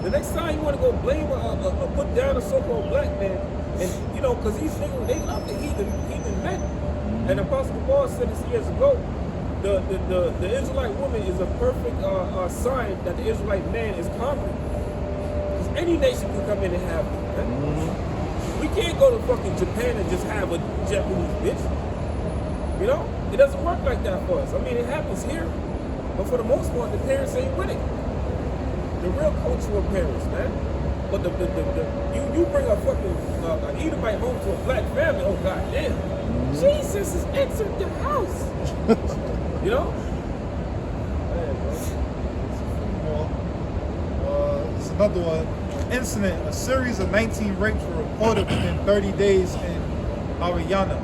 J: The next time you want to go blame or put down a so-called black man, and you know, because these niggas, they love the heathen men. And Apostle Paul said this years ago, the Israelite woman is a perfect sign that the Israelite man is conquering. Because Any nation can come in and have it, man. We can't go to fucking Japan and just have a Japanese bitch. You know? It doesn't work like that for us. I mean, it happens here, but for the most part, the parents ain't with it. The real cultural parents, man. But you bring a fucking an Edomite home to a black family, oh god damn. Jesus has entered the house. You know?
C: It's another one. Incident. A series of 19 rapes were reported within 30 days in Haryana.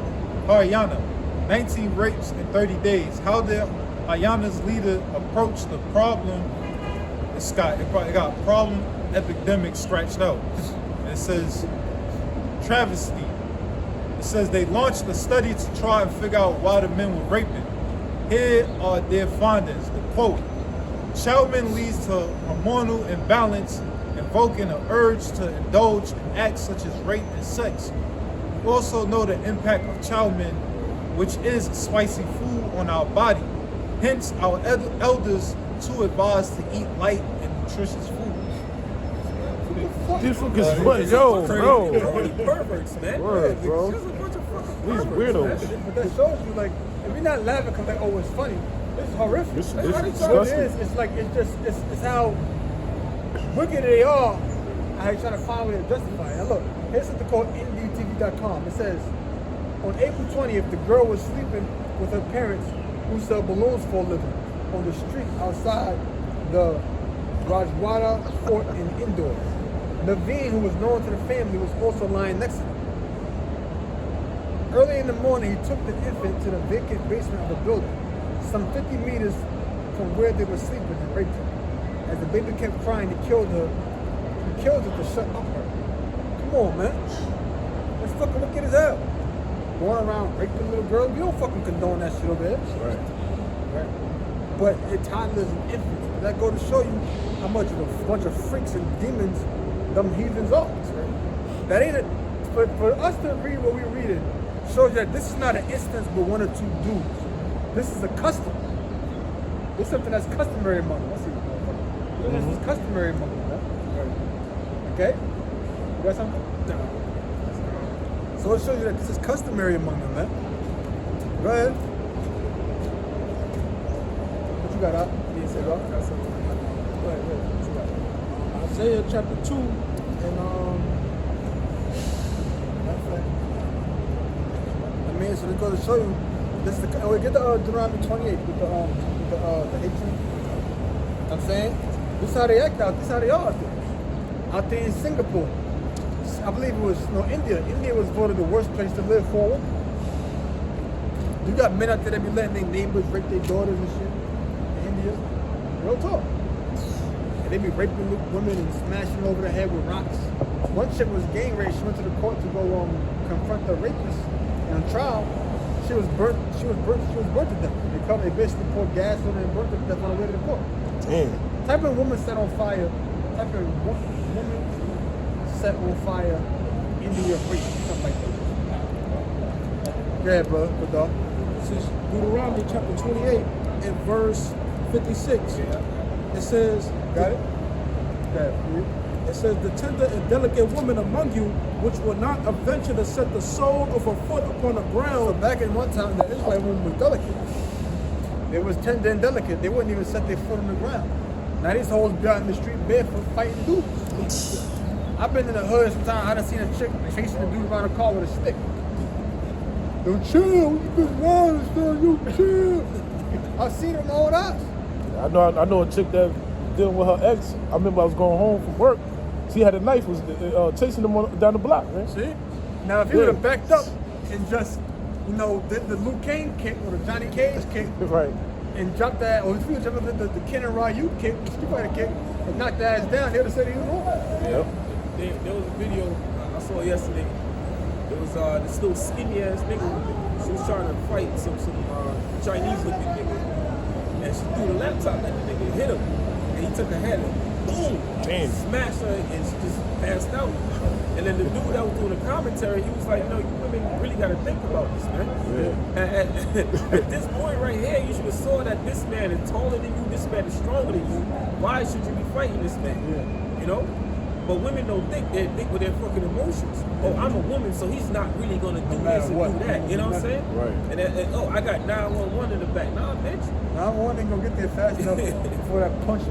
C: 19 rapes in 30 days. How did Haryana's leader approach the problem? It got problem epidemic scratched out. And it says travesty. It says they launched a study to try and figure out why the men were raping. Here are their findings. The quote: Childman leads to hormonal imbalance, invoking an urge to indulge in acts such as rape and sex. We also know the impact of childman, which is spicy food, on our body. Hence, our elders too advise to eat light and nutritious food.
I: These fuckers, what? Yo, bro.
J: Perverts, man.
I: Word, bro.
J: There's a bunch of fucking
I: These
J: perverts,
I: weirdos.
J: man.
E: But that shows you, like, if you're not laughing because like, oh, it's funny. This is horrific.
I: This
J: That's
I: is
J: how they
E: What
J: talk.
E: it is, it's like, it's how wicked they are, and how you trying to find a way to justify it. Now look, here's something called NDTV.com. It says, on April 20th, the girl was sleeping with her parents who sell balloons for a living on the street outside the Rajwada Fort in Indore. Naveen, who was known to the family, was also lying next to them. Early in the morning, he took the infant to the vacant basement of the building, some 50 meters from where they were sleeping, and raped her. As the baby kept crying, he killed her. He killed her to shut up her. Come on, man. That's fucking wicked as hell. Going around raping little girls, you don't fucking condone that shit over there. Right. But it toddlers and infants. But that go to show you how much of a bunch of freaks and demons them heathens are. Right? That ain't it. For us to read what we read it shows you that this is not an instance with one or two dudes. This is a custom. This is something that's customary among us. This is customary among us. Right? Okay? You got something? No. So it shows you that this is customary among them, man. Go ahead. What you got up? Go ahead. What you got?
A: Isaiah chapter 2 and
E: I mean, so they go to show you. This is the. Oh, get the Deuteronomy 28 with the 18. I'm saying, this is how they act out. This is how they are out there. Out there in Singapore, I believe it was India. India was voted the worst place to live for a woman. You got men out there that be letting their neighbors rape their daughters and shit. In India, real talk. And they be raping women and smashing over the head with rocks. One chick was gang raped. She went to the court to go confront the rapist. And on trial, she was burnt to death. They basically poured gas on her and burnt her to death on the way to the court.
I: Damn.
E: Type of woman set on fire. Type of woman set on fire India rape, something like that. Go ahead, brother. Good dog.
A: This is Deuteronomy chapter 28 and verse 56. It says,
E: Got it? Go ahead.
A: it says, the tender and delicate woman among you, which will not venture to set the sole of her foot upon the
E: So
A: ground.
E: back in one time, the Israelite woman was delicate. They was tender and delicate. They wouldn't even set their foot on the ground. Now these hoes be out in the street barefoot fighting dudes. I've been in the hood sometimes. I done seen a chick chasing a dude around a car with a stick. Yo, chill. You been wild, son. You chill. I've seen them all eyes.
I: I know a chick that dealing with her ex. I remember I was going home from work. She had a knife, was chasing them down the block, man.
E: See? Now, if you would have backed up and just, did the Luke Kane kick or the Johnny Cage kick,
I: Right.
E: and jumped that, or if you would jump up the Ken and Ryu kick, the Street Fighter kick, and knocked the ass down, they would have said he was wrong.
I: Yep.
J: There was a video I saw yesterday. It was this little skinny ass nigga. She was trying to fight some Chinese looking nigga. And she threw the laptop at the nigga and hit him. And he took her head and boom!
I: Damn.
J: Smashed her and she just passed out. And then the dude that was doing the commentary, he was like, you women really gotta think about this, man.
I: Yeah.
J: At this point right here, you should have saw that this man is taller than you, this man is stronger than you. Why should you be fighting this man?
E: Yeah.
J: You know? But women don't think. They think with their fucking emotions. Oh, I'm a woman, so he's not really gonna do this and do that. You know what I'm saying?
I: Right.
J: And oh, I got 911 in the back. Nah, bitch.
E: 911 ain't gonna get there fast enough before that punch.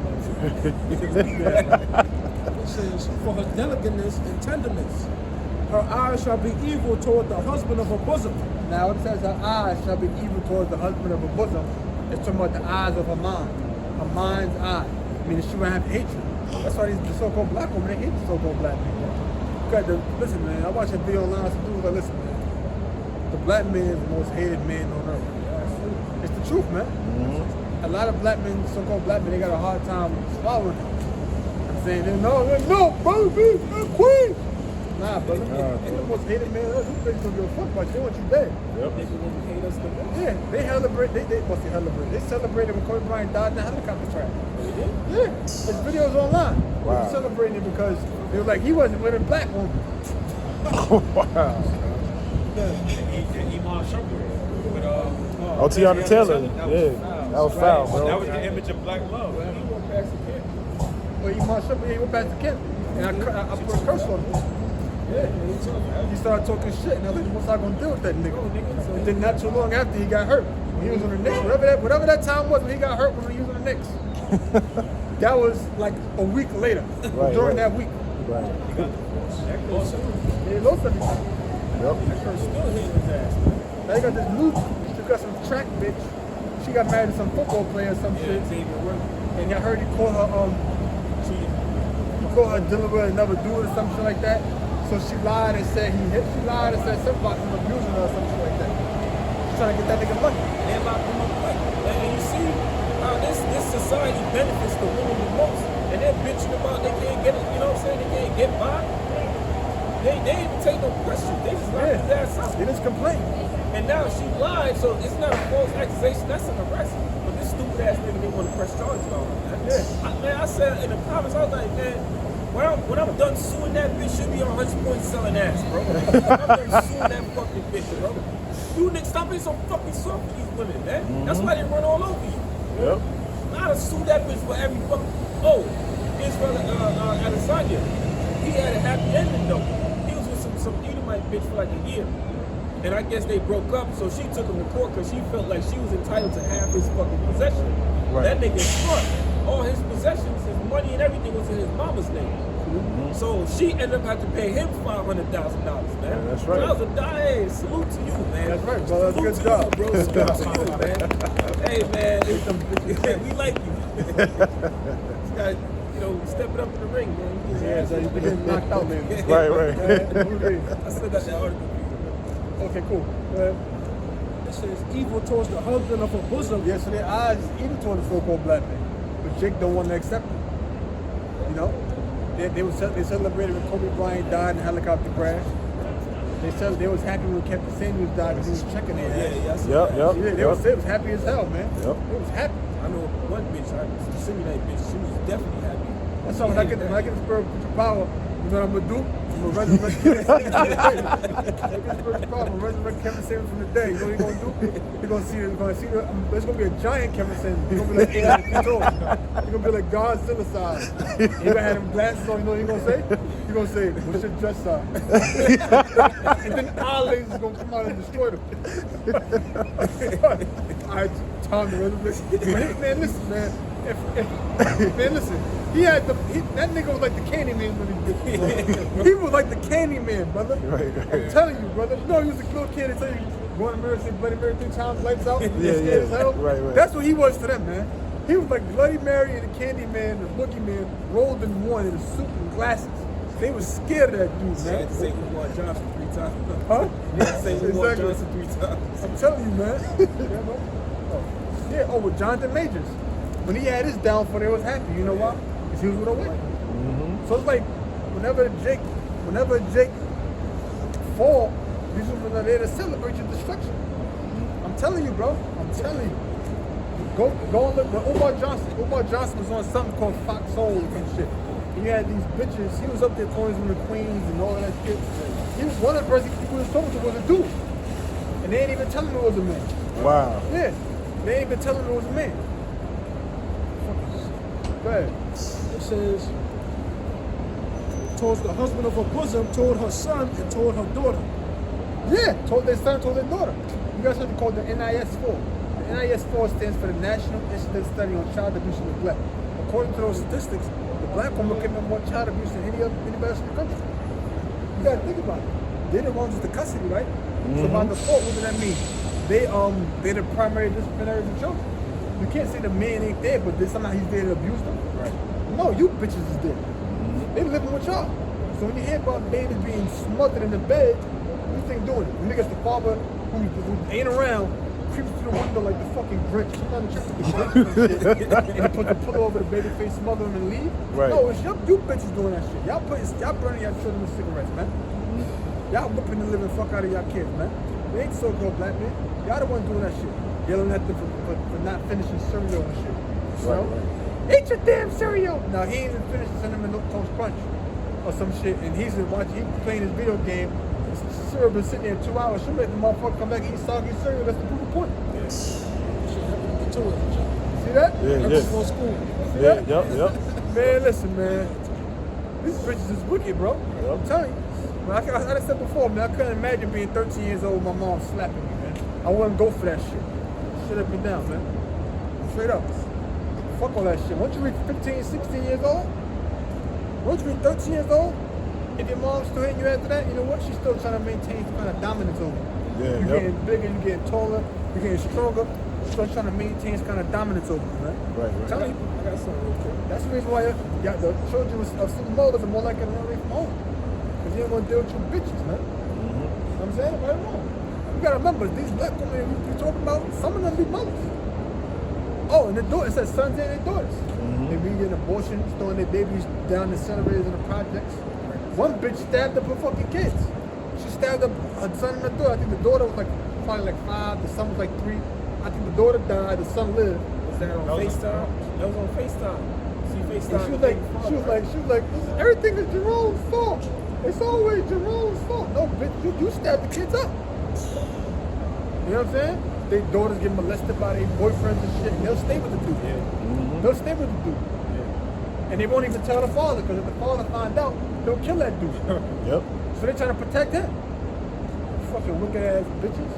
A: It says, for her delicateness and tenderness, her eyes shall be evil toward the husband of her bosom.
E: Now it says her eyes shall be evil towards the husband of her bosom. It's talking about the eyes of her mind. Her mind's eye. I mean, she won't have hatred. That's why the so-called black women, they hate the so-called black people. Listen, man, I watched a video online, some dudes like, listen, man, the black man is the most hated man on earth. It's the truth, man. A lot of black men, so-called black men, they got a hard time swallowing it. I'm saying, no, brother, please, queen. Nah, brother, you're the most hated man on earth. These bitches don't give a fuck about you. They want you dead.
J: They gonna hate us the most.
E: Yeah, they celebrate. They celebrated when Kobe Bryant died in the helicopter crash. Yeah, there's videos online. They were celebrating it because they were like, he wasn't with a black woman.
I: Wow.
B: Iman Shumpert with
I: Tiana Taylor. Yeah, that was foul, bro.
B: That was the image of black love.
E: Well, he went past the camp, and I put a curse on him. Yeah, he started talking shit, and I was like, what's I gonna do with that nigga? And then not too long after he got hurt, he was on the Knicks. Whatever that time was when he got hurt when he was on the Knicks. That was like a week later. During that week.
I: Right.
E: They lost everything.
I: Yep.
J: Still hitting his ass.
E: Now you got this new, she got some track bitch. She got married to some football player or some shit. And I heard he called her dealing with another dude or some shit like that. So she lied and said something about him abusing her or some shit like that. She's trying to get that nigga money.
J: They locked him up quick. And you see how this society benefits the women the most. And they're bitching about they can't get it, you know what I'm saying? They can't get by. They didn't even take no questions. They just locked his ass up.
E: They just complain.
J: And now she lied, so it's not a false accusation, that's an arrest. But this stupid ass nigga, they want to press charges on him, man. I said in the comments, I was like, man, when I'm done suing that bitch, she'll be on 100 points selling ass, bro. I'm done suing that fucking bitch, bro. You niggas stop being so fucking soft for these women, man. That's why they run all over you.
I: Yep.
J: I'd sue that bitch for every fucking. Oh, Israel Adesanya. He had a happy ending though. He was with some Edomite bitch for like a year. And I guess they broke up, so she took him to court because she felt like she was entitled to half his fucking possession.
I: Right.
J: That nigga smart. All his possessions, his money and everything was in his mama's name. So she ended up having to pay him $500,000, man.
I: Yeah, that's right.
J: So I was hey, salute to you, man.
E: That's right, brother. That's a good job.
J: Bro, salute to you, man. Hey, man, we like you. This guy, step it up in the ring, man.
E: Yeah, so you're getting knocked out, man.
I: Right.
J: I still got that article.
E: Okay, cool.
A: It says evil towards the husband of her bosom.
E: Yeah, so their eyes is evil toward the so-called black man. But Jake don't want to accept it. You know? They celebrated when Kobe Bryant died in a helicopter crash. They was happy when Captain Samuels died because he was checking their ass. They was happy as hell, man. They was happy.
J: I know one bitch, that bitch, she was definitely happy.
E: That's why when I get the spirit of power, you know what I'm gonna do? I'm gonna resurrect Kevin Samuels from the dead. I'm gonna resurrect Kevin Samuels from the dead. You know what he's gonna do? You're gonna see there's gonna be a giant Kevin Samuels. He's gonna be like 800 feet tall. He's gonna be like Godzilla size. He's gonna have them glasses on. You know what he's gonna say? He's gonna say, "What's your dress size?" And then our lasers is gonna come out and destroy them. Alright, time to resurrect. Man, listen, man. Man, listen. That nigga was like the Candyman when he did it. He was like the Candyman, brother.
I: Right.
E: I'm telling you, brother. You know, he was a little kid and tell you, going to Mary, say Bloody Mary 3 times, lights out.
I: Right.
E: That's what he was to them, man. He was like Bloody Mary and the Candyman, the Boogeyman, rolled in one in a suit and glasses. They was scared of that dude, man.
J: Say Lamar Johnson 3 times.
E: Huh?
J: Say Lamar Johnson 3 times.
E: I'm telling you, man. With Jonathan Majors. When he had his downfall, they was happy. You know why? Because he was with a win. So it's like, whenever Jake fall, these women are there to celebrate your destruction. I'm telling you, bro. I'm telling you. Go and look. Omar Johnson was on something called Fox Soul or some shit. And you had these bitches. He was up there calling them the queens and all that shit. He was one of the first people he was talking to was a dude. And they ain't even telling him it was a man.
I: Wow.
E: Yeah. They ain't even telling him it was a man. Go ahead.
A: It says, towards the husband of her bosom, toward her son, and toward her daughter.
E: Yeah, told their son, told their daughter. You guys heard called the NIS-4. The NIS-4 stands for the National Institute Study on Child Abuse and Neglect. According to those statistics, the black woman commit more child abuse than anybody else in the country. You gotta think about it. They're the ones with the custody, right? So by default, what does that mean? They're the primary disciplinaries of children. You can't say the man ain't there, but somehow he's there to abuse them. Right. No, you bitches is there. They living with y'all. So when you hear about babies being smothered in the bed, what you think doing it? Niggas, the father who ain't around, creeps through the window like the fucking Grinch. Sometimes the Grinch and they put the pillow over the baby face, smother him and leave.
I: Right.
E: No, it's you bitches doing that shit. Y'all burning your children with cigarettes, man. Y'all whipping the living fuck out of y'all kids, man. They ain't so-called black men. Y'all the one doing that shit. Yelling at them for not finishing cereal and shit. So, eat your damn cereal. Now he ain't even finished Cinnamon Toast Crunch or some shit, and he's playing his video game. The cereal been sitting there 2 hours. She'll make the motherfucker come back and eat soggy cereal. That's the proof of point. See that?
I: Yeah,
A: Before school.
E: See
I: yeah,
E: that?
I: yep.
E: Man, listen, man. These bitches is wicked, bro. I'm telling you. Like I said before, man, I couldn't imagine being 13 years old with my mom slapping me, man. I wouldn't go for that shit. Shut up and down, man. Straight up. Fuck all that shit. Once you reach 15, 16 years old, once you reach 13 years old, if your mom's still hitting you after that, you know what? She's still trying to maintain some kind of dominance over you.
I: Yeah,
E: You're getting bigger, you're getting taller, you're getting stronger. She's still trying to maintain some kind of dominance over you, man.
I: Right.
E: I'm telling you.
J: I got something real quick.
E: That's the reason why the children of single mothers are more likely to run away from home. Because you don't want to deal with you bitches, man. You know what I'm saying? Right or wrong. You gotta remember, these black women we talking about, some of them be mothers. Oh, and it says sons and their daughters. They be getting abortions, throwing their babies down the incinerators in the projects. One bitch stabbed up her fucking kids. She stabbed up her son and her daughter. I think the daughter was probably 5, the son was 3. I think the daughter died, the son lived.
J: Was that on FaceTime? That was on FaceTime. See FaceTime.
E: She was like, everything is Jerome's fault. It's always Jerome's fault. No, bitch, you stabbed the kids up. You know what I'm saying? Their daughters get molested by their boyfriends and shit. They'll stay with the dude. Yeah. They'll stay with the dude. Yeah. And they won't even tell the father, because if the father find out, he'll kill that dude.
I: Yep.
E: So they're trying to protect him. Fucking wicked ass bitches.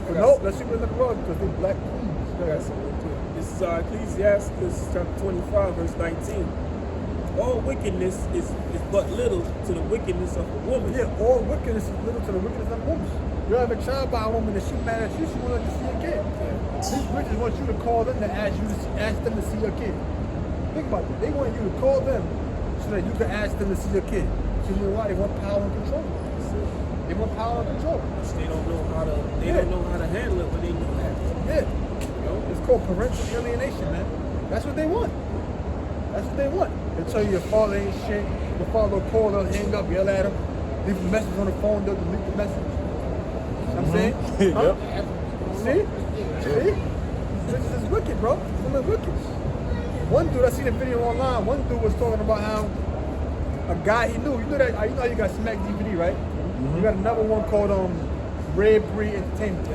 E: But no, let's see what's in the rug, because they're black queens.
J: I got something real quick. This is Ecclesiastes chapter 25, verse 19. All wickedness is but little to the wickedness of a woman.
E: Yeah, all wickedness is little to the wickedness of a woman. You have a child by a woman that she mad at you, she won't let you see your kid. These bitches want you to call them to ask them to see your kid. Think about that. They want you to call them so that you can ask them to see your kid. So you know why? They want power and control. They want power and control.
J: They don't know how to. They don't know how to handle it when they do that.
E: Yeah. You know, it's called parental alienation, man. That's what they want. That's what they want. They tell you your father ain't shit. Your father will call, they'll hang up, yell at him, leave a message on the phone, they'll delete the message. You know what I'm saying? Huh? See? See? This is wicked, bro. Women wicked. One dude, I seen a video online, one dude was talking about how a guy he knew, you know how you got Smack DVD, right? You got another one called Red Bree Entertainment.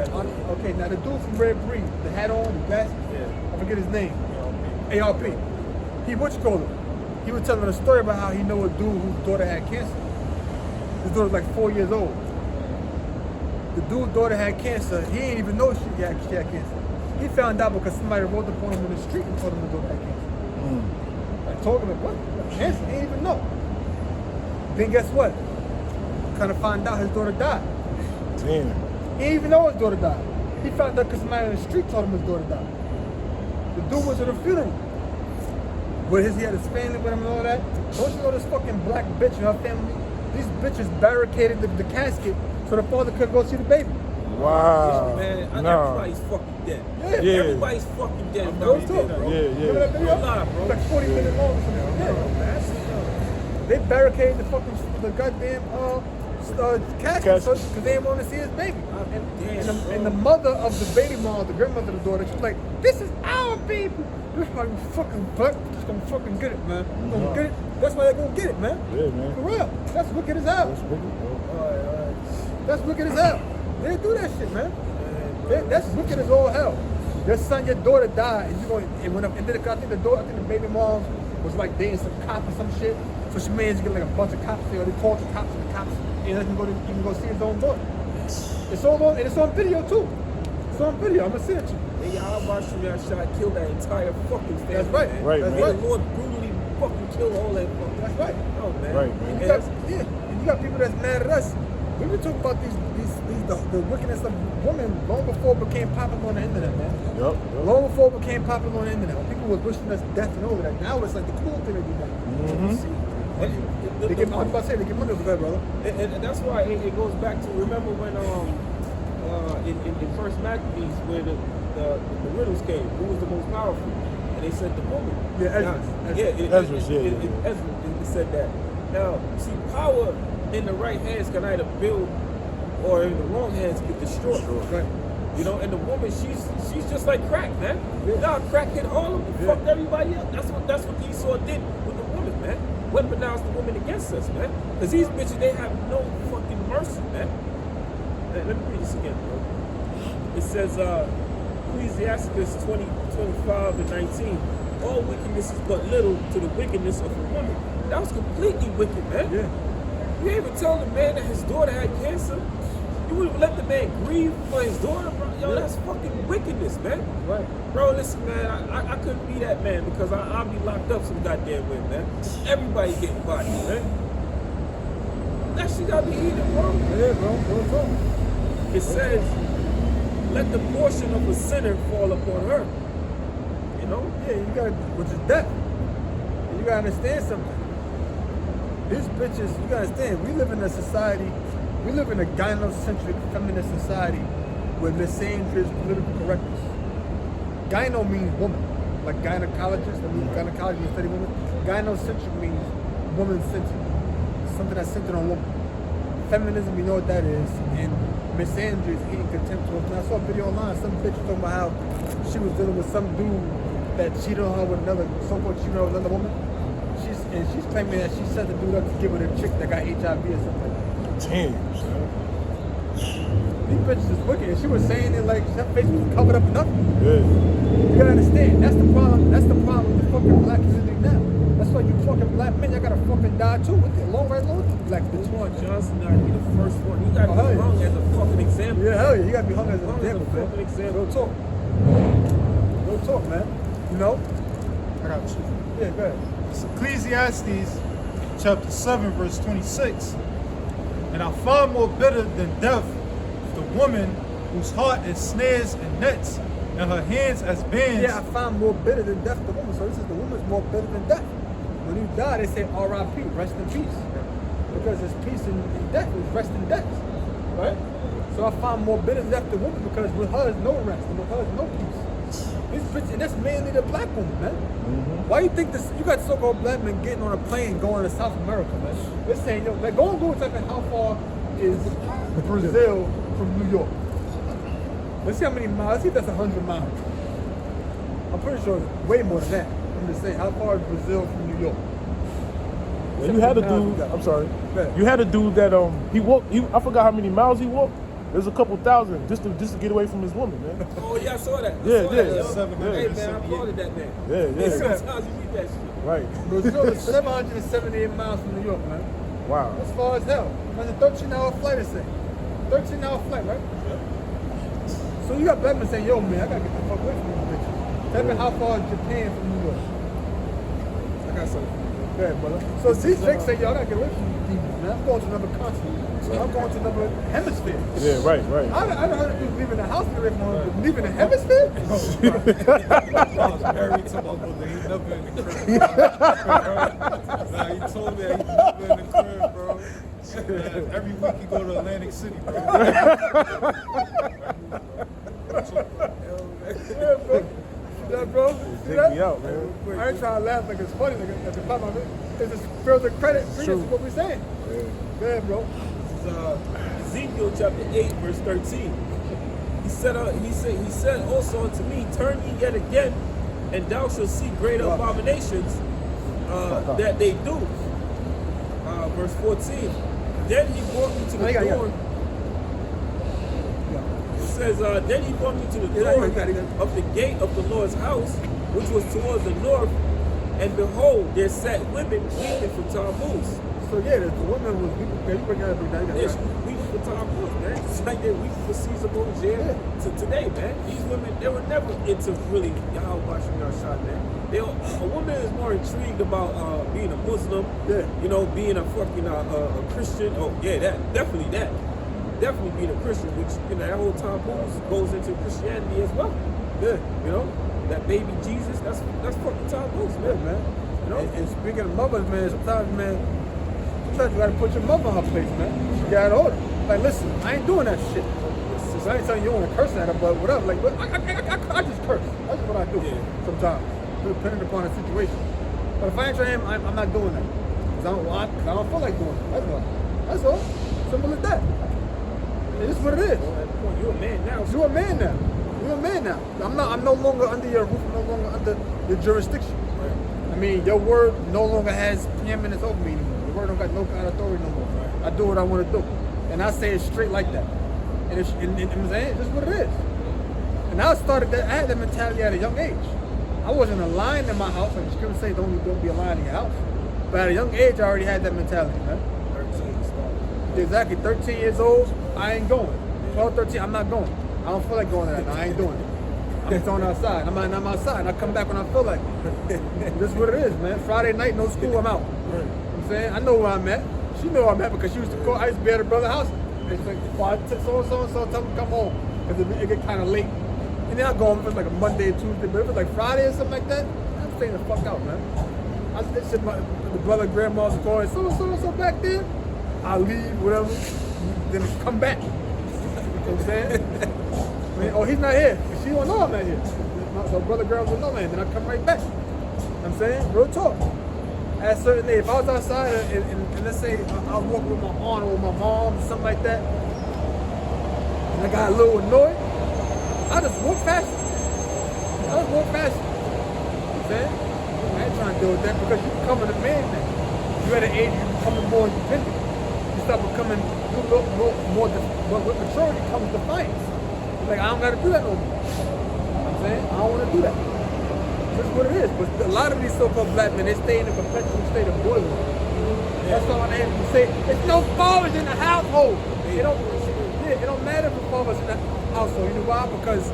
E: Okay, now the dude from Red Bree, the hat on, the vest, I forget his name. ARP. He was telling a story about how he know a dude whose daughter had cancer. His daughter was like 4 years old. The dude's daughter had cancer. He didn't even know she had cancer. He found out because somebody wrote up on him in the street and told him his daughter had cancer. I told him, what? Cancer? He didn't even know. Then guess what? Kind of find out his daughter died.
I: Damn.
E: He didn't even know his daughter died. He found out because somebody in the street told him his daughter died. The dude was at a funeral. He had his family with him and all that. Don't you know this fucking black bitch and her family? These bitches barricaded the casket so the father couldn't go see the baby.
I: Wow.
J: Man,
I: No.
J: everybody's fucking dead.
I: Yeah.
J: Everybody's fucking dead.
E: Real talk, bro.
I: Yeah.
E: Remember that video?
J: Lie, bro.
E: Like 40 minutes long or something. They barricaded the goddamn casket because they didn't want to see his baby. And the mother of the baby mom, the grandmother of the daughter, she was like, "This is our baby. This is my fucking butt. Just gonna fucking get it, man. Gonna get it. That's why they're gonna get it, man.
I: Yeah, man.
E: For real. That's wicked as hell.
I: That's wicked, bro.
E: That's wicked as hell. They didn't do that shit, man. That's wicked as all hell. Your son, your daughter died, and you going and when I think the baby mom was like dating some cop or some shit. So So she managed to get like a bunch of cops there. They called the cops, and the cops and let him go to even go see his own daughter. It's all on, and it's on video too. It's on video. I'm gonna send it to you.
J: And y'all watched me that shot kill that entire fucking family.
E: That's right.
J: Man.
I: Right,
E: That's
I: man.
E: right.
J: The Lord brutally fucking killed all that fucking.
E: That's right.
J: Oh man.
I: Right, man.
E: And
J: And
E: you got people that's mad at us. We've been talking about the wickedness of women long before it became popular on the internet, man.
I: Yup.
E: Long before it became popular on the internet. When people was wishing us death and all of that. Now it's like the cool thing to do now. They get, I'm about to say, they get money for that, brother.
J: And that's why it goes back to, remember when in First Maccabees where the riddles came, who was the most powerful? And they said the woman.
E: Yeah, Ezra.
J: Ezra said that. Now, see, power in the right hands can either build or in the wrong hands get destroyed.
E: Right.
J: You know, and the woman, she's just like crack, man. Now crack hit Harlem and fucked everybody up. That's what Esau did with the woman, man. Weaponized the woman against us, man. Because these bitches, they have no fucking mercy, man. Let me read this again, bro. It says, Ecclesiasticus 20:25 and 19. All wickedness is but little to the wickedness of a woman. That was completely wicked, man.
E: Yeah.
J: You ain't even tell the man that his daughter had cancer. You wouldn't let the man grieve for his daughter, bro. Yo, that's fucking wickedness, man.
E: Right.
J: Bro, listen, man, I couldn't be that man because I'll be locked up some goddamn way, man. Everybody getting bodied, man. That shit gotta be eaten, bro.
E: Yeah, bro.
J: It says, let the portion of a sinner fall upon her. You know?
E: Yeah, you gotta, which is death. And you gotta understand something. These bitches, you gotta understand, we live in a society, we live in a gynocentric feminist society where misandry is political correctness. Gyno means woman, like gynecologist, that means gynecology, you study women. Gynocentric means woman-centered, something that's centered on woman. Feminism, you know what that is, and misandry is hating contempt towards women. I saw a video online, some bitch was talking about how she was dealing with some dude that cheated on her with another, so-called cheated on another woman. She's claiming that she set the dude up to give her the chick that got HIV or something.
I: Damn, son.
E: These bitches is wicked. And she was saying it like her face was covered up enough.
I: Yeah.
E: You gotta understand, that's the problem. That's the problem with the fucking black community now. That's why you fucking black men, y'all gotta fucking die too. With the long right long black bitch.
J: Lamar Johnson gotta be the first one. He gotta be hung as a fucking example.
E: Yeah, hell yeah, you gotta be hung as an example, man.
J: fucking example.
E: Real talk. Real talk, man. You know?
C: I got you.
E: Yeah, go ahead.
C: It's Ecclesiastes chapter 7, verse 26. And I find more bitter than death the woman whose heart is snares and nets, and her hands as bands.
E: Yeah, I find more bitter than death the woman. So this is the woman's more bitter than death. When you die, they say R.I.P., rest in peace. Because it's peace in death, it's rest in death. Right? So I find more bitter than death the woman because with her is no rest and with her is no peace. This bitch, and that's mainly the black woman, man. Why you think this? You got so-called black men getting on a plane going to South America, man. They're saying, yo, like, go and Google type in how far is Brazil from New York. Let's see how many miles. Let's see if that's 100 miles. I'm pretty sure it's way more than that. I'm just saying, how far is Brazil from New York?
I: Yeah, you had a dude. I'm sorry. You had a dude that he walked. I forgot how many miles he walked. There's a couple thousand just to get away from his woman, man.
J: Oh yeah, I saw that.
I: Yeah.
J: Hey man, I applauded that man.
I: Yeah.
J: Sometimes you read that shit.
I: Right.
E: Brazil is 778 miles from New York, man.
I: Wow.
E: That's far as hell. That's a 13-hour flight, it say. 13-hour flight, right? So you got black men saying, yo, man, I gotta get the fuck away from these bitches. Tell me how far is Japan from New York? I got something. Go ahead, brother. So these chicks say, yo, I gotta get away from these demons, man. I'm going to another continent. I'm going to another hemisphere.
I: Yeah, right.
E: I heard of people leaving the house to get away from home, but leaving the hemisphere?
D: Barry told me that he's never in the crib. Nah, he told me that he's never in the crib, bro. Every week he go to Atlantic City, bro.
E: Yeah, bro. See
I: Take
E: that?
I: me out, man.
E: I ain't trying to laugh like it's funny, like it's a pop on it. It's just further credit for what we're saying. Go ahead, bro.
J: Ezekiel chapter 8, verse 13. He said also unto me, turn ye yet again, and thou shalt see greater abominations that they do. Verse 14. Then he brought me to the door. It says, then he brought me to the door of the gate of the Lord's house, which was towards the north, And behold, there's set women weeping for taboos.
E: So yeah, the woman was you bring that up.
J: Yeah, she weeping for taboos, man. Just like they're weeping for Caesar Borgia to today, man. These women, they were never into really y'all watching our shot, man. A woman is more intrigued about being a Muslim, you know, being a fucking a Christian. Oh yeah, definitely being a Christian, which you know that whole taboos goes into Christianity as well. Yeah, you know. That baby Jesus, that's fucking taboos, man.
E: Yeah, man.
J: You know?
E: And speaking of mothers, man, sometimes you gotta put your mother on her place, man. She got order. Like, listen, I ain't doing that shit. So I ain't telling you want to curse at her, but whatever. Like, but I just curse. That's what I do sometimes, depending upon the situation. But if I ain't trying, I'm not doing that. Cause I don't feel like doing it. That's all. Simple as that. It is what it is.
J: You're a man now.
E: You're a man now. You're a man now. I'm no longer under your roof, no longer under your jurisdiction. Right. I mean, your word no longer has preeminence over me anymore. Your word don't got no kind of authority no more. Right. I do what I want to do. And I say it straight like that. And I'm saying, it's just what it is. And I started that, I had that mentality at a young age. I wasn't a lion in my house. Like the scripture say, don't be a lion in your house. But at a young age, I already had that mentality, man. 13. Exactly, 13 years old, I ain't going. 12, 13, I'm not going. I don't feel like going to that. No, I ain't doing it. I'm throwing outside. I'm outside. And I come back when I feel like it. This is what it is, man. Friday night, no school, I'm out. You know what I'm saying? I know where I'm at. She know where I'm at because she used to call. I used to be at her brother's house. It's like, so tell me to come home. Because it get kind of late. And then I go home if it's like a Monday or Tuesday. But if it's like Friday or something like that, I'm staying the fuck out, man. I just sit the brother, grandma's calling, so back there. I'll leave, whatever. Then come back. You know what I'm saying? I mean, oh, he's not here. She don't know I'm not here. So brother, girls will know that. Then I come right back. You know what I'm saying? Real talk. At a certain age, if I was outside and let's say I was walking with my aunt or with my mom or something like that, and I got a little annoyed, I just walk past you. You know what I'm saying? I ain't trying to deal with that because you're becoming a man now. You're at an age you're becoming more independent. You start becoming more but with maturity comes defiance. Like, I don't got to do that no more. You know what I'm saying? I don't want to do that. That's what it is. But a lot of these so-called black men, they stay in a perpetual state of boiling. That's why when they have to say, there's no fathers in the household. It don't matter if the father's in the household. You know why? Because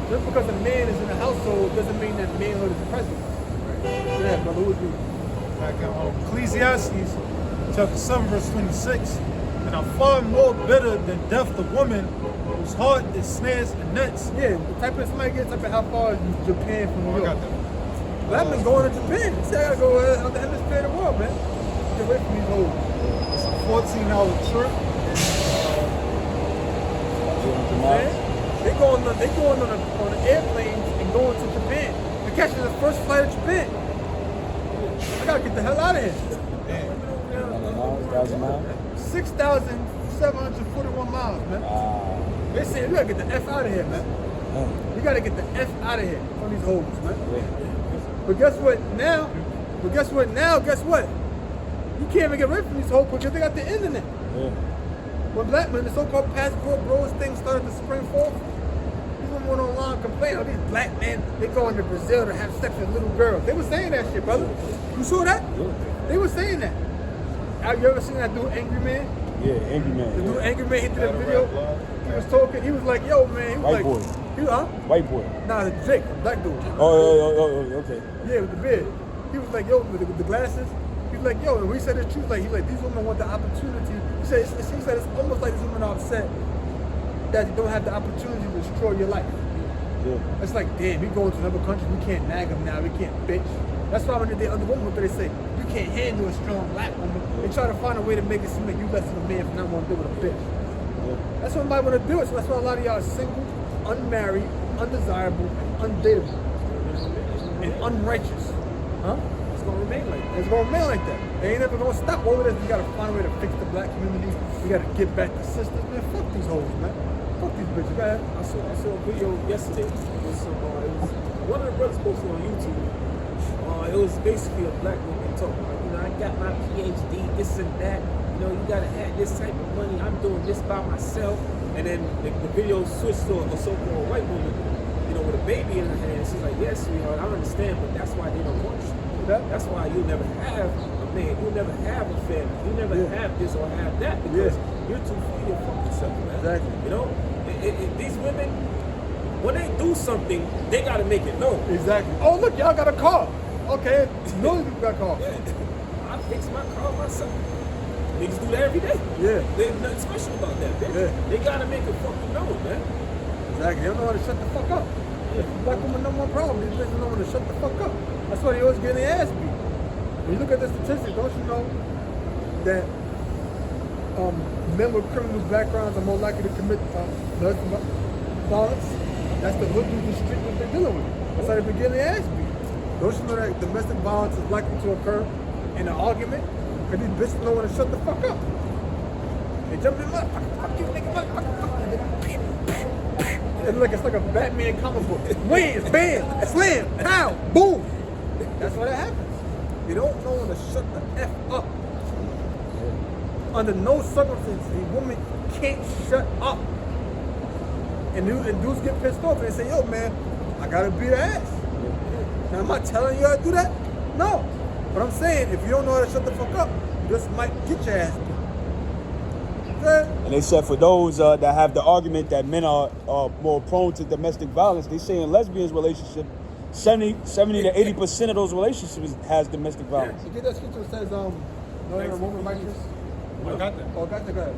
E: just because a man is in the household doesn't mean that manhood is present. Right. Yeah, brother, who is you?
C: Back in Ecclesiastes, chapter 7, verse 26. And are far more bitter than death the woman whose heart is snares and nets.
E: Yeah, the type of somebody gets up at how far is Japan from New York. I've been going to Japan. See, I gotta go on the hemisphere of the world, man. Get away from these hoes.
C: It's a 14-hour trip.
E: They going on the airplanes and going to Japan. They're catching the first flight of Japan. I gotta get the hell out of here. 6,741 miles, man. They say you gotta get the F out of here, man. You gotta get the F out of here from these hoes, man. But guess what now? Guess what? You can't even get rid of these hoes because they got the internet. When black men, the so-called passport bros thing started to spring forth, these women went online complaining, oh, these black men, they going to Brazil to have sex with little girls. They were saying that shit, brother. You saw that? They were saying that. Have you ever seen that dude, Angry Man?
I: Yeah, Angry Man.
E: The dude, Angry Man, he did a video. He was talking. He was like, "Yo, man." He was
I: White boy. White boy.
E: Nah, Jake, black dude.
I: Oh, okay.
E: Yeah, with the beard. He was like, "Yo," with the glasses. He was like, "Yo," and we said the truth. Like, he's like, "These women want the opportunity." He said, "It's almost like these women are upset that you don't have the opportunity to destroy your life." Yeah. It's like, damn, we going to another country. We can't nag them now. We can't bitch. That's why when they other women, what they say? You can't handle a strong black woman. They try to find a way to make it seem like you less of a man for not wanting to deal with a bitch. Yeah. That's what nobody want to do it. So that's why a lot of y'all are single, unmarried, undesirable, undateable, and unrighteous. Huh?
J: It's gonna remain like that.
E: It's gonna remain like that. They ain't never gonna stop. All of this, we gotta find a way to fix the black community. We gotta get back to sisters. Man, fuck these hoes, man. Fuck these bitches. Go ahead.
J: I saw a video yesterday. It was one of the brothers posted on YouTube. It was basically a black woman talking about, you know, I got my PhD, this and that. You know, you gotta have this type of money. I'm doing this by myself. And then the video switched to a so-called white woman, you know, with a baby in her hand. She's like, yes, sweetheart, I understand, but that's why they don't want you.
E: that?
J: That's why you'll never have a man. You'll never have a family. You'll never have this or have that because you're too free to fuck yourself, man.
E: Exactly.
J: You know, these women, when they do something, they gotta make it known.
E: Exactly. Oh, look, y'all got a car. Okay, millions of people got cars.
J: Yeah. I fix my car myself. Niggas do that every day.
E: Yeah.
J: There's nothing special about that, bitch.
E: Yeah.
J: They gotta make it fucking known, man.
E: Exactly. They don't know how to shut the fuck up. Black women number one problem. These bitches don't know how to shut the fuck up. That's why they always get their ass beat. When you look at the statistics, don't you know that men with criminal backgrounds are more likely to commit domestic violence? That's the hood through the street that they're dealing with. That's how they begin their ass beat. Don't you know that domestic violence is likely to occur in an argument? Because these bitches don't want to shut the fuck up. They jump in the mud, fuck you, nigga, fuck you. It's like a Batman comic book. Wins, bam, slam, pow, boom. That's what happens. You don't know when to shut the F up. Under no circumstances, a woman can't shut up. And dudes get pissed off and they say, yo, man, I gotta beat her ass. Now, am I telling you how to do that? No. But I'm saying, if you don't know how to shut the fuck up, you just might get your ass beat.
K: And they said for those that have the argument that men are more prone to domestic violence, they say in lesbians relationship, 70 to 80% of those relationships has domestic violence.
E: You get that scripture that says, no woman righteous?
C: I got that.
E: Oh, got that, go ahead.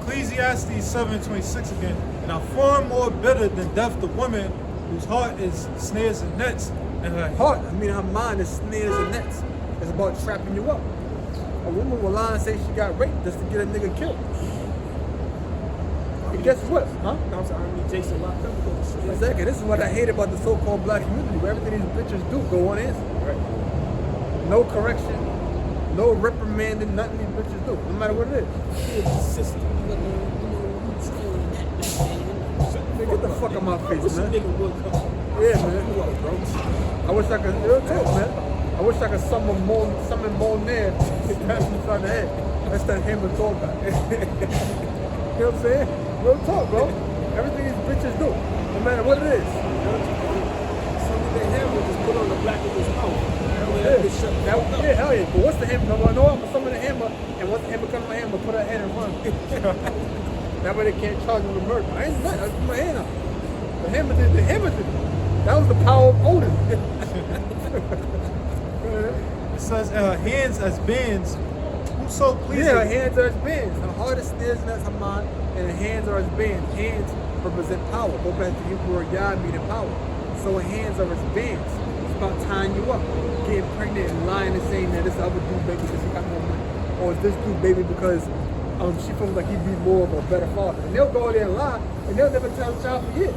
C: Ecclesiastes 7:26 again. And are far more bitter than death the woman whose heart is snares and nets, and her
E: Heart, her mind is snares and nets. It's about trapping you up. A woman will lie and say she got raped just to get a nigga killed. And guess what? Huh?
J: Jason locked up.
E: Exactly. This is what I hate about the so-called black community, where everything these bitches do go unanswered. Right. No correction, no reprimanding, nothing these bitches do, no matter what it is. Man, get the fuck out my face, man. Yeah, man. I wish I could, real talk, man. I wish I could summon Monair and pass him inside the head. That's that hammer dog guy. You know what I'm saying? Real talk, bro. Everything these bitches do, no matter what it is.
J: Some of the hammer just put on the black of his mouth.
E: Yeah, hell yeah. But what's the hammer? No, I know I'm summon the hammer, and once the hammer comes to my hammer, put her head and run. That way they can't charge me with murder. I ain't nothing. I put my hand up. The hammer did it. That was the power of Odin.
C: it says her hands as bands. Whoso pleases.
E: Yeah, her hands are as bands. Her heart is snares and that's her mind, and her hands are as bands. Hands represent power. Go back to Hebrew word Yah, meaning power. So her hands are as bands. It's about tying you up, getting pregnant and lying and saying that this other dude baby because he got more money, or is this dude baby because she feels like he'd be more of a better father. And they'll go there and lie, and they'll never tell the child for years.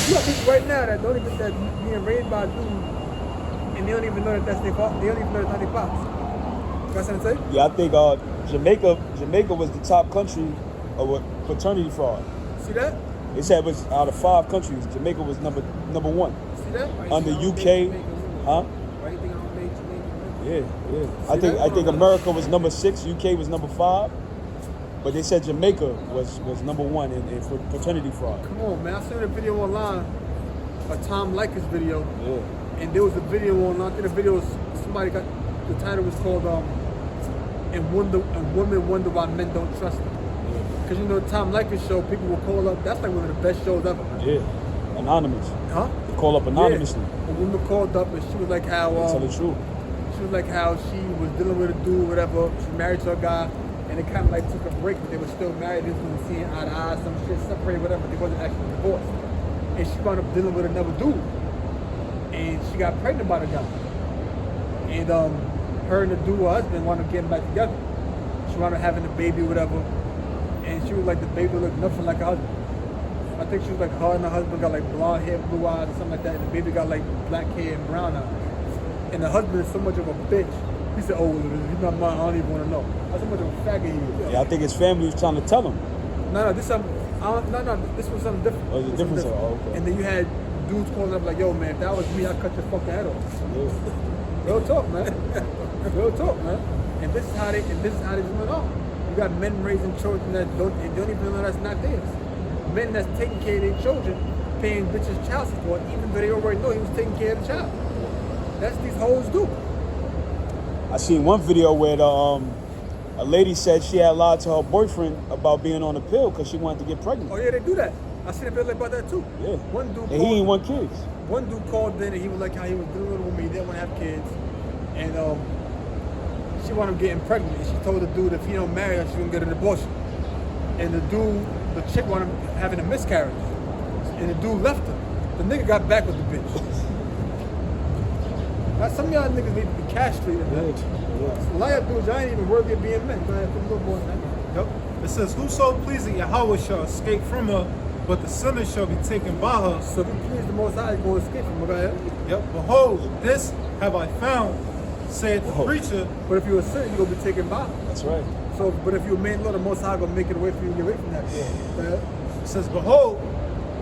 E: You got people right now that don't even that being raised by a dude, and they don't even know that that's their father. They don't even know that's not their pops. You got something to say?
K: Yeah, I think Jamaica was the top country of paternity fraud.
E: See that?
K: They said it was out of 5 countries, Jamaica was number one.
E: See that?
K: Under UK, huh?
E: Why do you think I don't make Jamaica?
K: Yeah. I think America was number 6, UK was number 5. But they said Jamaica was number 1 in paternity fraud.
E: Come on, man. I saw a video online, a Tom Likas video.
K: Yeah.
E: And there was a video online. I think the video was somebody got the title was called and women wonder why men don't trust them. Because you know Tom Likas show, people will call up. That's like one of the best shows ever.
K: Yeah. Anonymous.
E: Huh?
K: They call up anonymously.
E: Yeah. A woman called up and she was like how
K: tell the truth.
E: She was like how she was dealing with a dude, whatever. She married to a guy. And they kind of like took a break, but they were still married. They was seeing eye to eye, some shit, separated, whatever. They wasn't actually divorced. And she wound up dealing with another dude. And she got pregnant by the guy. And her and the dude, her husband, wound up getting back together. She wound up having a baby, whatever. And she was like, the baby looked nothing like her husband. I think she was like, her and her husband got like blonde hair, blue eyes, or something like that. And the baby got like black hair and brown eyes. And the husband is so much of a bitch. He said, oh, he's not mine, I don't even want to know. That's how much of a faggot he is.
K: Yeah, I think his family was trying to tell him.
E: No, this was something different.
K: Oh, it's a different. Oh, okay.
E: And then you had dudes calling up like, yo, man, if that was me, I'd cut your fucking head off. Yeah. Real talk, man. Real talk, man. And this is how they doing it all. You got men raising children that don't even know that's not theirs. Men that's taking care of their children, paying bitches child support, even though they already know he was taking care of the child. That's these hoes do.
K: I seen one video where a lady said she had lied to her boyfriend about being on a pill because she wanted to get pregnant.
E: Oh yeah, they do that. I seen a video about that too.
K: Yeah.
E: One dude.
K: And he ain't want kids.
E: One dude called in and he was like how he was dealing with me. He didn't want to have kids, and she wanted him getting pregnant. And she told the dude if he don't marry her, she's gonna get an abortion. And the chick wanted him having a miscarriage, and the dude left her. The nigga got back with the bitch. Now, some of y'all niggas need to be castrated, man. A lot of dudes, y'all ain't even worthy of being men, man.
C: Yep. It says, whoso pleases Yahweh shall escape from her, but the sinner shall be taken by her.
E: So if you please the Most High, you're going to escape from her. Go ahead.
C: Yep. Behold, this have I found, said the preacher.
E: But if you're a sinner, you're going to be taken by her.
K: That's right.
E: So, but if you're a man, Lord, the Most High going to make it away from you and get away from that. Go ahead.
C: It says, behold,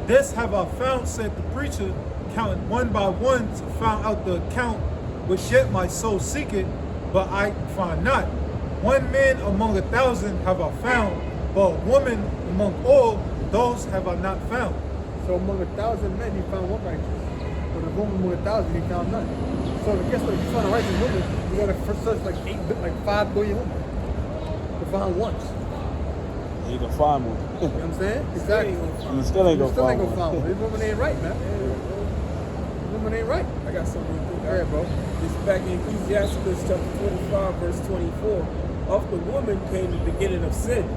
C: this have I found, said the preacher, counted one by one to find out the account, which yet my soul seeketh, but I find not. One man among 1,000 have I found, but a woman among all, those have I not found.
E: So among 1,000 men, you found one righteous. But a woman among 1,000, you found none. So guess what? If you find a righteous woman, you got to search like 5 billion women to find one.
K: You can find one.
E: You know what I'm saying? Exactly.
K: You still ain't gonna find one.
E: This woman ain't right, man. This woman ain't right.
J: I got something to do.
E: All right, bro.
J: This is back in Ecclesiastes chapter 25, verse 24. Of the woman came the beginning of sin,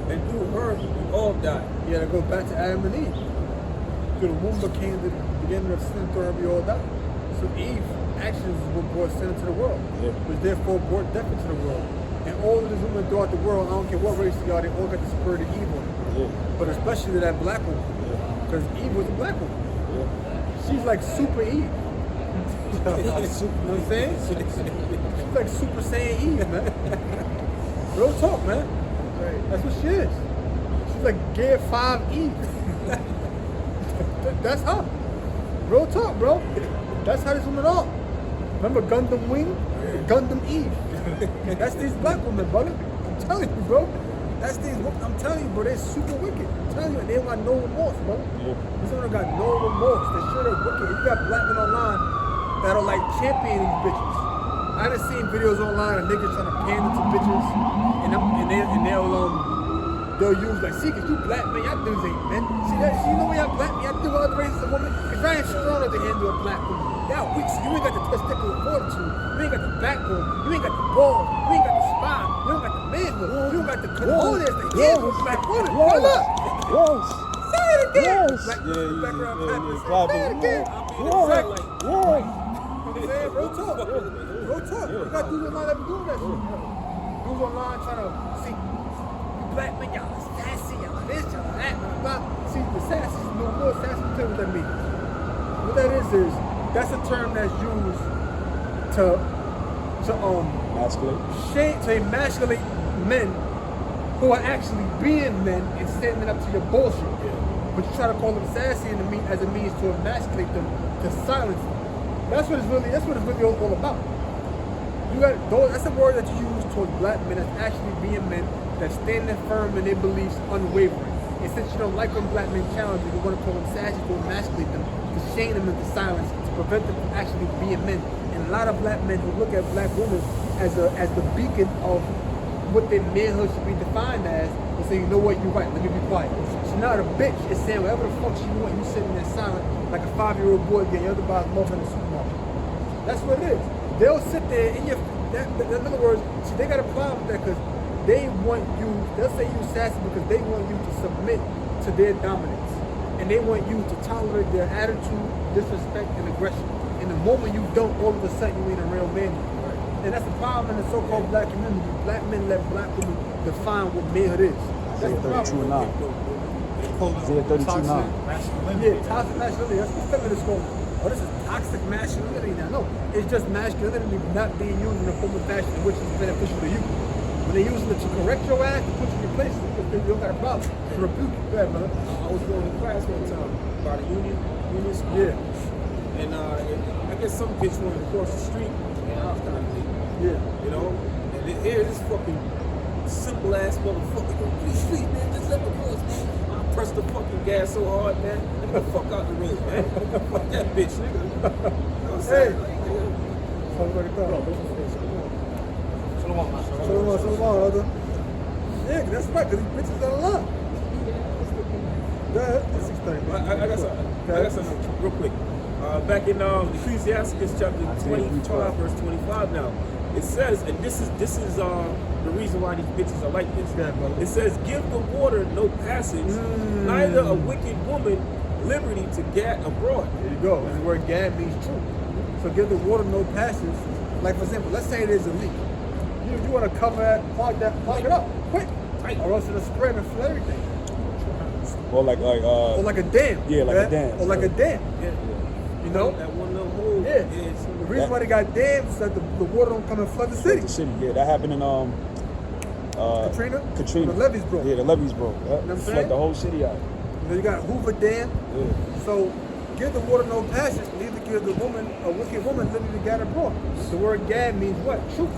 J: and through her we all died.
E: You gotta go back to Adam and Eve. Through the womb became the beginning of sin, through her we all died. So Eve actions is what brought sin into the world, which therefore brought death into the world. And all of these women throughout the world, I don't care what race they are, they all got the spirit of evil. But especially that black woman, because Eve was a black woman. She's like super Eve. You know what I'm saying? She's like Super Saiyan Eve, man. Real talk, man. That's what she is. She's like Gear 5 Eve. That's her. Real talk, bro. That's how these women are. Remember Gundam Wing? Gundam Eve. That's these black women, brother. I'm telling you, bro. That's these women. I'm telling you, bro. They're super wicked. I'm telling you, and they ain't got no remorse, bro. These women got no remorse. They sure they're wicked. You got black men online that are like championing these bitches. I done seen videos online of niggas trying to pander to bitches, and they'll use like, see, cause you black men, y'all dudes ain't men. See that? You know why y'all black men? Y'all do other races of women. Cause I ain't strong enough to handle a black woman. Y'all weak. So you ain't got the testicular fortitude. You ain't got the backbone. You ain't got the balls. You ain't got the spine. You don't got the manhood. You don't got the cojones to handle a black woman. Hold up.
K: Yes.
E: Say it again.
K: Yes.
E: Background
K: clapping.
E: Say it again.
K: Yes. Yes.
E: Man, real talk. Real talk. You got dudes online that be doing that shit. Dudes online trying to see black men, y'all is sassy, y'all this, y'all that, blah, blah. See, the sassy is no more sassy. Tell me what that means. What that is that's a term that's used to emasculate men who are actually being men and standing up to your bullshit. But you try to call them sassy as a means to emasculate them, to silence them. That's what it's really all about. That's a word that you use towards black men that's actually being men that standing firm in their beliefs, unwavering. And since you don't like when black men challenge you, you want to call them sassy to emasculate them, to shame them into silence, to prevent them from actually being men. And a lot of black men who look at black women as the beacon of what their manhood should be defined as, and say, you know what, you're right, let me be quiet. She's not a bitch, it's saying whatever the fuck she want, you sitting there silent like a 5-year-old boy getting your other body's mother in the supermarket. That's what it is. They'll sit there in in other words, see, they got a problem with that because they'll say you sassy because they want you to submit to their dominance. And they want you to tolerate their attitude, disrespect, and aggression. And the moment you don't, all of a sudden you ain't a real man. And that's the problem in the so-called black community. Black men let black women define what manhood is. That's the problem.
K: 32.9.
E: Yeah, toxic masculinity. That's what feminists call it. Oh, this is toxic masculinity now. No, it's just masculinity not being used in a form of fashion in which is beneficial to you. When they're using it to correct your ass, to put you in your place, you don't got a problem. To rebuke you. Go ahead, brother.
J: I was going to class one time by the union school.
E: Yeah.
J: And I guess some bitch wanted to cross the street, and I was kind of late.
E: Yeah.
J: You know? And here this fucking simple ass motherfucker go, please, man, just let me cross, man. press the fucking gas so hard, man. Get the fuck out the road, man. Fuck that bitch, nigga. You know what I'm saying?
E: Shalom, yeah, that's right, because these bitches don't love. Go ahead.
J: I got something real quick. Back in Ecclesiastes chapter 25, verse 25 now, it says, and this is the reason why these bitches are like this. It says, give the water no passage, neither a wicked woman liberty to gad abroad.
E: There you go. And the word gad means truth. So give the water no passage. Like for example, let's say there's a leak. You want to cover that, plug it up, quick. Or else it'll spread and flood everything.
K: Or like
E: or like a dam.
K: Yeah, like a dam.
E: Or like a dam.
J: Yeah.
E: You know?
J: That one little hole.
E: Yeah. The reason why they got dams is that the water don't come and flood the city.
K: Yeah, that happened in
E: Katrina.
K: Katrina.
E: The levees broke.
K: Yeah, the levees broke.
E: You know what I'm
K: Flood
E: saying?
K: the whole city out.
E: You got Hoover Dam.
K: Yeah.
E: So give the water no passage, neither give the woman, a wicked woman, liberty to gad abroad. The word gad means what? Truth.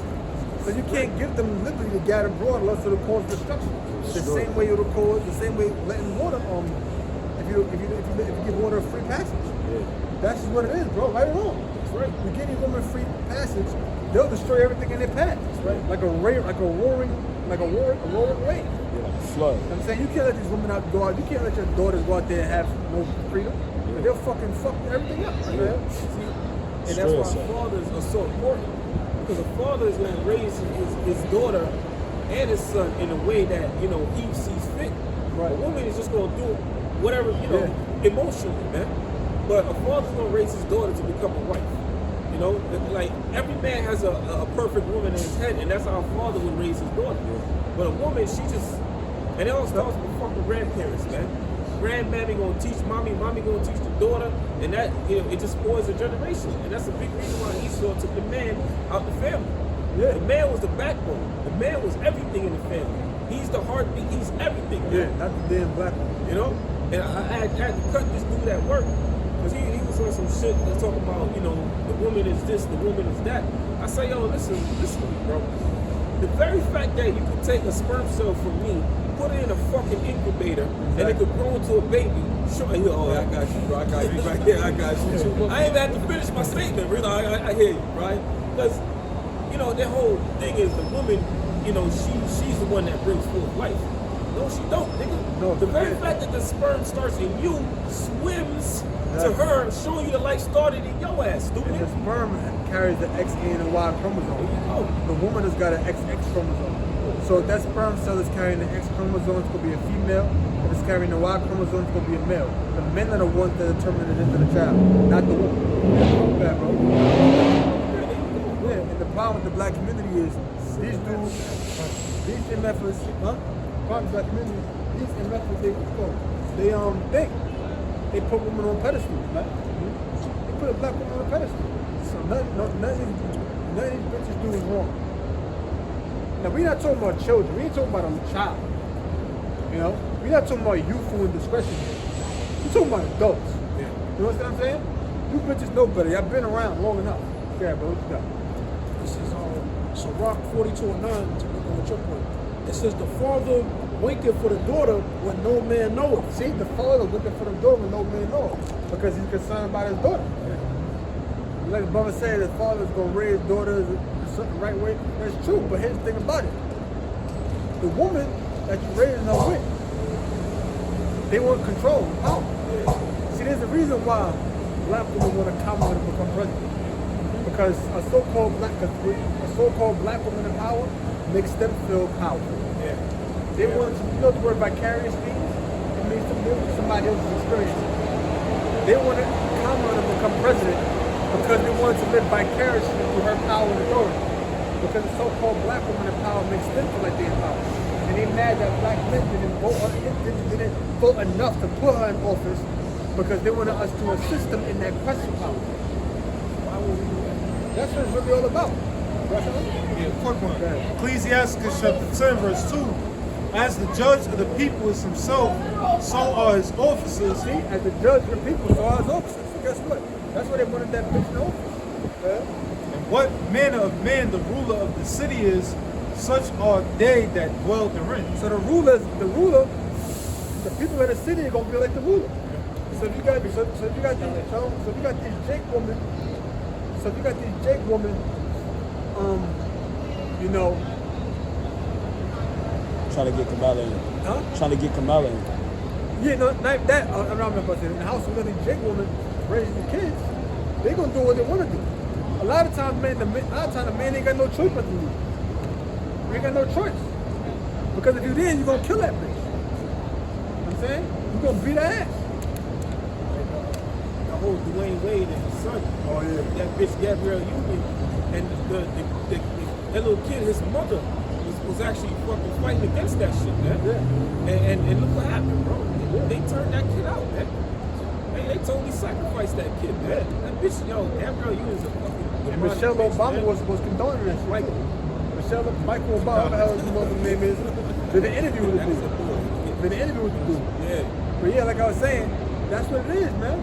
E: So you can't give them liberty to gad abroad unless it'll cause destruction. The same way it'll cause, the same way letting water if you give water a free passage.
K: Yeah.
E: That's just what it is, bro. Right or wrong. That's right. You give these women free passage, they'll destroy everything in their path. That's right. Like a roaring wave.
K: Yeah, like a flood.
E: You know what I'm saying, you can't let these women out go out. You can't let your daughters go out there and have no freedom. Yeah. They'll fucking fuck everything up.
J: Yeah. See, and that's why fathers are so important. Because a father is going to raise his daughter and his son in a way that, you know, he sees fit. Right. A woman is just going to do whatever, you know, emotionally, man. But a father's going to raise his daughter to become a wife. You know, like every man has a perfect woman in his head, and that's how a father would raise his daughter. But a woman, she just, and it all starts with fucking grandparents, man. Grandmammy gonna teach mommy gonna teach the daughter, and that, you know, it just spoils a generation. And that's a big reason why Esau took the man out the family. Yeah. The man was the backbone. The man was everything in the family. He's the heartbeat. He's everything.
E: Yeah, not the damn black one.
J: You know? And I had to cut this dude at work because he was on some shit that's talking about, you know, the woman is this, the woman is that. I say, yo, listen to me, bro. The very fact that you could take a sperm cell from me, put it in a fucking incubator, and it could grow into a baby. Sure, oh, I got you, bro. I got you right here. I got you. I ain't even have to finish my statement, really. I hear you, right? Because, you know, the whole thing is the woman, you know, she's the one that brings forth life. No, she don't, nigga. No, the very fact that the sperm starts in you swims to her, showing you the life started in your ass, stupid.
E: And the sperm carries the X, A, and Y chromosome. The woman has got an XX chromosome. So if that sperm cell is carrying the X chromosome, it's going to be a female. If it's carrying the Y chromosome, it's going to be a male. The men are the ones that determine the gender of the child, not the woman. Yeah, bro. Yeah, and the problem with the black community is these dudes, these MFers, part of the black community, these MFers, they think. They put women on pedestals, man. They put a black woman on a pedestal. So none of these bitches do is wrong. Now, we're not talking about children. We ain't talking about a child. You know? We're not talking about youthful indiscretion here. We're talking about adults. Yeah. You know what I'm saying? You bitches know better. Y'all been around long enough. Yeah, bro, what you got?
A: This is Sirach 42:9 to go with your point. It says the father waking for the daughter when no man knoweth.
E: See, the father looking for the daughter when no man knows, because he's concerned about his daughter. Like the brother said, his father's gonna raise daughters a certain right way. That's true, but here's the thing about it: the woman that you're raising her with, they want control and power. See, there's a reason why black women want to come out and become president, because a so-called black woman in power makes them feel powerful. Yeah. They want to, you know the word vicarious means? It means to live through somebody else's experience. They want to come on and become president because they want to live vicariously through her power and authority. Because the so-called black woman in power makes them feel like they're in power. And they're mad that black men didn't vote enough to put her in office because they wanted us to assist them in that quest for power. Why would we do that? That's what it's really all about.
C: Yeah, quick one. Ecclesiastes chapter 10, verse 2. As the judge of the people is himself, so are his officers.
E: See, as the judge of the people, so are his officers. So guess what? That's why they wanted that bitch in office.
C: And what manner of man the ruler of the city is, such are they that dwell therein.
E: So the ruler the people of the city are gonna be like the ruler. So if you got these Jake women, you know,
K: Trying to get Kamala in.
E: huh?
K: Trying to get Kamala in.
E: Yeah, no, not that. I'm not about to. In the house, we got these Jake women raising the kids. They gonna do what they wanna do. A lot of times, the man ain't got no choice but to leave. You ain't got no choice. Because if you did, you gonna kill that bitch. You know what I'm saying? You gonna beat her ass.
G: The whole Dwayne Wade and his son.
F: Oh yeah.
G: That bitch Gabrielle Union and that little kid, his mother was actually fucking fighting against that shit, man.
E: Yeah.
G: And look what happened, bro. They turned that kid out, man. They totally sacrificed that kid, man. That bitch, yo, Gabrielle Union's a fucking.
E: And Michelle Obama was condoning that shit.
G: Michael.
E: Michael Obama, whatever the hell his name is, did an interview with the dude.
G: Yeah.
E: But yeah, like I was saying, that's what it is, man.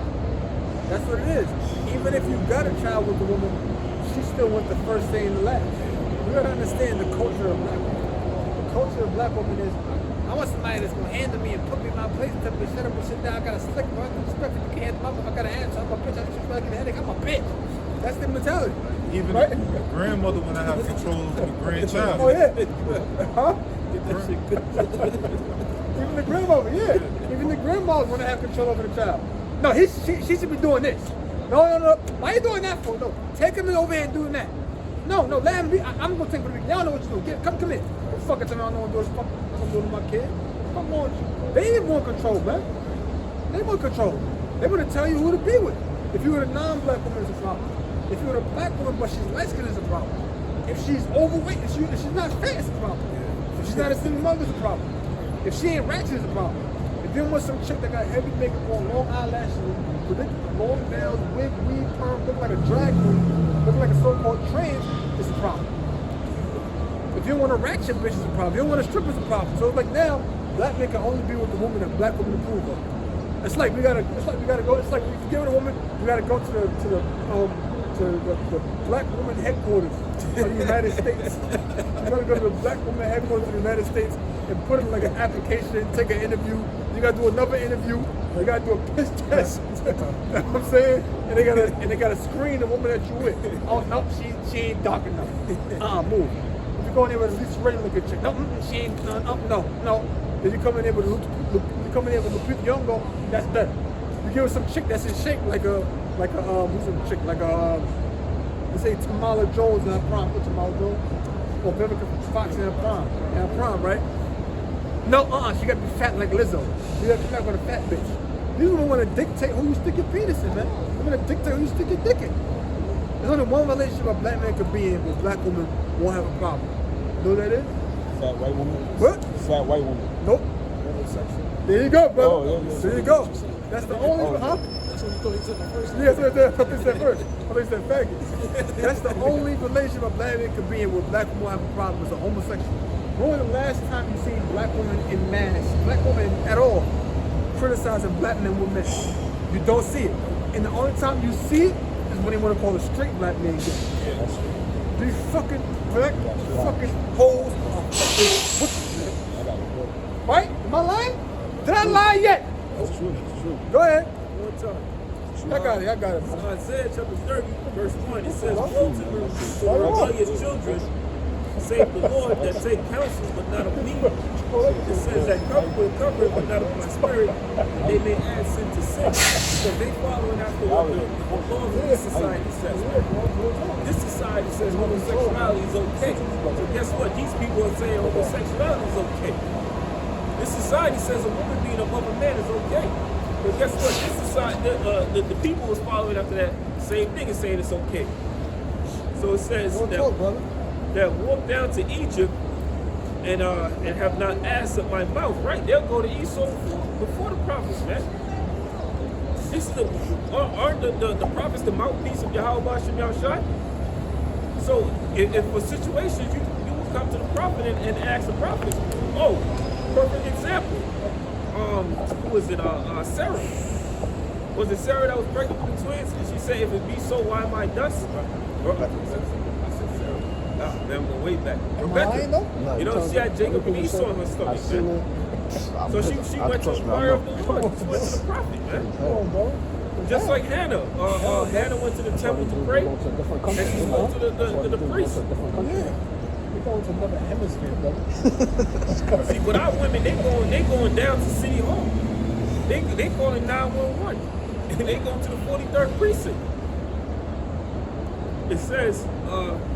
E: That's what it is. Even if you got a child with a woman, she still wants the first thing in the last. You gotta understand the culture of black women. The culture of black women is, I want somebody that's gonna handle me and put me in my place and tell me to shut up and sit down. I gotta slick, bro. I can respect if you can't handle my mouth. I gotta answer. I'm a bitch. I just feel like a headache. I'm a bitch. That's the mentality.
C: Even
E: Right?
C: the grandmother wanna have control over the grandchild.
E: Oh yeah. Huh? Even the grandmother, yeah. Even the grandmas want to have control over the child. No, she should be doing this. No. Why are you doing that for? No, take him over here and doing that. No, let him be. I'm gonna take him. Y'all know what you're doing. Come here. Don't fucking tell me I don't know what to do. I'm doing to my kid. Come on. They want control, man. They want control. They want to tell you who to be with. If you're a non-black woman, it's a problem. If you're a black woman but she's light-skinned, it's a problem. If she's overweight, if she's not fat, it's a problem. If she's not a single mother, it's a problem. If she ain't ratchet, it's a problem. If you want some chick that got heavy makeup on, long eyelashes, long nails, wig, weave, perm, look like a drag queen, look like a so-called trans, it's a problem. If you want a ratchet bitch, it's a problem. If you want a stripper, it's a problem. So it's like now, black men can only be with the woman that black women approve of. It's like we gotta go. It's like if you give it a woman, we gotta go to the black woman headquarters of the United States. You gotta go to the black woman headquarters of the United States and put in like an application, take an interview. You gotta do another interview. You gotta do a piss test. You know what I'm saying? And they gotta screen the woman that you with. Oh no, she ain't dark enough. Move. If you go in there with at least ready looking chick, no, she ain't. No. Then you come in there with Lupita Nyong'o, that's better. You give her some chick that's in shape, like a who's some chick, like a let's say Tamala Jones in her prime. What's Tamala Jones? Or Vivica Fox in her prime, right? No, she got to be fat like Lizzo. You got to come back with a fat bitch. These women want to dictate who you stick your penis in, man. They're going to dictate who you stick your dick in. There's only one relationship a black man could be in where black women won't have a problem. You know what that is?
K: Fat white woman.
E: What?
K: Fat white woman.
E: Nope. There you go, brother.
K: Oh, yeah.
E: There you go. That's the only, huh?
J: That's what you thought he said first.
E: Yeah, that's what I thought they said first. I thought they said faggot. That's the only relationship a black man could be in where black women have a problem is a homosexual. When was the last time you seen black women in mass, black women at all, criticizing black men with men? You don't see it. And the only time you see it is when they want to call a straight black man gay.
K: Yeah, that's true.
E: These fucking black fucking hoes are fucking witches. Right? Am I lying? Did I lie yet?
K: That's true.
E: Go ahead.
G: One time.
E: I got it.
G: Isaiah chapter 30, verse 1, it says, woe to the rebellious children, save the Lord, that take counsel, but not of me. It says that cover it, but not of my spirit, and they may add sin to sin. Because they following after what the laws of this society says. This society says homosexuality is okay. So guess what? These people are saying homosexuality is okay. This society says a woman being above a man is okay. But guess what? This society, the people was following after that same thing and saying it's okay. So it says that walk down to Egypt and have not asked at my mouth. Right? They'll go to Esau before the prophets, man. This is aren't the prophets the mouthpiece of Yahweh Shem Yahushai? So if for situations you will come to the prophet and ask the prophet. Oh, perfect example. Who was it? Sarah. Was it Sarah that was pregnant with the twins? And she said, if it be so, why am I dust? I'm going way back. Rebecca. You know, she had Jacob and Esau in her stomach.
J: So she went to inquire of the Lord. She went to the prophet, man. Just like Hannah. Hannah went to the temple to pray, and she spoke to the priest.
I: We're going to another hemisphere, brother.
J: See, but our women, they going down to City Hall. They calling 911, and they going to the 43rd precinct. It says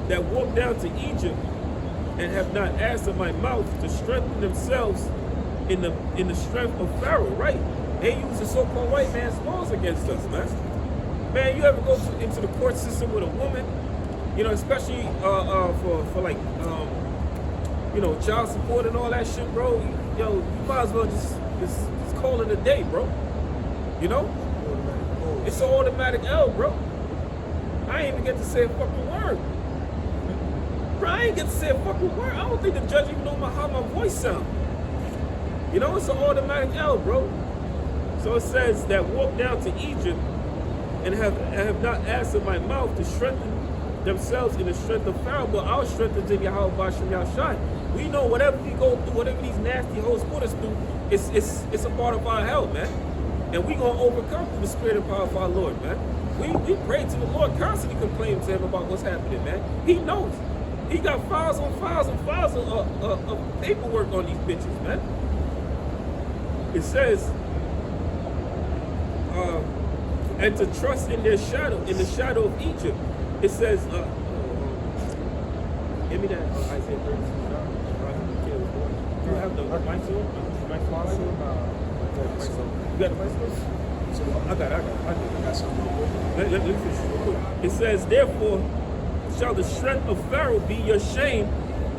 J: that walk down to Egypt and have not asked of my mouth to strengthen themselves in the strength of Pharaoh. Right? They use the so-called white man's laws against us, man. Man, you ever go into the court system with a woman? You know, especially for like child support and all that shit, bro. Yo, you might as well just call it a day, bro. You know? It's an automatic L, bro. I ain't even get to say a fucking word. Bro, I ain't get to say a fucking word. I don't think the judge even know how my voice sounds. You know, it's an automatic L, bro. So it says that walk down to Egypt and have not asked of my mouth to strengthen themselves in the strength of Pharaoh, but our strength is in Yahweh Bashem Yahshai. We know whatever we go through, whatever these nasty hoes put us through, it's a part of our hell, man. And we gonna overcome through the spirit and power of our Lord, man. We pray to the Lord, constantly complaining to him about what's happening, man. He knows. He got files on files and files of paperwork on these bitches, man. It says, and to trust in their shadow, in the shadow of Egypt. It says, give me that Isaiah 32. You have the mic to it? You got the mic to it? I got something. Let me finish real quick. It says, therefore shall the strength of Pharaoh be your shame,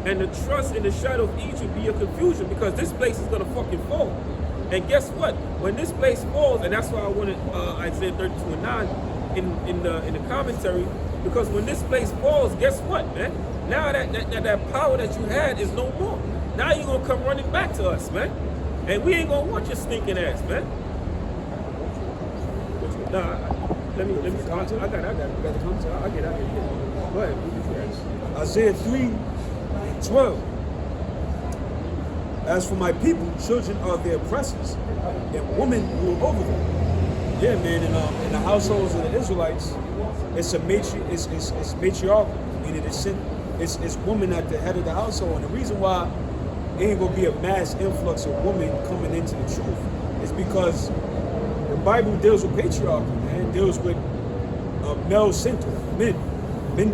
J: and the trust in the shadow of Egypt be your confusion, because this place is gonna fucking fall. And guess what? When this place falls, and that's why I wanted Isaiah 32:9 in the commentary, because when this place falls, guess what, man? Now that power that you had is no more. Now you're gonna come running back to us, man. And we ain't gonna want your stinking ass, man. Nah, let me. I got it. You got the commentary. I'll get out of here. Go ahead.
K: Isaiah 3:12. As for my people, children are their oppressors, and women rule over them. Yeah, man. In the households of the Israelites, it's matriarchal, meaning it's women at the head of the household. And the reason why it ain't gonna be a mass influx of women coming into the truth is because the Bible deals with patriarchy, man. It deals with male-centered men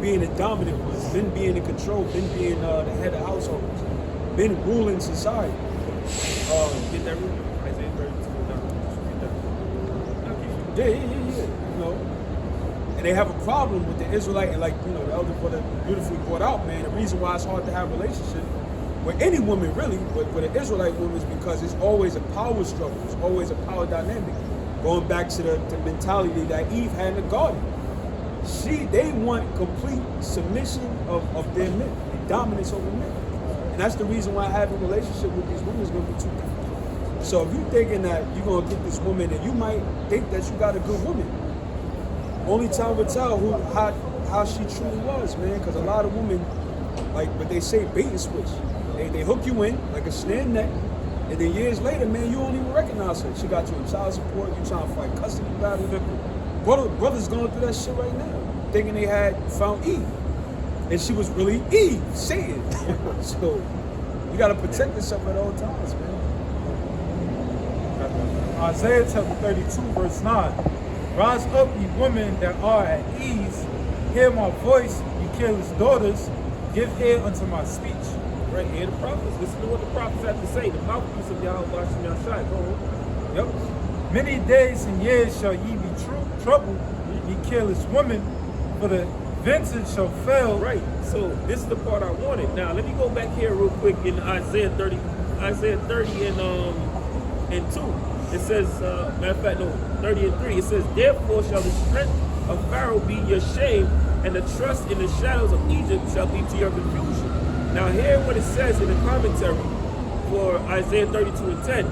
K: being the dominant ones, men being in control, men being the head of households, men ruling society.
J: Get that room? Isaiah 32.
K: Yeah. You know, and they have a problem with the Israelite, and like the elder brother beautifully brought out, man. The reason why it's hard to have a relationship with any woman, really, but with an Israelite woman, is because it's always a power struggle. It's always a power dynamic. Going back to the mentality that Eve had in the garden. They want complete submission of their men, dominance over men. And that's the reason why having a relationship with these women is going to be too difficult. So if you're thinking that you're going to get this woman, and you might think that you got a good woman, only time will tell how she truly was, man. Because a lot of women, but they say bait and switch. They hook you in like a snare net, and then years later, man, you don't even recognize her. She got you in child support. You trying to fight custody battle. Brothers going through that shit right now, thinking they had found Eve, and she was really Eve, Satan. So you got to protect yourself at all times, man.
C: Isaiah chapter 32, verse 9. Rise up, ye women that are at ease. Hear my voice, ye careless daughters. Give ear unto my speech.
J: Right here, the prophets. Listen to what the prophets have to say. The mouthpiece of Yahweh Bashem Yahshai. Go on.
C: Yep. Many days and years shall ye be troubled, ye careless women, for the vintage shall fail.
J: Right. So this is the part I wanted. Now let me go back here real quick in Isaiah 30 and 2. It says, matter of fact, no, 30 and 3. It says, therefore shall the strength of Pharaoh be your shame, and the trust in the shadows of Egypt shall be to your confusion. Now hear what it says in the commentary for Isaiah 32 and 10.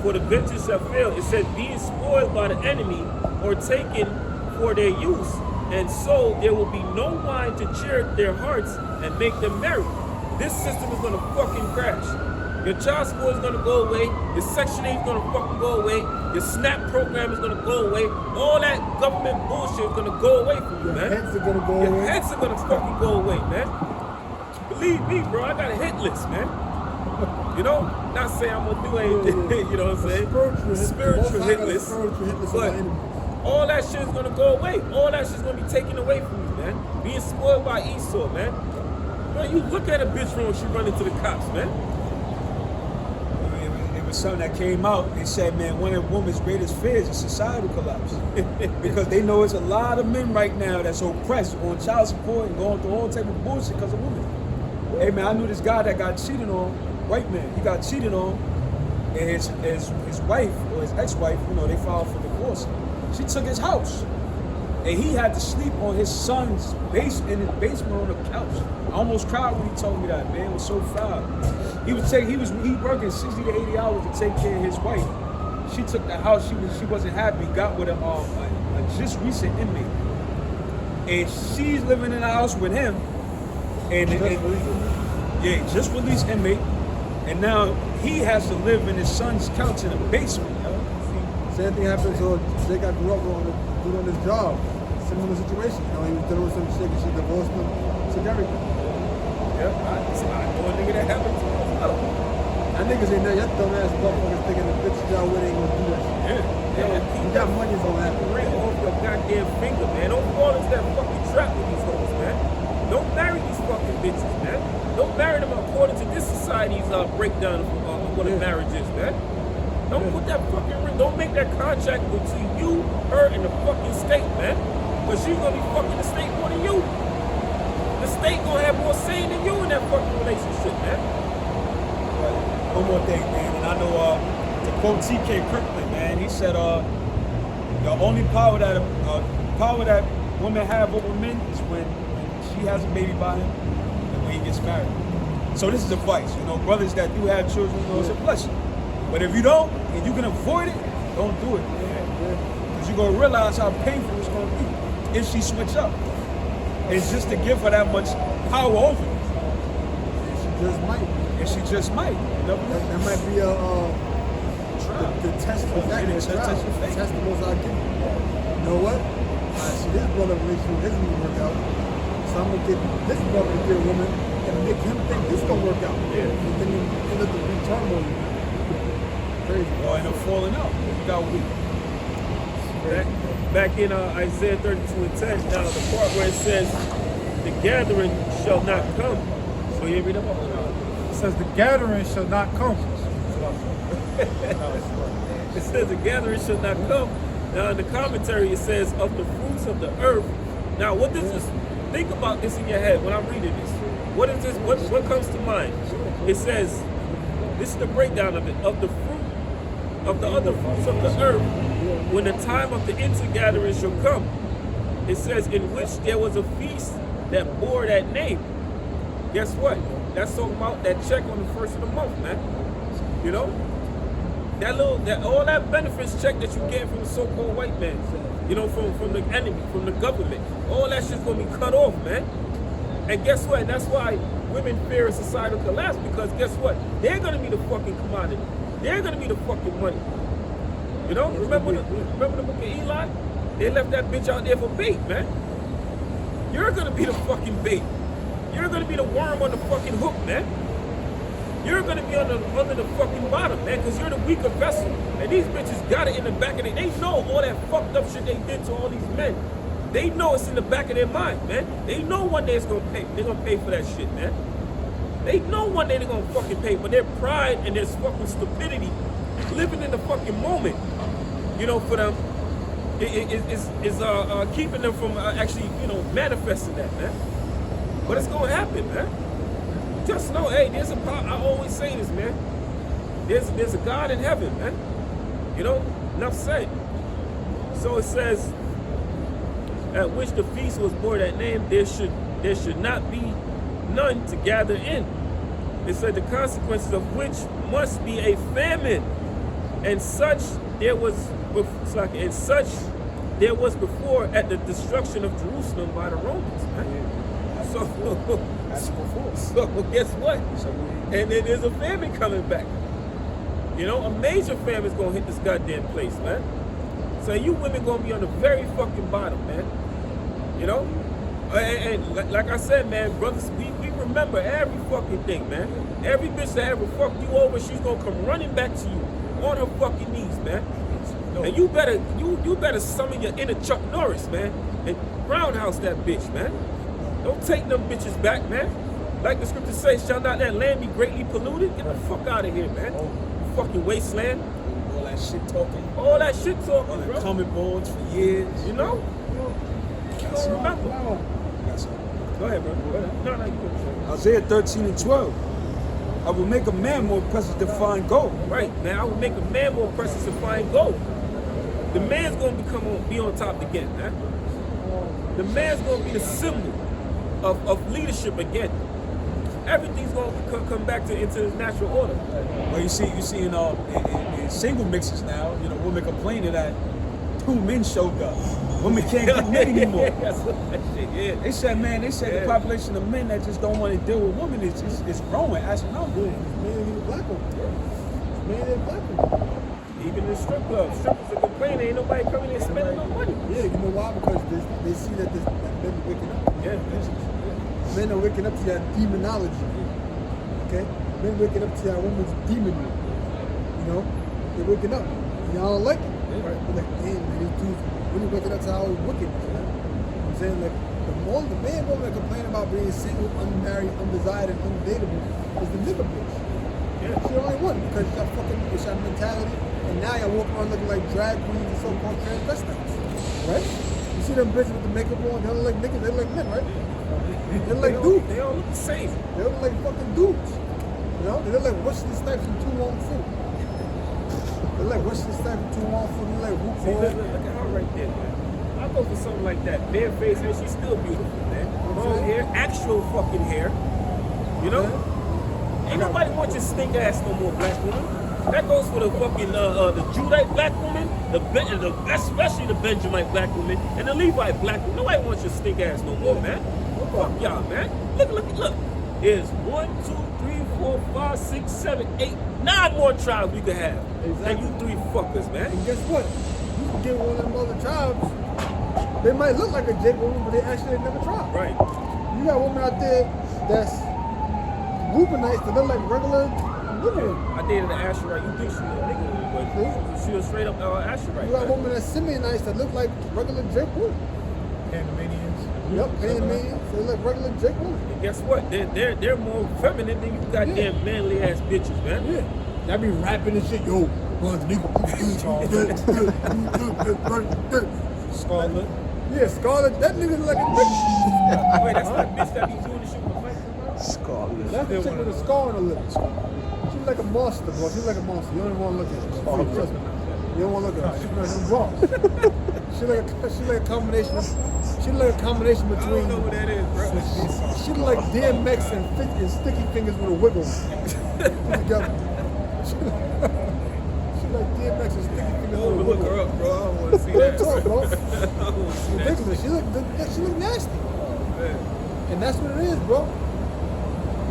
J: For the vintage shall fail. It says, being spoiled by the enemy or taken for their use, and so there will be no wine to cheer their hearts and make them merry. This system is going to fucking crash. Your child support is gonna go away. Your Section 8 is gonna fucking go away. Your SNAP program is gonna go away. All that government bullshit is gonna go away from you, man.
E: Your heads are gonna go
J: Your
E: away.
J: heads are gonna fucking go away, man. Believe me, bro, I got a hit list, man. You know, not saying I'm gonna do anything, you know what I'm saying? Spiritual hit list. But all that shit is gonna go away. All that shit is gonna be taken away from you, man. Being spoiled by Esau, man. Bro, you look at a bitch when she run into the cops, man.
K: It was something that came out. They said, man, one of women's greatest fears is societal collapse. Because they know it's a lot of men right now that's oppressed on child support and going through all type of bullshit because of women. Hey, man, I knew this guy that got cheated on, white man. He got cheated on, and his wife, or his ex-wife, you know, they filed for divorce. She took his house. And he had to sleep on his son's in his basement on the couch. I almost cried when he told me that, man. It was so foul. He working 60 to 80 hours to take care of his wife. She took the house. She wasn't happy. Got with a just recent inmate, and she's living in the house with him. Just released inmate, and now he has to live in his son's couch in the basement.
E: Same thing happens to Jake. I grew up doing his job. Similar situation. You know, he was dealing with some chick and she divorced him. Took everything.
J: Yep, I know a nigga that happened to him.
E: That niggas ain't there. Y'all dumbass motherfuckers thinking the bitches y'all with ain't gonna do that shit.
J: Yeah.
E: You got money, it's gonna happen.
J: Ring off your goddamn finger, man. Don't fall into that fucking trap with these hoes, man. Don't marry these fucking bitches, man. Don't marry them according to this society's breakdown of what a marriage is, man. Don't put that fucking ring. Don't make that contract between you, her, and the fucking state, man. Because she's gonna be fucking the state more than you. The state gonna have more say than you in that fucking relationship, man.
K: One more thing, man, and I know to quote T.K. Kirkland, man, he said the only power that women have over men is when she has a baby by him and when he gets married. So this is advice, you know, brothers that do have children, you know, it's a blessing. But if you don't, and you can avoid it, don't do it. Because you're going to realize how painful it's going to be if she switch up. It's just to give her that much power over you.
E: And she just might.
K: You know?
E: That might be the test of that. The test the most I give you. You know what? See, this brother relationship isn't going to work out. So I'm going to get this brother to get a woman and make him think this is going to work out. Yeah. And then end up being turmoil. Crazy.
K: Or end up falling out. You got weak.
J: Back in Isaiah 32 and 10, now the part where it says, the gathering shall not come. So you read them up?
C: It says the gathering shall not come.
J: It says the gathering shall not come. Now in the commentary it says of the fruits of the earth. Now what does this? Think about this in your head when I'm reading this. What is this? What comes to mind? It says, this is the breakdown of it, of the fruit of the other fruits of the earth, when the time of the intergathering shall come. It says, in which there was a feast that bore that name. Guess what? That's talking about that check on the first of the month, man. You know? All that benefits check that you get from the so-called white man, you know, from the enemy, from the government, all that shit's gonna be cut off, man. And guess what? That's why women fear a societal collapse, because guess what? They're gonna be the fucking commodity. They're gonna be the fucking money. You know? Remember the book of Eli? They left that bitch out there for bait, man. You're gonna be the fucking bait. You're gonna be the worm on the fucking hook, man. You're gonna be under the fucking bottom, man, because you're the weaker vessel. And these bitches got it in the back of they know all that fucked up shit they did to all these men. They know it's in the back of their mind, man. They know one day it's gonna pay. They're gonna pay for that shit, man. They know one day they're gonna fucking pay, but their pride and their fucking stupidity, living in the fucking moment, you know, for them, is keeping them from actually, you know, manifesting that, man. But it's gonna happen, man. Just know, hey, there's a power. I always say this, man. There's a God in heaven, man. You know, enough said. So it says, at which the feast was bore that name, there should not be none to gather in. It said the consequences of which must be a famine, and such there was before at the destruction of Jerusalem by the Romans, man. So guess what? And then there's a famine coming back. You know, a major famine's gonna hit this goddamn place, man. So you women gonna be on the very fucking bottom, man. You know? And like I said, man, brothers, we remember every fucking thing, man. Every bitch that ever fucked you over, she's gonna come running back to you on her fucking knees, man. And you better summon your inner Chuck Norris, man, and roundhouse that bitch, man. Don't take them bitches back, man. Like the scripture says, shall not that land be greatly polluted? Get the fuck out of here, man. Fucking wasteland.
K: All that shit talking.
J: All that shit talking, bro.
K: Coming boards for years.
J: You know? You don't remember. Go ahead, bro. Go ahead. No, you go.
K: Isaiah 13:12. I will make a man more precious than fine gold.
J: Right, man. I will make a man more precious than fine gold. The man's gonna be on top again, man. The man's gonna be the symbol of leadership again. Everything's gonna come back into its natural order.
K: Well, you see in single mixes now, you know, women complaining that 2 men showed up. Women can't get men anymore.
J: Yeah.
K: They said the population of men that just don't want to deal with women is growing astronomically.
E: Mainly black women. Mainly black women.
J: Even in the strip clubs, strippers are complaining, ain't nobody coming in spending no money.
E: Yeah, you know why? Because they see that men are waking up.
J: Yeah.
E: Men are waking up to that demonology. Okay? Men waking up to that woman's demonry. You know? They're waking up. Y'all don't like it.
J: Yeah.
E: They're like, damn, man, these dudes really waking up to how wicked. You know what I'm saying? Like, the man and woman that complain about being single, unmarried, undesired, and undateable is the nigga bitch.
J: Yeah.
E: She the only one because it's that mentality. And now y'all walking around looking like drag queens and so-called transvestites, right? You see them bitches with the makeup on, they don't look like niggas, they look like men, right? They look like dudes.
J: They all look the same.
E: They look like fucking dudes. You know? They look like Wesley Snipes from Too Long Food. They look like Wesley Snipes from Too Long Food. They look like
J: See, look at her right there, man. I go for something like that. Bare face hair, she's still beautiful, man. Long hair, actual fucking hair. You know? Ain't nobody want your stink ass no more, black woman. That goes for the fucking the Judite black woman, especially the Benjamite black woman, and the Levite black woman. Nobody wants your stink ass no more, man. Fuck y'all, man. Look. There's 1, 2, 3, 4, 5, 6, 7, 8, 9 more tribes we could have.
E: Exactly.
J: And you 3 fuckers, man.
E: And guess what? You can get one of them other tribes. They might look like a Jake woman, but they actually never tried.
J: Right.
E: You got women out there that's Reubenites that look like regular women.
J: I dated an Asherite. You think she was a nigga, but she was straight up Asherite.
E: You got women that's Simeonites that look like regular Jake women.
C: Panamanians.
E: Yep, Panamanians. They look regular Jake women.
J: And guess what? They're more feminine than you goddamn manly ass bitches, man.
E: Yeah. That be rapping and shit. Yo,
C: Scarlet.
E: yeah, Scarlet. That nigga look like a bitch.
J: Wait, that's that bitch that be doing the shit with the mic.
I: Scarlet.
E: That's the chick with a scar on her lip. She like a monster, bro. She like a monster. You don't even want to look at her. Trust me. You don't want to look at her. She's wrong. She like a combination. She like a combination
J: I don't
E: between.
J: know what that is, bro.
E: She like DMX and Sticky Fingers with a wiggle together. She like DMX and Sticky Fingers with a
J: Look
E: wiggle.
J: her up, bro. I don't want to see
E: Real
J: that.
E: talk, bro.
J: I don't want to see that.
E: Ridiculous. She look nasty.
J: Man.
E: And that's what it is, bro.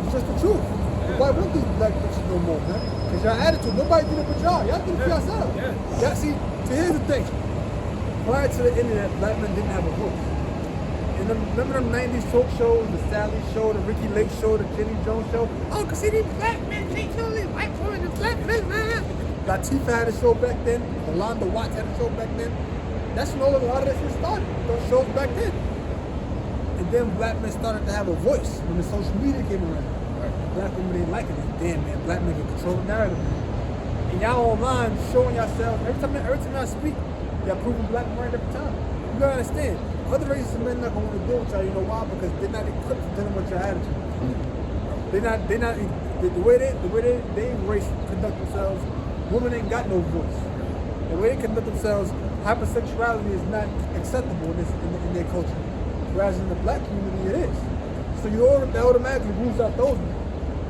E: It's just the truth. Nobody want these black bitches no more, man. Because y'all attitude, nobody did it but y'all. Y'all did it for yourselves.
J: Yeah.
E: Y'all see, here's the thing. Prior to the internet, black men didn't have a voice. And remember them 90s talk shows, the Sally show, the Ricky Lake show, the Jenny Jones show? Oh, because see these black men, they kill these white women and black men, man. Latifah had a show back then. Yolanda Watts had a show back then. That's when a lot of that shit started. Those shows back then. And then black men started to have a voice when the social media came around. Black women didn't like it. Damn, man, black men can control the narrative. And y'all online showing yourselves, every time I speak, y'all proving black men right every time. You gotta understand, other races of men not gonna want to deal with y'all, you know why? Because they're not equipped to deal with your attitude. The way they race conduct themselves, women ain't got no voice. The way they conduct themselves, hypersexuality is not acceptable in their culture. Whereas in the black community it is. So that automatically rules out those men.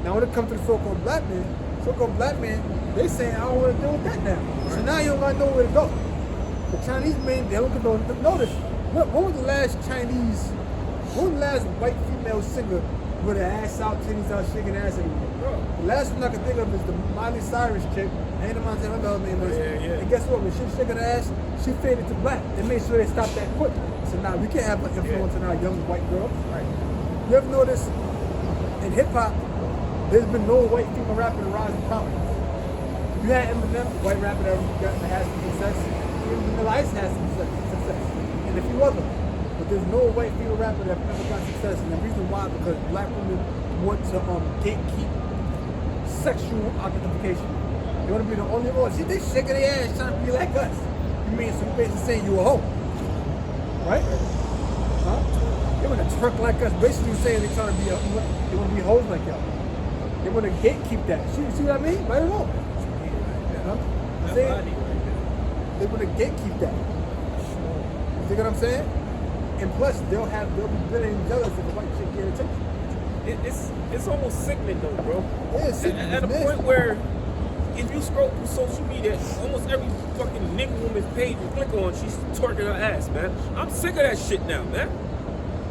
E: Now when it comes to the so-called black men, they saying, I don't want to deal with that now. So now you don't got nowhere to go. The Chinese men, they don't get no notice. When was the last last white female singer with her ass out, titties out, shaking ass everywhere? The last one I can think of is the Miley Cyrus chick. Hannah Montana, whatever her name is. And guess what? When she was shaking her ass, she faded to black. They made sure they stopped that quick. So now we can't have an influence on our young white girl. Right. You ever notice in hip hop, there's been no white female rapper to rise in prominence. You had Eminem, white rapper that has some success. Even Vanilla Ice has some success. And a few others. But there's no white female rapper that ever got success. And the reason why, because black women want to gatekeep sexual identification. They want to be the only one. See, they shaking their ass trying to be like us. You mean, so you basically saying you a hoe. Right? Huh? They want to twerk like us. Basically saying they trying to be they want to be hoes like y'all. They want to gatekeep that. See what I mean? Right or wrong? Huh? They want to gatekeep that. You see what I'm saying? And plus, they'll be bitter and jealous if the white chick get attention.
J: It's almost sickening though, bro.
E: Yeah, it's sickening.
J: At a point where if you scroll through social media, almost every fucking nigga woman's page you click on, she's twerking her ass, man. I'm sick of that shit now, man.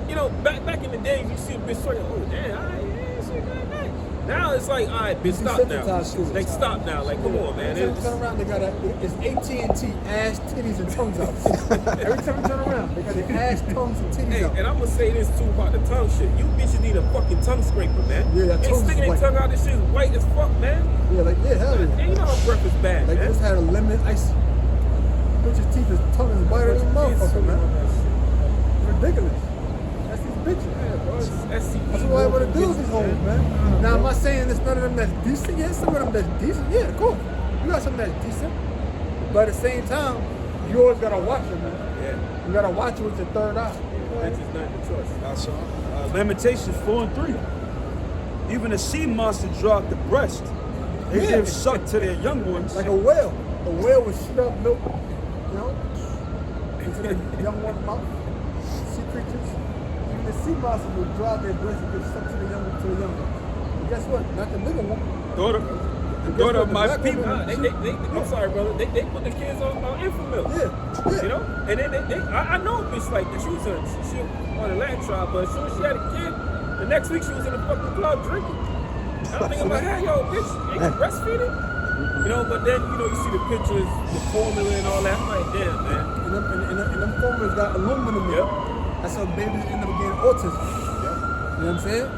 J: You know, back in the days, you see a bitch twerking, oh damn, alright, shit like that. Now it's like, alright, bitch, stop now. Like, stop now. Like, come on, man.
E: Every time you turn around, they got it's AT&T, ass, titties, and tongues out. Every time you turn around, they got their ass, tongues, and titties out.
J: And I'm gonna say this too about the tongue shit. You bitches need a fucking tongue scraper, man.
E: Yeah, that tongue
J: sticking their tongue out, this shit is white as fuck, man.
E: Yeah, like, yeah, hell yeah.
J: And you know how breath is bad,
E: like,
J: man.
E: just had a lemon ice. Bitch's teeth, his tongue is whiter than a motherfucker, man. Ridiculous. That's these bitches. That's what I want to do with these hoes, man. Now, am I saying there's none of them that's decent? Yeah, some of them that's decent. Yeah, cool. You got some that's decent. But at the same time, you always got to watch them, man. Yeah. You got to watch it with your third eye.
J: That's just not the choice.
K: Lamentations 4 and 3. Even the sea monster dropped the breast. They give suck to their young ones.
E: Like a whale. A whale would shoot up milk, you know, into the young one's mouth. Sea creatures. Even the sea monster would draw their breast and give suck to the young one. But guess what? Not the little one.
K: Daughter of my people.
J: I'm sorry, brother. They put the kids on Infamil.
E: Yeah.
J: You know? And then I know a bitch like that. She was on a land trial, but as soon as she had a kid, the next week she was in the fucking club drinking. I'm thinking about, hey, yo, bitch, ain't you breastfeeding? You know, but then, you know, you see the pictures, the formula and all that. I'm like, damn, man.
E: And them formulas got aluminum in it. That's how babies end up getting autism. You know what I'm saying?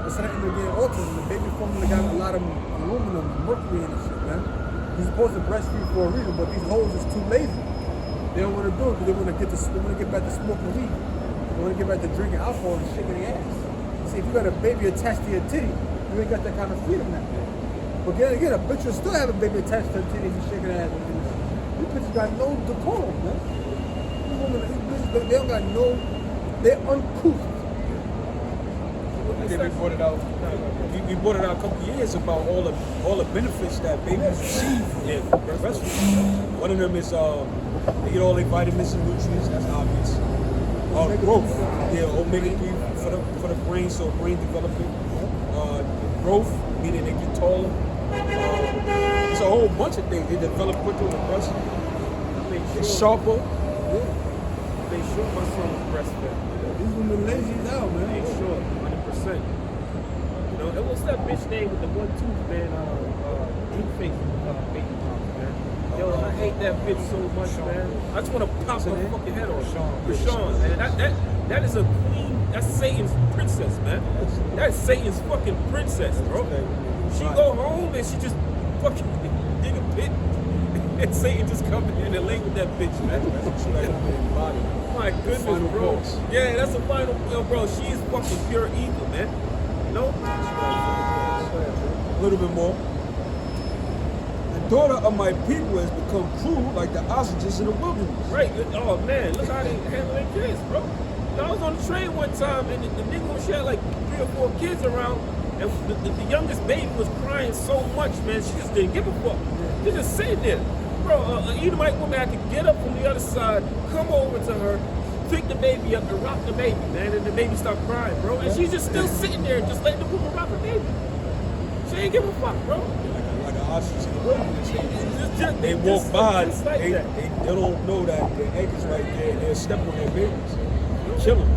E: That's how they end up getting autism. The baby formula got a lot of aluminum, mercury and shit, man. You're supposed to breastfeed for a reason, but these hoes is too lazy. They don't want to do it because they want to get back to smoking weed. They want to get back to drinking alcohol and shaking their ass. See, if you got a baby attached to your titty, you ain't got that kind of freedom now. But again, a bitch will still have a baby attached to her titties and shaking her ass. These bitches got no decorum, man. These women, they don't got no, they're uncouth.
K: We brought it out. We brought it out a couple of years about all the benefits that babies receive in breastfeeding. One of them is they get all their vitamins and nutrients. That's obvious. Growth. Yeah, omega-3 for the brain, so brain development. Growth, meaning they get taller. It's a whole bunch of things. They develop quicker with breast. They're sharper.
J: They sure my son was breastfed.
E: These women lazy as hell, man.
J: They sure, 100%. You know, and what's that bitch name with the one tooth, man? Deep face baby mouth, man. Yo, I hate that bitch so much, man. I just want to pop her fucking head off. Rashawn, man. That is a queen. That's Satan's princess, man. That's Satan's fucking princess, bro. She go home and she just fucking dig a pit. And Satan just come in and lay with that bitch, man. My goodness, bro. Yeah, that's a final, bro. She is fucking pure evil, man. You know?
K: A little bit more. The daughter of my people has become cruel like the ostriches in the wilderness.
J: Right. Oh, man. Look how they handle their kids, bro. I was on the train one time and the nigga, she had like 3 or 4 kids around. And the youngest baby was crying so much, man. She just didn't give a fuck. She just sitting there. Bro, an Edomite woman had to get up from the other side, come over to her, pick the baby up and rock the baby, man, and the baby stopped crying, bro. And she's just still sitting there, just letting the woman rock the baby. She ain't give a fuck, bro.
K: Like an ostrich in the wilderness. They walk by, they don't know that their egg is right there, and they'll step on their babies. Kill them.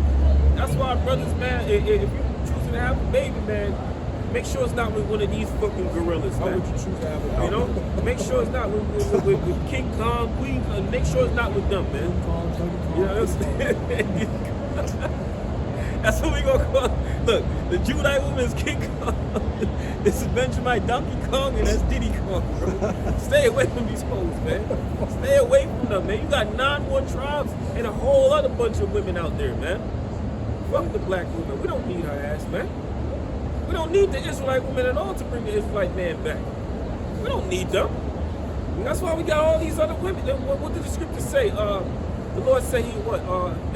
J: That's why, brothers, man, if you're choosing to have a baby, man, make sure it's not with one of these fucking gorillas,
K: Why
J: man.
K: would you choose to have a baby?
J: You know, make sure it's not with King Kong, Queen. Make sure it's not with them, man. You know what I'm saying? That's what we gonna call. Look, the Judite woman is King Kong. This is Benjamin Donkey Kong, and that's Diddy Kong, bro. Stay away from these hoes, man. Stay away from them, man. You got 9 more tribes and a whole other bunch of women out there, man. Fuck the black woman. We don't need her ass, man. We don't need the Israelite woman at all to bring the Israelite man back. We don't need them. That's why we got all these other women. What did the scripture say? The Lord said he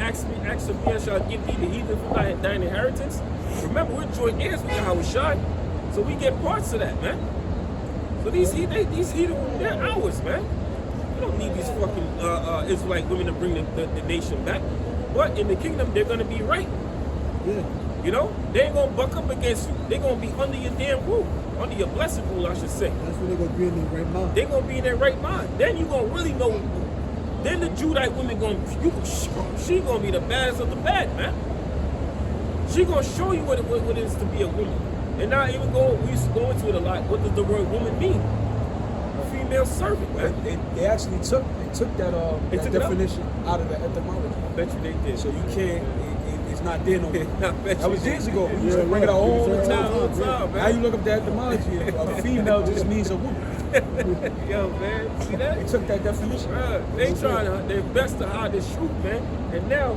J: ask of me, and shall give thee the heathen for thine inheritance. Remember, we're joint heirs with Yahushua, so we get parts of that, man. So these heathen, they're ours, man. We don't need these fucking Israelite women to bring the nation back. But in the kingdom, they're gonna be right.
E: Yeah.
J: You know, they ain't gonna buck up against you. They're gonna be under your damn rule, under your blessed rule, I should say.
E: That's when they're gonna be in their right mind.
J: They're gonna be in their right mind. Then you gonna really know. Then the Judite woman she gonna be the baddest of the bad, man. She gonna show you what it is to be a woman. And not even we used to go into it a lot. What does the word woman mean? Female servant, man.
K: They actually took that
J: took
K: definition out of the etymology.
J: I bet you they did.
K: So you can't. It's not there no more.
J: I bet
K: That was
J: you
K: years
J: did.
K: ago. We used to bring it out all the time.
J: All the time,
K: Now
J: man.
K: you look up the etymology. A female just means a woman.
J: Yo, man, see that?
K: They took that definition.
J: They trying their best to hide this truth, man. And now,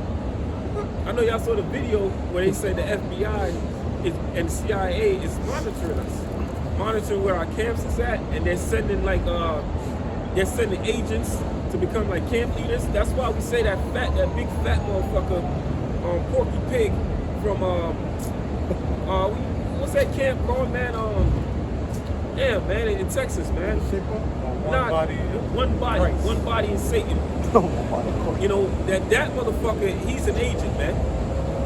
J: I know y'all saw the video where they said the FBI and CIA is monitoring us, monitoring where our camps is at, and they're sending agents to become like camp leaders. That's why we say that big fat motherfucker, Porky Pig from what's that camp called, man? Damn, man, in Texas, man. One body in Satan. You know, that motherfucker, he's an agent, man.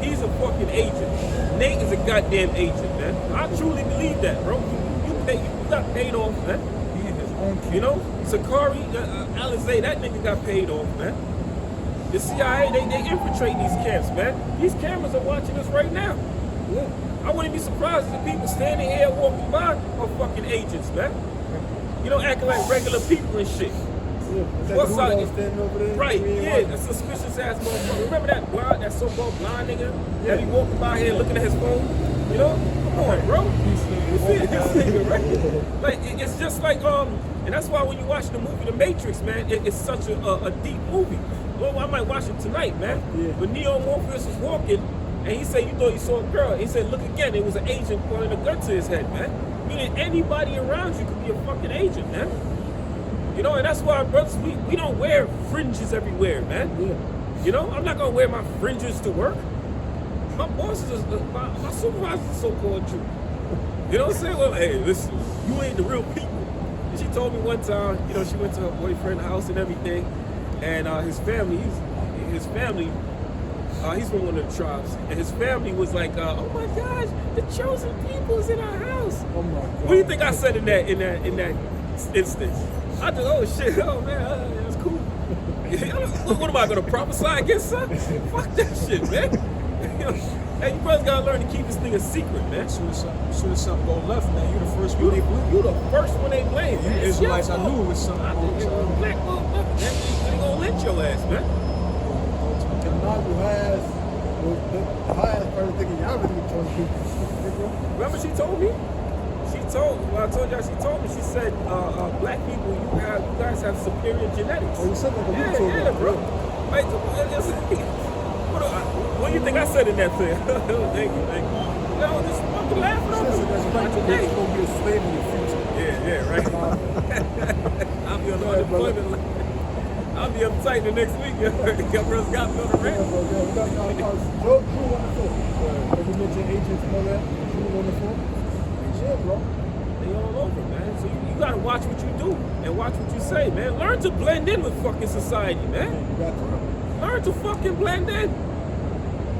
J: He's a fucking agent. Nate is a goddamn agent, man. I truly believe that, bro. You got paid off, man.
K: He is his own king.
J: You know, Sakari, Alizé, that nigga got paid off, man. The CIA, they infiltrate these camps, man. These cameras are watching us right now. Yeah. I wouldn't be surprised if the people standing here walking by are fucking agents, man. You know, acting like regular people and shit.
E: Yeah.
J: What's up?
E: Standing over there?
J: Right, yeah, that suspicious ass motherfucker. Remember that so-called blind nigga that be walking by here looking at his phone? You know? Come on, bro. You see this nigga, right? Like, it's just like, and that's why when you watch the movie The Matrix, man, it's such a deep movie. Well, I might watch it tonight, man.
E: Yeah.
J: But Neo Morpheus was walking, and he said, you thought you saw a girl. He said, look again. It was an agent pointing a gun to his head, man. Meaning anybody around you could be a fucking agent, man. You know, and that's why, brothers, we don't wear fringes everywhere, man.
E: Yeah.
J: You know, I'm not gonna wear my fringes to work. My bosses, my supervisors are so-called Jew. You know what I'm saying? Well, hey, listen, you ain't the real people. And she told me one time, you know, she went to her boyfriend's house and everything, and his family, he's from one of the tribes, and his family was like, oh my gosh, the chosen people's in our house.
E: Oh my God.
J: What do you think I said in that instance? I just, oh shit, oh man, that's cool. What am I gonna prophesy against son? Fuck that shit, man. Hey, you brothers gotta learn to keep this thing a secret, man.
K: As soon as something go left, man, you the first one they blame.
J: You the first one they blame.
K: You Israelites, I knew it was something
J: I
K: wrong.
J: think you black motherfucker. They gonna lynch your ass, man.
E: The Bible has the highest person thinking y'all really chosen people.
J: Remember she told me? When I told y'all, she told me, she said, black people, you guys have superior genetics.
E: Oh, you said that, but you told
J: Yeah,
E: that,
J: bro. Like, what do you think I said in that thing? Thank you. No, just fucking laughing at me.
E: That's right. You're going to be a slave in the future.
J: Yeah, right. I'll be on unemployment. I'll be uptight the next week. Your brother's got me on the rent.
E: Joe Drew on the phone. As you mentioned, agents and all that. Drew on the phone. Yeah, bro.
J: They all over, man. So you gotta watch what you do and watch what you say, man. Learn to blend in with fucking society, man.
E: You got to.
J: Learn to fucking blend in.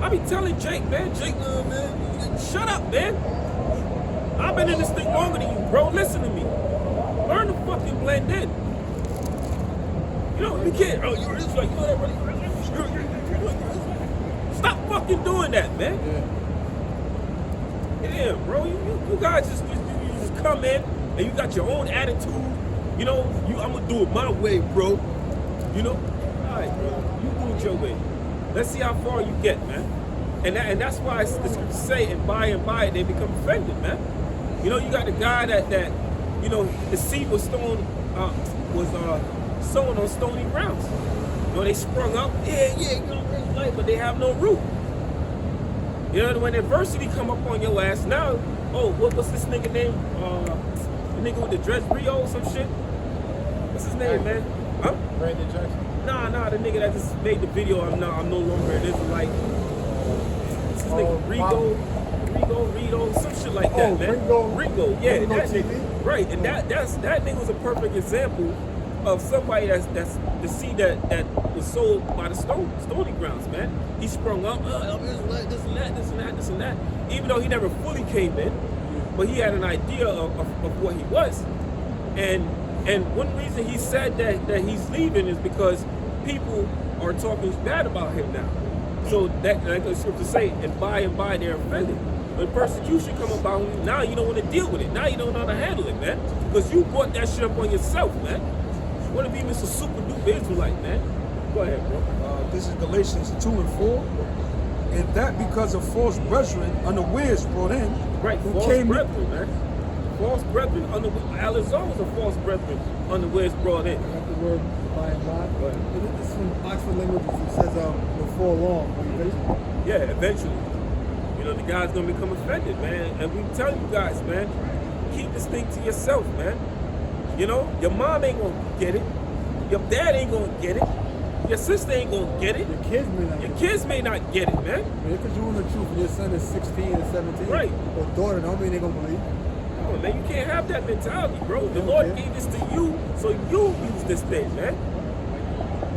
J: I be telling Jake, man, man, shut up, man. I've been in this thing longer than you, bro. Listen to me. Learn to fucking blend in. You know, you can't, you're Israelite, you know that, brother. Stop fucking fucking doing that, man. Yeah, bro. You guys just come in and you got your own attitude. You know, I'm gonna do it my way, bro. You know, all right, bro. You do it your way. Let's see how far you get, man. And that's why the scriptures say, and by they become offended, man. You know, you got the guy that you know, the seed was sown on stony grounds. You know, they sprung up, you know, light, but they have no root. You know, when adversity come up on your ass, now, what's this nigga name? The nigga with the dress Rio or some shit? What's his name, man? Huh?
C: Brandon Jackson.
J: Nah, the nigga that just made the video, I'm no longer an Israelite. What's his nigga? Rigo, some shit like that, man. Rigo, yeah, that nigga. Right, and that nigga was a perfect example of somebody that's the seed that was sold by the stony grounds, man. He sprung up, this and that. Even though he never fully came in, but he had an idea of what he was. And one reason he said that he's leaving is because people are talking bad about him now. So that, like the scripture say, and by they're offended. When persecution come about him, now you don't want to deal with it. Now you don't know how to handle it, man. Because you brought that shit up on yourself, man. You want to be Mr. Super Duper Israelite, man. Go ahead, bro.
K: This is Galatians 2 and 4. And that because of false brethren unawares brought in.
J: Right,
K: who
J: false
K: came
J: brethren, man. False brethren, Alizar was a false brethren unawares brought in.
E: I got the word by and by. This is from Oxford Languages. It says before long.
J: Yeah, eventually. You know, the guy's gonna become offended, man. And we tell you guys, man, keep this thing to yourself, man. You know, your mom ain't gonna get it. Your dad ain't gonna get it. Your sister ain't gonna get it. Your kids may not get it, man.
E: Because you're the truth and your son is 16 and 17.
J: Right.
E: Or daughter, don't mean they're gonna believe.
J: No, man, you can't have that mentality, bro. The Lord gave this to you, so you use this thing, man.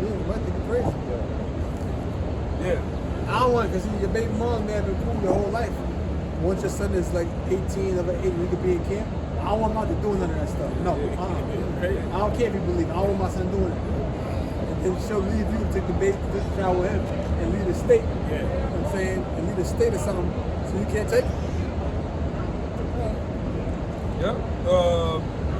E: Yeah, you might think you're crazy.
J: Yeah.
E: I don't want, because your baby mom may have been cool your whole life. Once your son is like 18, of an age, he could be in camp. I don't want him out there doing none of that stuff. No, I don't care if you believe. I don't want my son doing it. And then she'll leave you to take the baby, to travel with him, and leave the state.
J: Yeah.
E: You know what I'm saying? And leave the state or something, so you can't take it.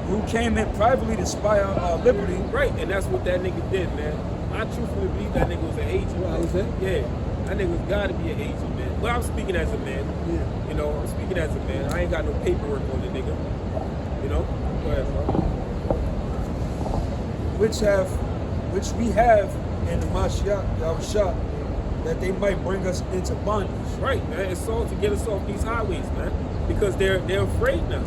K: Who came in privately to spy on our liberty.
J: Right, and that's what that nigga did, man. I truthfully believe that nigga was an agent.
E: What was it?
J: Yeah, that nigga was gotta be an agent, man. Well, I'm speaking as a man.
E: Yeah.
J: You know, I'm speaking as a man. I ain't got no paperwork on the nigga. You know? Go ahead, bro.
K: Which we have in the Mashiach, Yahushua, that they might bring us into bondage.
J: Right, man. It's all to get us off these highways, man. Because they're afraid now.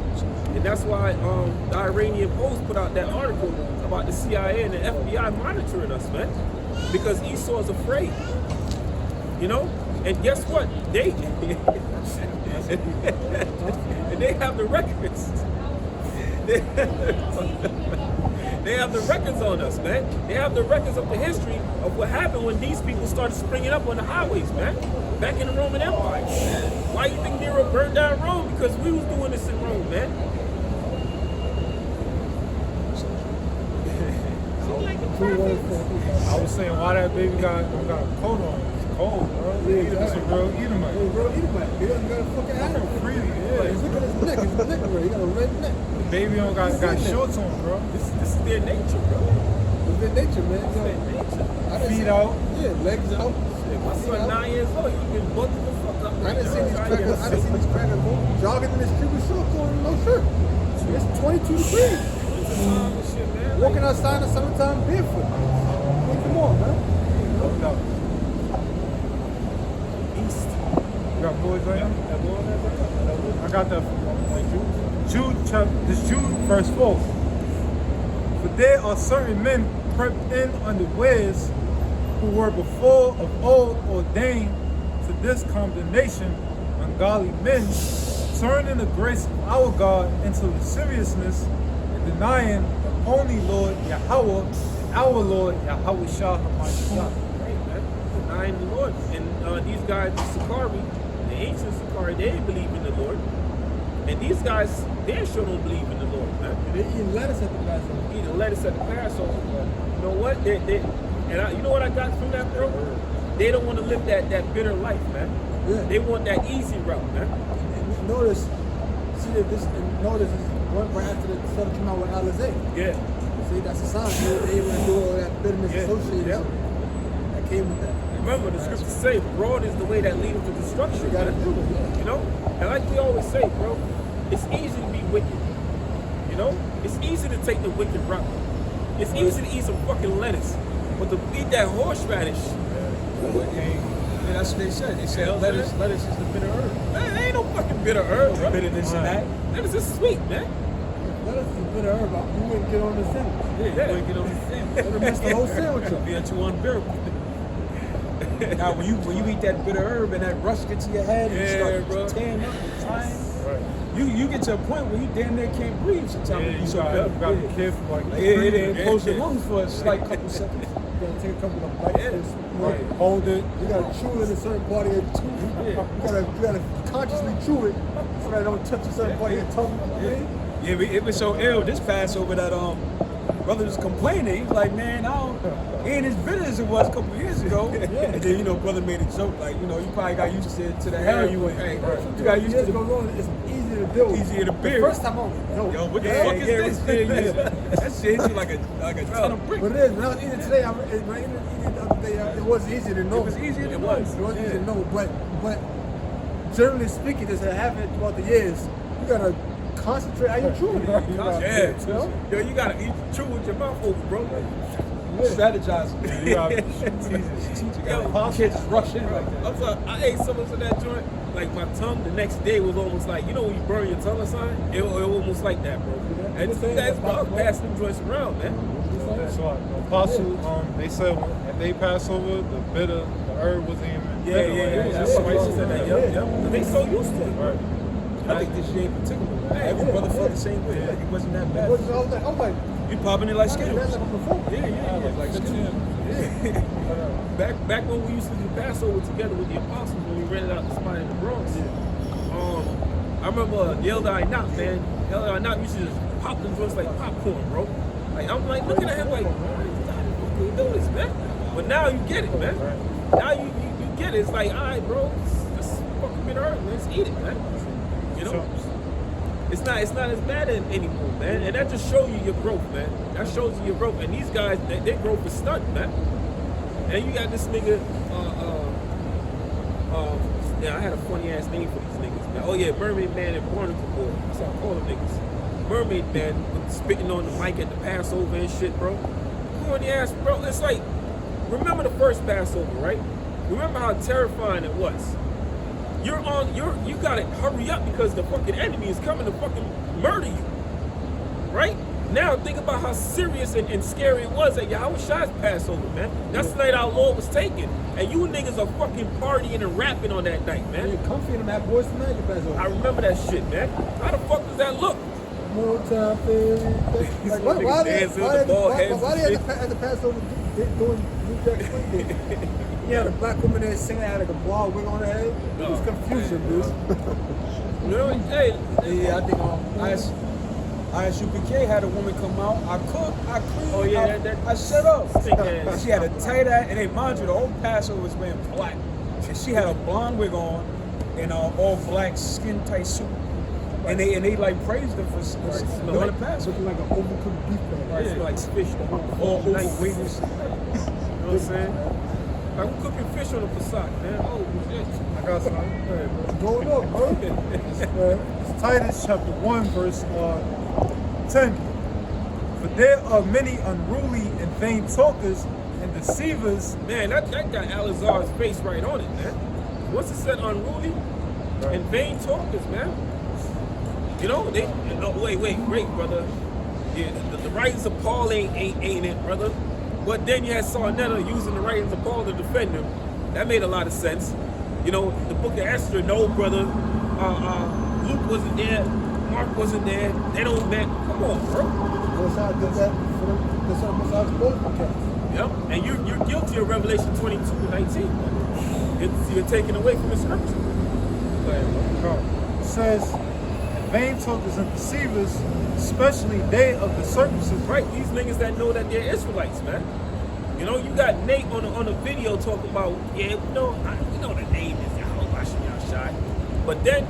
J: And that's why the Iranian Post put out that article about the CIA and the FBI monitoring us, man. Because Esau's afraid. You know? And guess what? They and they have the records. They have the records on us, man. They have the records of the history of what happened when these people started springing up on the highways, man. Back in the Roman Empire. Why you think Nero burned down Rome? Because we was doing this in Rome, man.
C: I was saying why that baby got a coat on. It's cold, bro. It's a real Edomite.
E: He's a real Edomite. He doesn't got a fucking animal.
C: Freely, yeah.
E: Look at his neck. His neck red. He got a red neck.
C: The baby don't got shorts on, bro.
J: This is their nature, bro.
E: It's their nature, man.
J: It's their nature.
C: Feet out.
E: Yeah, legs out.
J: My son 9 years old, he been bucking the fuck up.
E: I didn't see these crackers jogging in the street with shorts on and no shirt. It's 22 degrees. Walking outside in the summertime barefoot. Hey, come on, man.
J: East.
C: You got boys right here? I got that. Jude, verse 4. For there are certain men crept in unawares who were before of old ordained to this condemnation, ungodly men, turning the grace of our God into lasciviousness and denying the only Lord Yahweh and our Lord Yahweh Shah HaMashiach.
J: Right, man. Denying the Lord. And these guys, the Sakari, the ancient Sakari, they didn't believe in the Lord. And these guys, they sure don't believe in the Lord, man.
E: They eating lettuce at the Passover.
J: Eating lettuce at the Passover. You know what? You know what I got from that, bro? They don't want to live that bitter life, man.
E: Yeah.
J: They want that easy route, man.
E: And notice, see that this, and notice is right after the stuff came out with Alizé.
J: Yeah.
E: See, that's a sign. They want to do all that bitterness
J: Yeah.
E: associated
J: Yeah.
E: with it. That came with that.
J: Remember, the scriptures say broad is the way that leads to destruction.
E: You gotta
J: man.
E: do it, yeah.
J: You know? And like we always say, bro, it's easy to be wicked. You know? It's easy to take the wicked route. It's easy to eat some fucking lettuce. But to eat that horseradish,
K: And that's what they said. They said lettuce is the bitter herb.
J: man, ain't no fucking bitter herb, bro.
K: Bitterness in that.
J: Lettuce is sweet, man.
E: Lettuce is bitter herb. You wouldn't get on the sandwich.
K: Yeah, you wouldn't get on the sandwich.
E: It would mess the whole sandwich up.
K: Be too unbearable. Now, when you eat that bitter herb and that rush gets to your head and
J: Yeah,
K: you
J: bro.
K: start tearing up and trying, you get to a point where you damn near can't breathe sometimes.
C: You
K: so
C: gotta
K: bitter.
C: be careful. Like,
K: It close your lungs for a slight couple seconds.
E: You gotta take a couple of bites.
C: right, hold it.
E: You gotta chew it in a certain part of your tooth. You gotta consciously chew it so that it don't touch a certain part of your tongue.
K: Yeah, it was so ill this Passover that brother was complaining. He's like, man, he ain't as bitter as it was a couple of years ago. And then brother made a joke like, you probably got used to the heroin. Hey, you got used to
E: Years
K: the
E: goes on, it's easier to deal with.
K: easier to
E: The
K: beer.
E: first time on,
K: Yo, what the fuck is this? That shit hit you like a ton of bricks.
E: But it is. When I was eating today, when I eating the other day, it was easier to know.
K: It was easier to
E: It
K: know.
E: was easier to know. But generally speaking, as I have it throughout the years, you gotta concentrate how you chew it.
J: Yeah.
E: You know?
J: Yo, you gotta eat chew with your mouth open, bro.
K: Strategizing.
C: You gotta teach it.
J: Yo,
K: You can't just rush in like that.
J: I'm sorry, I ate so much of that joint. Like my tongue the next day was almost like, when you burn your tongue or something? It almost like that, bro. And that's why I was passing them joints around, man.
C: So the apostle, they said at they Passover, the herb wasn't even bitter.
J: Yeah. That's why she said that. Yep. They so used to it.
C: Right.
K: I think this year in particular, every brother felt the same way. Like it wasn't that bad.
E: I was like,
K: You popping it like
E: that's
K: Skittles.
E: like before.
K: Yeah. Like Skittles.
J: Back when we used to do Passover together with the apostles when we rented out the spot in the Bronx. I remember the elder Knock, man. The elder Knock used to just pop them joints like popcorn, bro. Like I'm like looking at him like, how do you do this, man? But now you get it, man. Now you get it. It's like, all right, bro, this fucking been hurt, man. Let's eat it, man. You know? It's not as bad anymore, man. And that just shows you your growth, man. That shows you your growth. And these guys, their growth is stunting, man. And you got this nigga, I had a funny ass name for these niggas, man. Oh yeah, Mermaid Man and Barnacle Boy. That's how I call them niggas. Mermaid Man spitting on the mic at the Passover and shit, bro. Corny ass, bro. It's like, remember the first Passover, right? Remember how terrifying it was. You gotta hurry up because the fucking enemy is coming to fucking murder you. Right? Now think about how serious and scary it was at Yahweh Shai's Passover, man. That's the night our Lord was taken. And you niggas are fucking partying and rapping on that night, man.
E: You're comfy in them at Boys Tonight, you Passover.
J: I remember that shit, man. How the fuck does that look?
E: More time for everything. Like, why they at the Passover doing New Jack Swing? You had a black woman there singing, had like a blonde wig on her head. It was confusion, dude.
J: You know, hey,
K: Yeah, I think ISUPK had a woman come out. I cooked, I cleaned,
J: Oh, yeah,
K: I set up.
J: Stink ass.
K: And she had a tight ass, and they mind you, the whole Passover was wearing black. And she had a blonde wig on and all black skin tight suit. And they like praised her for doing the Passover.
E: Looking like an overcooked beef patty.
J: right, smell like fish.
K: All
J: Nice.
K: overweight.
J: You know what I'm saying? Like, we cooking fish on the Passat, man. Oh, shit.
C: I got something.
E: Going up, bro.
C: It's Titus chapter 1, verse 10. For there are many unruly and vain talkers and deceivers.
J: Man, that got Alizar's face right on it, man. Once it said unruly and vain talkers, man. You know, they. Oh, wait, brother. Yeah, the writings of Paul ain't it, brother. But then you had Sarnetta using the writings of Paul to defend him. That made a lot of sense. You know, the book of Esther, no, brother. Luke wasn't there. Mark wasn't there. They don't met. Come on, bro.
E: Mosai did that for them. That's what Mosai's supposed to.
J: Yep. And you're guilty of Revelation 22:19. You're taken away from the scripture.
C: It says, vain talkers and deceivers, especially they of the circumcision.
J: Right, these niggas that know that they're Israelites, man. You know, you got Nate on the video talking about, yeah, we know the name is Yahweh. But then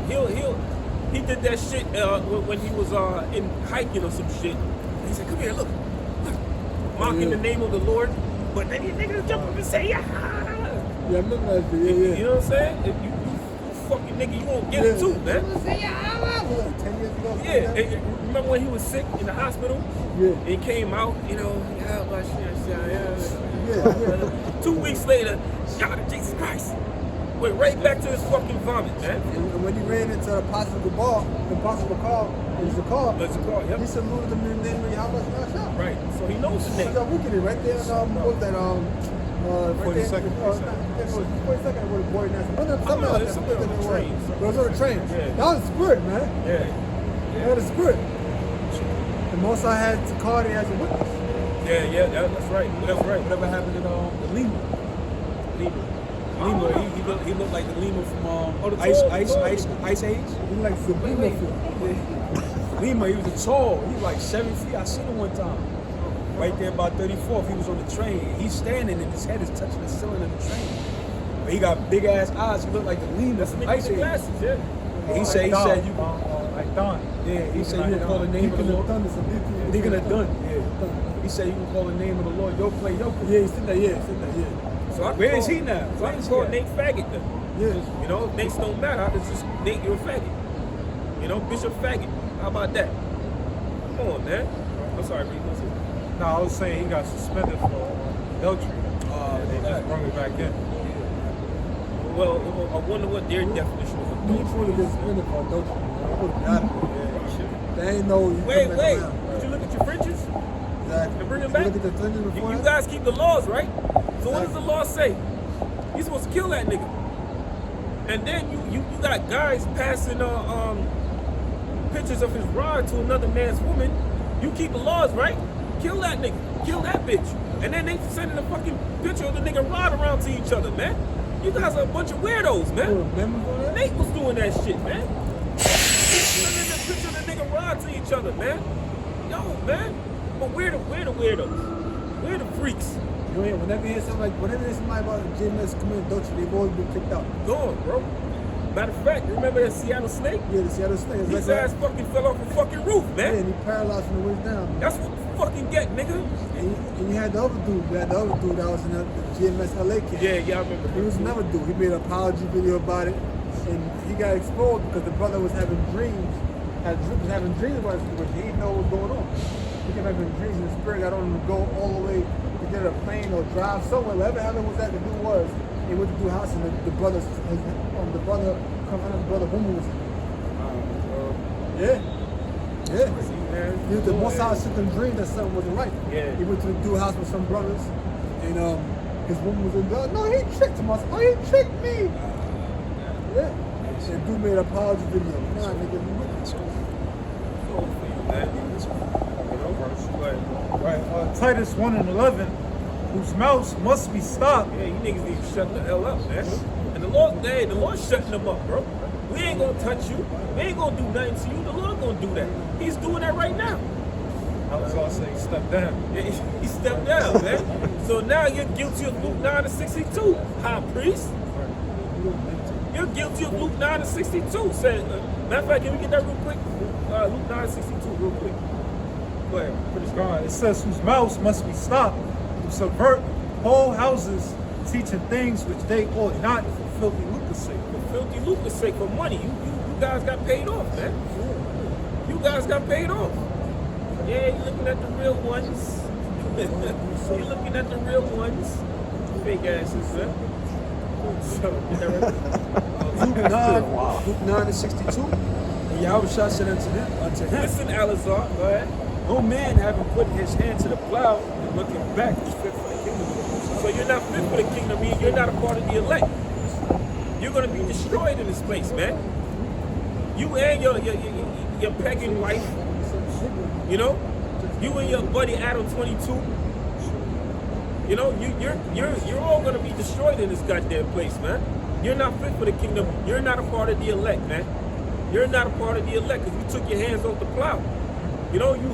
J: he did that shit when he was in hiking or some shit. He said, "Come here, look, mocking the name of the Lord." But then these niggas jump up and say, "Yeah."
E: Yeah, I remember that shit. Yeah,
J: You know what I'm saying? If you fucking nigga, you won't get it too, man.
E: 10 years ago.
J: Yeah, remember when he was sick in the hospital?
E: Yeah.
J: And he came out, you know,
E: Yeah.
J: 2 weeks later, God, Jesus Christ. Went right back to his fucking vomit, man.
E: And when he ran into the impossible car, it was a car.
J: It's a car, yep.
E: He saluted him in the name of Yahweh.
J: Right, so he knows the
E: So
J: name.
E: y'all wicked it right there. What was that? Right
C: 42nd.
E: There, 42nd was Boy Nasty.
J: I know, it's somewhere on the train.
E: It was on the train.
J: Yeah.
E: That was the spirit, man.
J: Yeah.
E: That was the spirit. The most I had to call it as a witness.
J: Yeah, that's right. That's right.
K: Whatever happened to the Lima? Lima, he looked like the Lima from Ice Age.
E: He like Sublima food.
K: Lima, he was a tall. He was like 7 feet. I seen him one time. Right there about 34th, he was on the train. He's standing and his head is touching the ceiling of the train. But he got big ass eyes. He looked like the Lima from Ice Age.
J: Glasses, yeah.
K: And he said you
C: like Don.
K: yeah, he said you can call the name of the Lord. Deacon of Dun. Yeah. He said you can call the name of the Lord. Yo play.
E: Yeah, he said that. Yeah, he said that. Yeah.
J: So I
K: Where
J: call,
K: is he now?
J: So I
K: Where
J: can
K: is
J: call
K: he
J: Nate Faggot then.
E: Yeah.
J: You know, Nate's don't matter. It's just Nate, you're a faggot. You know, Bishop Faggot. How about that? Come on, man. I'm sorry, Reed. What's it?
C: No, I was saying he got suspended for adultery. And they just brought it back in.
J: Well, I wonder what their definition of
E: He
J: adultery
E: would have been suspended for adultery. I would have got it. They ain't know you
J: Wait,
E: come back
J: wait.
E: around.
J: Did you look at your fringes?
E: Exactly.
J: And bring it
E: Did
J: back?
E: you look at the fringes before
J: You
E: that?
J: guys keep the laws, right? So what does the law say? You're supposed to kill that nigga. And then you got guys passing pictures of his rod to another man's woman. You keep the laws, right? Kill that nigga. Kill that bitch. And then they sending a fucking picture of the nigga rod around to each other, man. You guys are a bunch of weirdos, man. Nate was doing that shit, man. Sending a picture of the nigga rod to each other, man. Yo, man. But we're the weirdos. We're the freaks.
E: You know, whenever you hear something about GMS committing adultery, they've always been kicked out.
J: Gone, bro. Matter of fact, you remember that Seattle snake?
E: Yeah, the Seattle snake. It's
J: His
E: like
J: ass
E: that.
J: fucking fell off a fucking roof,
E: Yeah,
J: man.
E: and he paralyzed from the waist down. Man.
J: That's what you fucking get, nigga.
E: And you had the other dude. You had the other dude that was in the GMS LA camp.
J: Yeah, I remember.
E: He was another dude. He made an apology video about it, and he got exposed because the brother was having dreams. Was having dreams about it, but he didn't know what was going on. He kept having dreams, and the spirit got on him to go all the way to get a plane or drive somewhere. Whatever happened was that the dude was. He went to do house, and the brother coming up, the brother woman was. Yeah. The most I took him dream that something wasn't right.
J: Yeah.
E: He went to the dude house with some brothers, and his woman was in there. No, he tricked him. I said, oh, he tricked me. Yeah. And dude made an apology video. Nah, nigga, you witness.
C: Right. Titus 1:11, whose mouths must be stopped.
J: Yeah, you niggas need to shut the hell up, man. And the Lord's shutting them up, bro. We ain't gonna touch you. We ain't gonna do nothing to you. The Lord gonna do that. He's doing that right now.
C: I was gonna say step down.
J: Yeah, he stepped down, man. So now you're guilty of Luke 9:62, high priest. You're guilty of Luke 9:62. Matter of fact, can we get that real quick? Luke 9:62, real quick. Go ahead. Finish going.
C: It says, whose mouths must be stopped, who subvert whole houses, teaching things which they ought not for filthy lucre's sake.
J: For filthy lucre's sake, for money. You guys got paid off, man. You guys got paid off. Yeah, you're looking at the real ones. You're looking at the real ones. Fake asses, man.
K: Luke 9:62. And Yahweh said unto him,
J: Listen, Alazar, go ahead.
K: no man having put his hand to the plow and looking back is fit for the kingdom of God.
J: So you're not fit for the kingdom, meaning you're not a part of the elect. You're gonna be destroyed in this place, man. You and your pagan wife, you know, you and your buddy Adam 22. You know, you're all gonna be destroyed in this goddamn place, man. You're not fit for the kingdom. You're not a part of the elect, man. You're not a part of the elect because you took your hands off the plow. You know, you're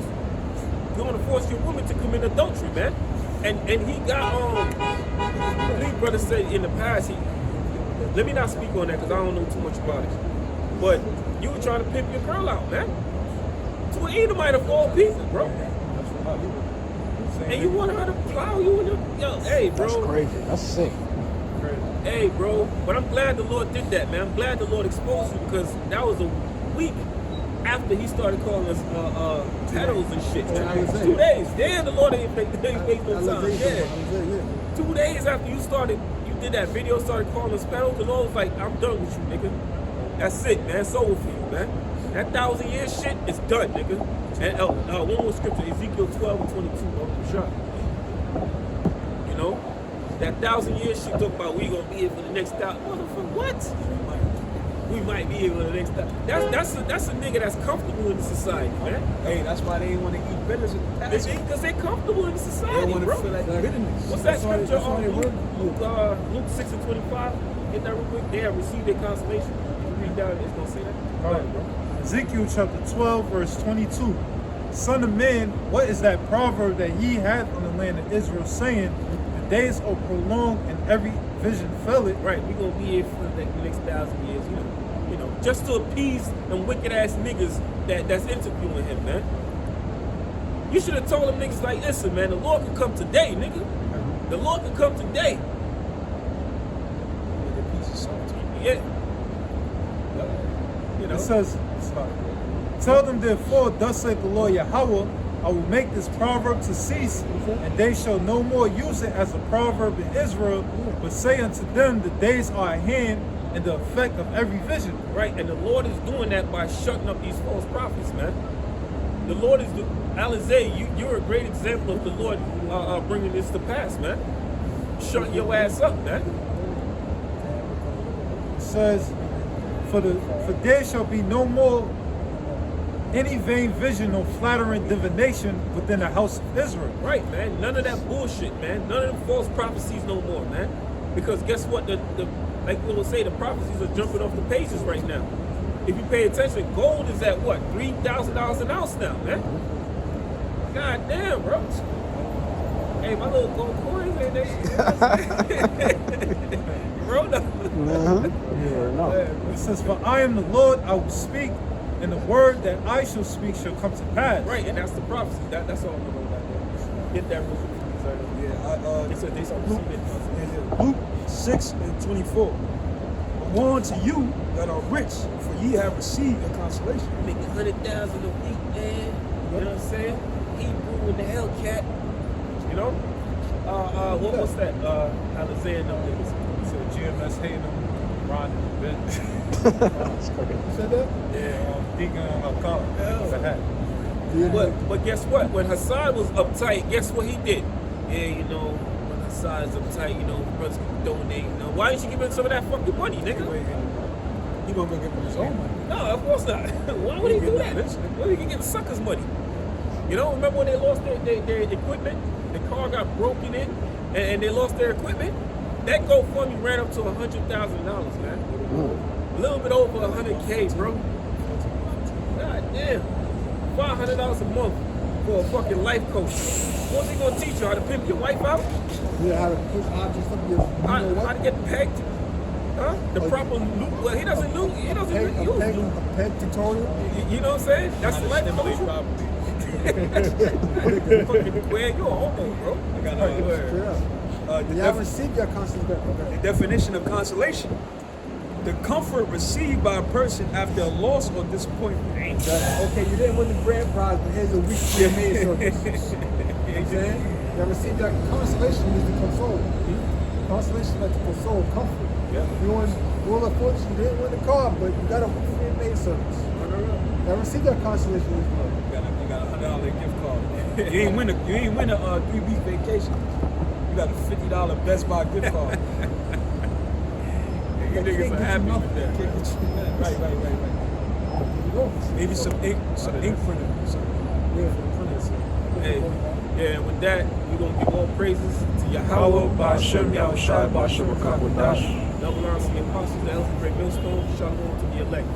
J: gonna force your woman to commit adultery, man. And he got big brother said in the past let me not speak on that because I don't know too much about it. But you were trying to pimp your girl out, man. To an Edomite of all people, bro. And you want her to plow you in your hey, bro.
L: That's crazy. That's sick.
J: Hey, bro. But I'm glad the Lord did that, man. I'm glad the Lord exposed you because that was a week after he started calling us pedos and shit. 2 days. Damn, the Lord ain't make no time. Yeah. 2 days after you did that video, started calling us pedos, the Lord was like, I'm done with you, nigga. That's it, man. It's over for you, man. That 1,000-year shit is done, nigga. And one more scripture, Ezekiel 12:22, bro. Sure. You know? That 1,000-year shit talk about we gonna be here for the next 1,000. What? We might be here for the next 1,000. That's a nigga that's comfortable in the society, man.
K: Hey, that's why they ain't want to eat bitters in the past.
J: Because they comfortable in the
K: They
J: society,
K: don't want to
J: bro.
K: feel that bitterness.
J: What's that scripture? Luke 6:25. Get that real quick. They have received their consolation. If you read down, it's gonna say that.
C: All right, bro. Ezekiel chapter 12, verse 22. Son of man, what is that proverb that ye have in the land of Israel, saying, the days are prolonged and every vision fell it?
J: Right, we gonna be here for the next 1,000 years, you know, just to appease them wicked ass niggas that's interviewing him, man. You should have told them niggas like, listen, man, the Lord can come today, nigga. The Lord can come today. Yeah. You know.
C: It says, tell them therefore, thus saith the Lord Yahweh, I will make this proverb to cease, and they shall no more use it as a proverb in Israel, but say unto them, the days are at hand, and the effect of every vision.
J: Right, and the Lord is doing that by shutting up these false prophets, man. The Lord is Alizé, you're a great example of the Lord bringing this to pass, man. Shut your ass up, man.
C: It says, for there shall be no more any vain vision or flattering divination within the house of Israel.
J: Right, man. None of that bullshit, man. None of them false prophecies no more, man. Because guess what? Like people say, the prophecies are jumping off the pages right now. If you pay attention, gold is at what? $3,000 an ounce now, man. God damn, bro. Hey, my little gold coins ain't they? Bro, no.
C: It says, for I am the Lord, I will speak, and the word that I shall speak shall come to pass.
J: Right, and that's the prophecy. That's all I know about that. Get that real quick.
K: Luke 6:24. But woe unto you that are rich, for ye have received your consolation.
J: Making 100,000 a week, man. You know what I'm saying? Hebrew in the Hellcat. You know? What's that? Alexander niggas.
C: So GMS hating them, Ron and Ben.
E: You said that?
C: Yeah, Deacon Alcala. That's a hat.
J: But guess what? When Hassan was uptight, guess what he did? Yeah, you know, when Hassan's uptight, you know, brothers can donate. You know, why didn't you give him some of that fucking money, nigga?
K: He gonna go give him his own money.
J: No, of course not. Why would he do that? Well, he can get suckers' money. You know, remember when they lost their equipment? The car got broken in, and they lost their equipment? That GoFundMe ran up to $100,000, man. A little bit over 100K, bro. God damn. $500 a month for a fucking life coach. What's he gonna teach you? How to pimp your wife out?
E: Yeah, how to push objects up your
J: How to get pegged? Huh? The proper loop. Well, he doesn't use
E: a peg tutorial.
J: You know what I'm saying? That's the life coach. Fucking queer, you're a homo, bro.
K: I got
E: Y'all received your consolation.
K: the definition of consolation. The comfort received by a person after a loss or disappointment.
E: Okay, you didn't win the grand prize, but here's a week for your maid service. You know what I'm saying? Y'all received that consolation is to console. Consolation is to console, comfort.
J: Yeah.
E: You won Wheel of Fortune, you didn't win the car, but you got a week for your maid service. Y'all received that consolation this month.
K: You got a $100 gift card. You ain't win a 3-week vacation. You got a $50 Best Buy gift card.
J: You niggas are happy with that.
K: Right. Maybe some ink printer.
J: Hey, yeah, with that, we're going to give all praises to Yahweh, Ba'ashem, Yahushai, Ba'ashem, Double honors to the apostles, the elders of Greatmillstone, shalom to the elect.